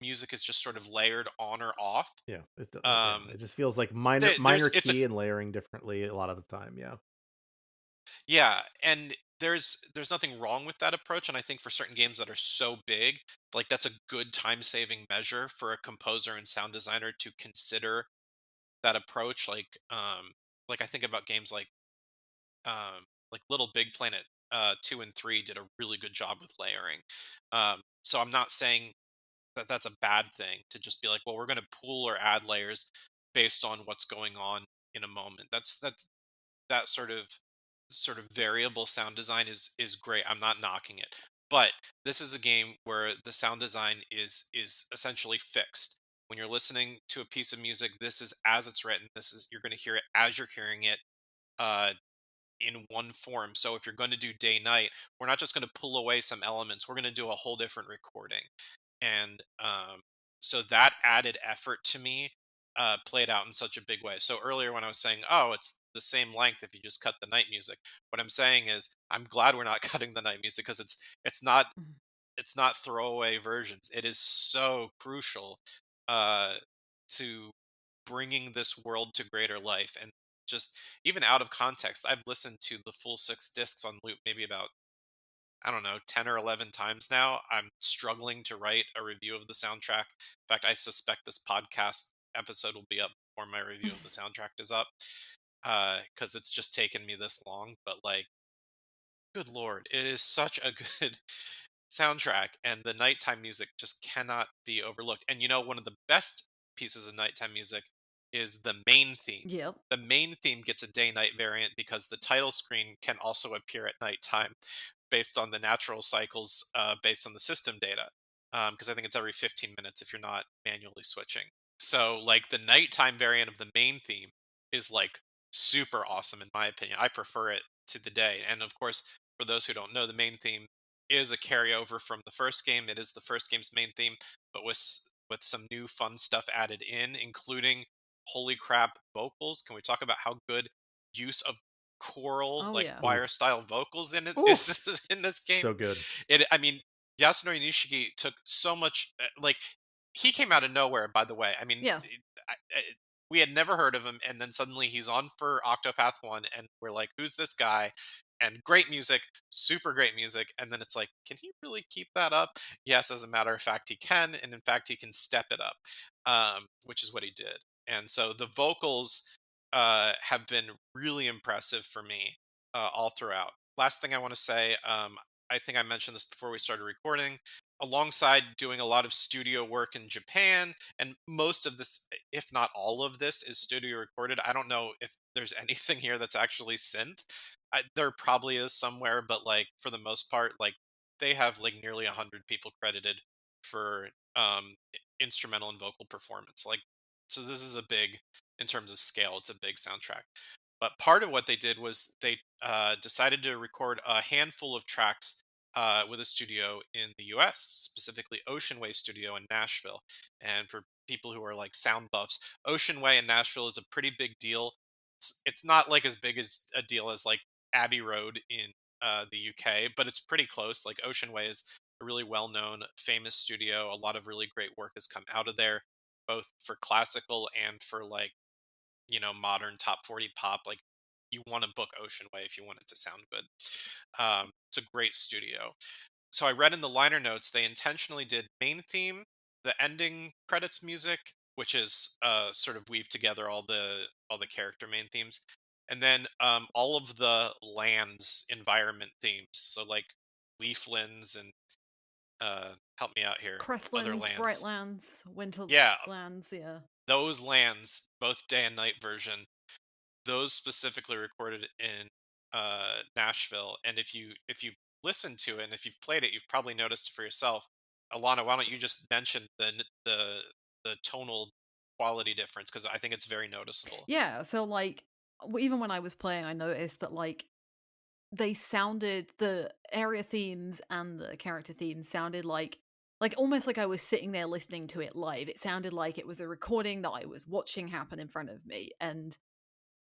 music is just sort of layered on or off.
Yeah. Yeah.
Um,
It just feels like minor
there's
minor
it's a
key and layering differently a lot of the time. Yeah.
Yeah, and there's nothing wrong with that approach, and I think for certain games that are so big, like that's a good time-saving measure for a composer and sound designer to consider that approach. Like I think about games like Little Big Planet 2 and 3 did a really good job with layering. So I'm not saying that that's a bad thing to just be like, well, we're going to pool or add layers based on what's going on in a moment. That sort of variable sound design is great. I'm not knocking it. But this is a game where the sound design is essentially fixed. When you're listening to a piece of music, this is as it's written. This is you're going to hear it as you're hearing it uh in one form. So if you're going to do day night, we're not just going to pull away some elements. We're going to do a whole different recording. And so that added effort to me played out in such a big way. So earlier when I was saying, oh, it's the same length if you just cut the night music, what I'm saying is I'm glad we're not cutting the night music because it's not
Mm.
it's not throwaway versions. It is so crucial uh, to bringing this world to greater life. And just even out of context, I've listened to the full 6 discs on loop maybe about, I don't know, 10 or 11 times now. I'm struggling to write a review of the soundtrack. In fact, I suspect this podcast episode will be up before my review of the soundtrack is up because it's just taken me this long. But like, good lord, it is such a good soundtrack, and the nighttime music just cannot be overlooked. And one of the best pieces of nighttime music is the main theme.
Yep.
The main theme gets a day night variant because the title screen can also appear at nighttime based on the natural cycles based on the system data. Because I think it's every 15 minutes if you're not manually switching. So, like, the nighttime variant of the main theme is like super awesome in my opinion. I prefer it to the day. And of course, for those who don't know, the main theme is a carryover from the first game. It is the first game's main theme, but with some new fun stuff added in, including holy crap vocals. Can we talk about how good use of choral,
Oh
like
yeah.
Ooh.
choir style vocals in it
Ooh.
is in this game?
So good.
I mean, Yasunori Nishiki took so much. Like, he came out of nowhere. By the way, I mean,
Yeah.
we had never heard of him, and then suddenly he's on for Octopath One, and we're like, "Who's this guy?" And great music, super great music, and then it's like, can he really keep that up? Yes, as a matter of fact, he can, and in fact, he can step it up, which is what he did. And so the vocals have been really impressive for me all throughout. Last thing I want to say, I think I mentioned this before we started recording. Alongside doing a lot of studio work in Japan, and most of this, if not all of this, is studio recorded. I don't know if there's anything here that's actually synth. There probably is somewhere, but like for the most part, like they have like nearly 100 people credited for instrumental and vocal performance. Like, so this is a big, in terms of scale, it's a big soundtrack. But part of what they did was they decided to record a handful of tracks with a studio in the US, specifically Ocean Way Studio in Nashville. And for people who are like sound buffs, Ocean Way in Nashville is a pretty big deal. It's not like as big as a deal as like Abbey Road in the UK, but it's pretty close. Like Ocean Way is a really well known, famous studio. A lot of really great work has come out of there, both for classical and for like, modern top 40 pop. Like you want to book Ocean Way if you want it to sound good. It's a great studio. So I read in the liner notes they intentionally did main theme, the ending credits music, which is sort of weave together all the character main themes, and then all of the lands environment themes. So like Leaflands and help me out here, other
Crestlands,
lands.
Brightlands,
Yeah,
Winterlands, yeah.
those lands, both day and night version, those specifically recorded in Nashville. And if you listen to it and if you've played it, you've probably noticed it for yourself. Alana, why don't you just mention the tonal quality difference, because I think it's very noticeable.
Yeah, so like even when I was playing, I noticed that like the area themes and the character themes sounded like almost like I was sitting there listening to it live. It sounded like it was a recording that I was watching happen in front of me. And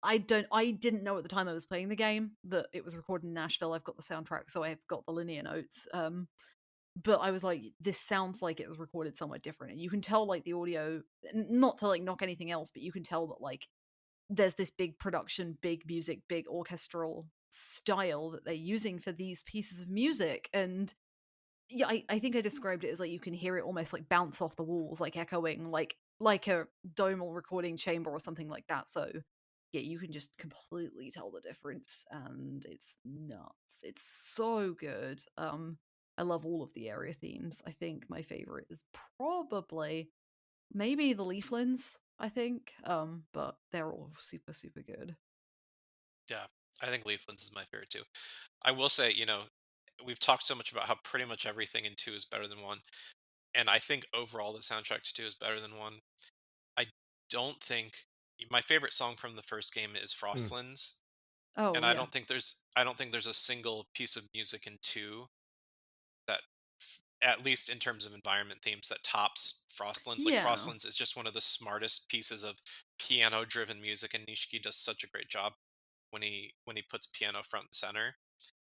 I didn't know at the time I was playing the game that it was recorded in Nashville. I've got the soundtrack, so I've got the linear notes. But I was like, this sounds like it was recorded somewhere different. And you can tell like the audio, not to like knock anything else, but you can tell that like there's this big production, big music, big orchestral style that they're using for these pieces of music. And yeah, I think I described it as like you can hear it almost like bounce off the walls, like echoing, like a domal recording chamber or something like that. So yeah, you can just completely tell the difference, and it's nuts. It's so good. I love all of the area themes. I think my favorite is probably maybe the Leaflands, I think. But they're all super, super good.
Yeah, I think Leaflands is my favorite too. I will say, we've talked so much about how pretty much everything in two is better than one, and I think overall the soundtrack to two is better than one. I don't think my favorite song from the first game is
Hmm.
Frostlands,
Oh
and
yeah.
I don't think there's a single piece of music in two that, at least in terms of environment themes, that tops Frostlands. Like
Yeah.
Frostlands is just one of the smartest pieces of piano driven music, and Nishiki does such a great job when he puts piano front and center.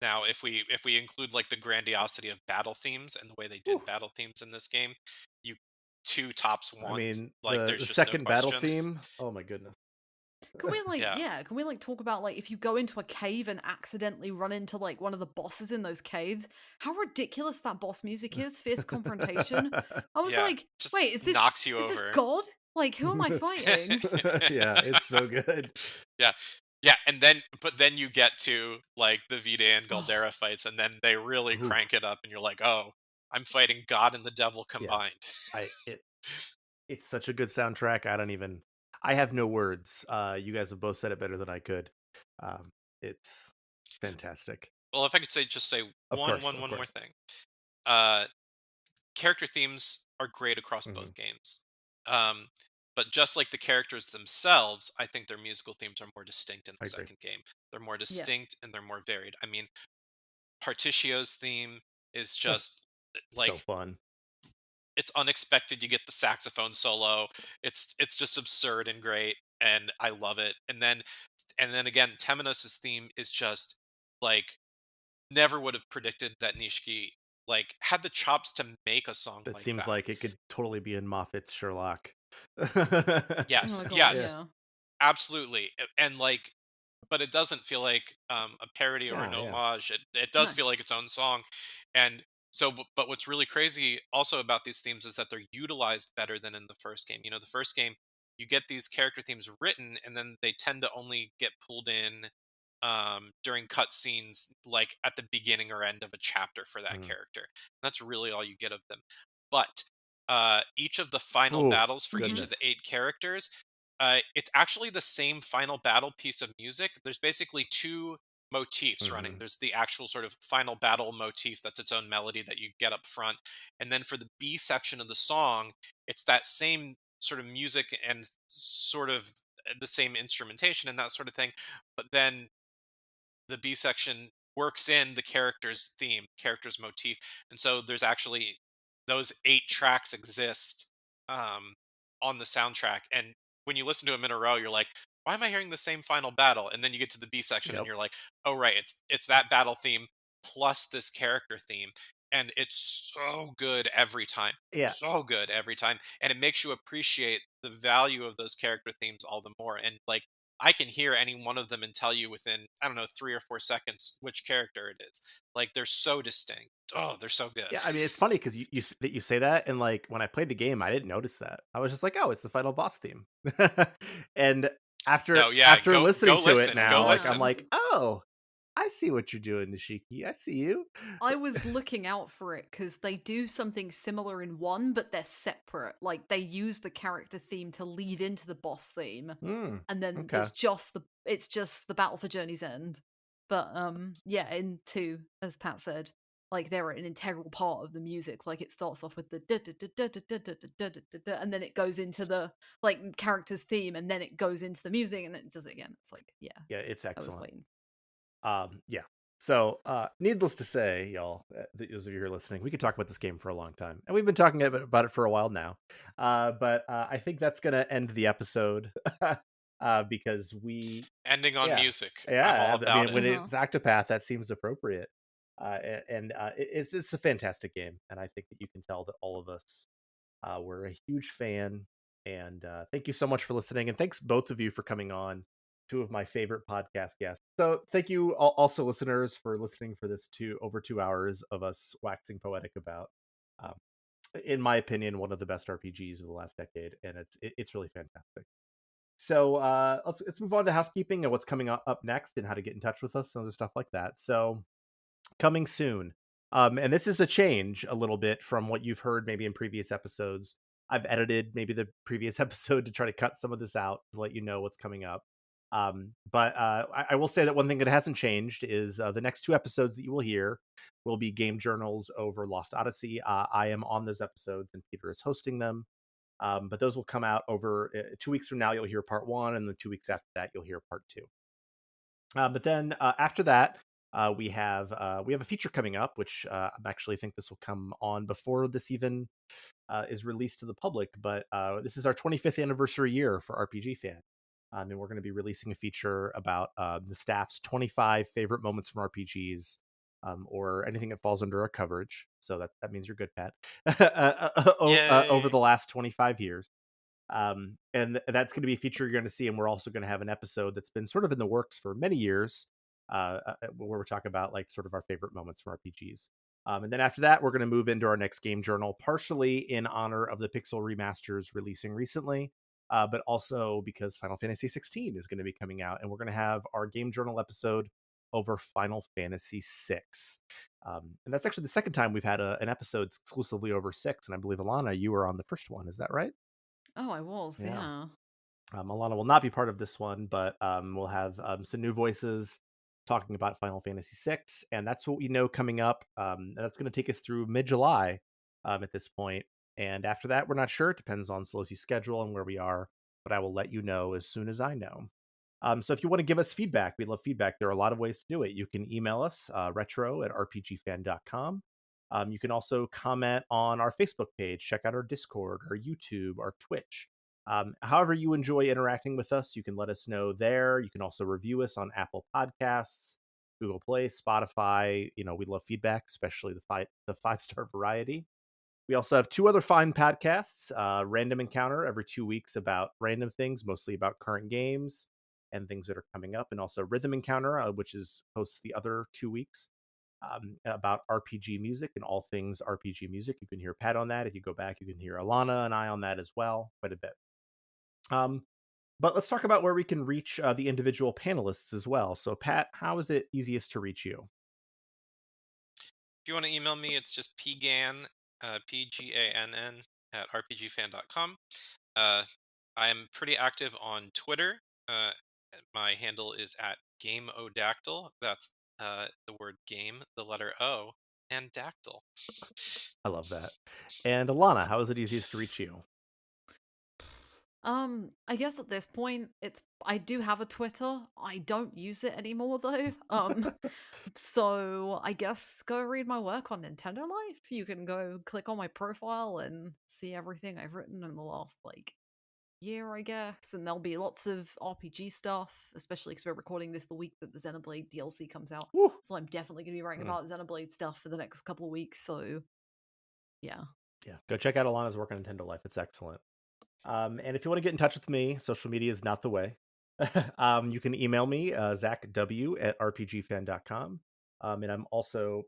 Now, if we include like the grandiosity of battle themes and the way they did
Whew.
battle themes in this game, you two tops
I
one.
mean,
Like
the
there's
the
just no
second battle
question.
theme. Oh my goodness.
Can we like
Yeah.
yeah, can we like talk about like if you go into a cave and accidentally run into like one of the bosses in those caves, how ridiculous that boss music is, fierce confrontation. I was
Yeah.
like,
Just
wait,
knocks you
is this
over.
God? Like who am I fighting?
Yeah, it's so good.
Yeah. Yeah, and then you get to like the Vita and
Oh,
Galdera fights, and then they really
Ooh,
crank it up, and you're like, oh, I'm fighting God and the devil
yeah.
combined.
I it it's such a good soundtrack. I have no words. You guys have both said it better than I could. Um, it's fantastic.
Well, if I could say
Of
one
course,
one
of
one more
course.
thing. Uh Character themes are great across
Hmm.
both games. Um, but just like the characters themselves, I think their musical themes are more distinct in
I
the
agree.
second game. They're more
yeah.
distinct and they're more varied. I mean, Particio's theme is
Ugh,
just
so
like
fun.
it's unexpected. You get the saxophone solo. It's just absurd and great, and I love it. And then again, Temenos' theme is just like never would have predicted that Nishiki like had the chops to make a song
It
like
seems
that.
like it could totally be in Moffat's Sherlock.
Oh
Yes,
my god,
Yeah,
yes,
yeah.
absolutely. And like, but it doesn't feel like a parody or an
yeah, yeah.
homage. It does
No.
feel like its own song. And so, but what's really crazy also about these themes is that they're utilized better than in the first game. The first game, you get these character themes written, and then they tend to only get pulled in during cutscenes, like at the beginning or end of a chapter for that
Mhm.
character. That's really all you get of them. But each of the final
Ooh,
battles for each of the
goodness.
8 characters, it's actually the same final battle piece of music. There's basically two motifs running.
Mhm.
There's the actual sort of final battle motif that's its own melody that you get up front. And then for the B section of the song, it's that same sort of music and sort of the same instrumentation and that sort of thing. But then the B section works in the character's theme, character's motif, and so there's actually those 8 tracks exist um, on the soundtrack. And when you listen to them in a row, you're like, "Why am I hearing the same final battle?" And then you get to the B section, and
Yep.
you're like, "Oh, right, it's that battle theme plus this character theme." And it's so good every time.
Yeah.
So good every time. And it makes you appreciate the value of those character themes all the more. And like I can hear any one of them and tell you within, I don't know, 3 or 4 seconds which character it is. Like they're so distinct. Oh, they're so good.
Yeah, I mean, it's funny because that you say that, and like when I played the game, I didn't notice that. I was just like, "Oh, it's the final boss theme," and after
No, yeah,
after listening
go
to it
listen, go
now, like I'm
listen.
like, "Oh, I see what you're doing, Nishiki. I see you."
I was looking out for it because they do something similar in one, but they're separate. Like they use the character theme to lead into the boss theme,
Hmm.
and then
Okay.
it's just the battle for Journey's End. But yeah, in two, as Pat said, like they're an integral part of the music. Like it starts off with the da da da da da da da da da da da, and then it goes into the like character's theme, and then it goes into the music, and then it does it again. It's like, yeah,
Yeah, it's
I was
excellent.
waiting.
Yeah. So, needless to say, y'all, those of you who are listening, we could talk about this game for a long time, and we've been talking about it for a while now. But I think that's gonna end the episode, because
Ending on
yeah,
music. I'm all
yeah. I
about
mean,
it.
when
Uh-huh.
it's Octopath, that seems appropriate. It's a fantastic game, and I think that you can tell that all of us were a huge fan. And thank you so much for listening, and thanks both of you for coming on. Two of my favorite podcast guests. So thank you also listeners for listening for this over 2 hours of us waxing poetic about, um, in my opinion, one of the best RPGs of the last decade, and it's really fantastic. So let's move on to housekeeping and what's coming up next, and how to get in touch with us and other stuff like that. So coming soon. And this is a change a little bit from what you've heard maybe in previous episodes. I've edited maybe the previous episode to try to cut some of this out to let you know what's coming up. But I will say that one thing that hasn't changed is the next 2 episodes that you will hear will be game journals over Lost Odyssey. I am on those episodes and Peter is hosting them. But those will come out over 2 weeks from now. You'll hear part one, and then 2 weeks after that, you'll hear part two. But then after that, we have a feature coming up, which I actually think this will come on before this even is released to the public. But this is our 25th anniversary year for RPG Fan. And we're going to be releasing a feature about the staff's 25 favorite moments from RPGs, or anything that falls under our coverage. So that means you're good, Pat. Over
Yay.
the last 25 years. And that's going to be a feature you're going to see, and we're also going to have an episode that's been sort of in the works for many years, where we're talking about like sort of our favorite moments from RPGs. And then after that, we're going to move into our next game journal, partially in honor of the Pixel remasters releasing recently, but also because Final Fantasy 16 is going to be coming out, and we're going to have our game journal episode over Final Fantasy 6. And that's actually the second time we've had an episode exclusively over 6, and I believe Alana, you were on the first one. Is that right?
Oh, I was,
Yeah.
yeah.
Alana will not be part of this one, but we'll have some new voices talking about Final Fantasy VI, and that's what we know coming up. And that's going to take us through mid-July at this point, and after that, we're not sure. It depends on Slowsy's schedule and where we are, but I will let you know as soon as I know. So if you want to give us feedback, we love feedback. There are a lot of ways to do it. You can email us, retro@rpgfan.com. You can also comment on our Facebook page, check out our Discord, our YouTube, our Twitch. However you enjoy interacting with us, you can let us know there. You can also review us on Apple Podcasts, Google Play, Spotify. We love feedback, especially the 5-star variety. We also have 2 other fine podcasts, Random Encounter every 2 weeks about random things, mostly about current games and things that are coming up, and also Rhythm Encounter, which is hosts the other 2 weeks, about RPG music and all things RPG music. You can hear Pat on that. If you go back, you can hear Alana and I on that as well, quite a bit. Um, But let's talk about where we can reach the individual panelists as well. So, Pat, how is it easiest to reach you?
If you want to email me, it's just pgann, PGANN, at rpgfan.com. I'm pretty active on Twitter. My handle is at GameOdactyl. That's the word game, the letter O, and dactyl.
I love that. And Alana, how is it easiest to reach you?
I guess at this point, I do have a Twitter. I don't use it anymore though. So I guess go read my work on Nintendo Life. You can go click on my profile and see everything I've written in the last year, I guess. And there'll be lots of RPG stuff, especially because we're recording this the week that the Xenoblade DLC comes out.
Woo!
So I'm definitely gonna be writing about Xenoblade stuff for the next couple of weeks. So yeah.
Yeah, go check out Alana's work on Nintendo Life. It's excellent. And if you want to get in touch with me, social media is not the way. You can email me, zachw@rpgfan.com. And I'm also,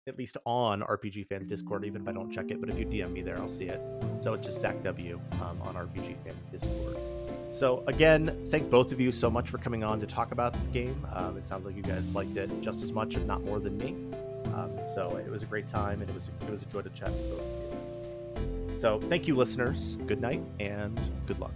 at least on RPG Fans Discord, even if I don't check it. But if you DM me there, I'll see it. So it's just Zach W on RPG Fans Discord. So again, thank both of you so much for coming on to talk about this game. It sounds like you guys liked it just as much, if not more than me. So it was a great time, and it was a joy to chat with both of you. So thank you, listeners. Good night and good luck.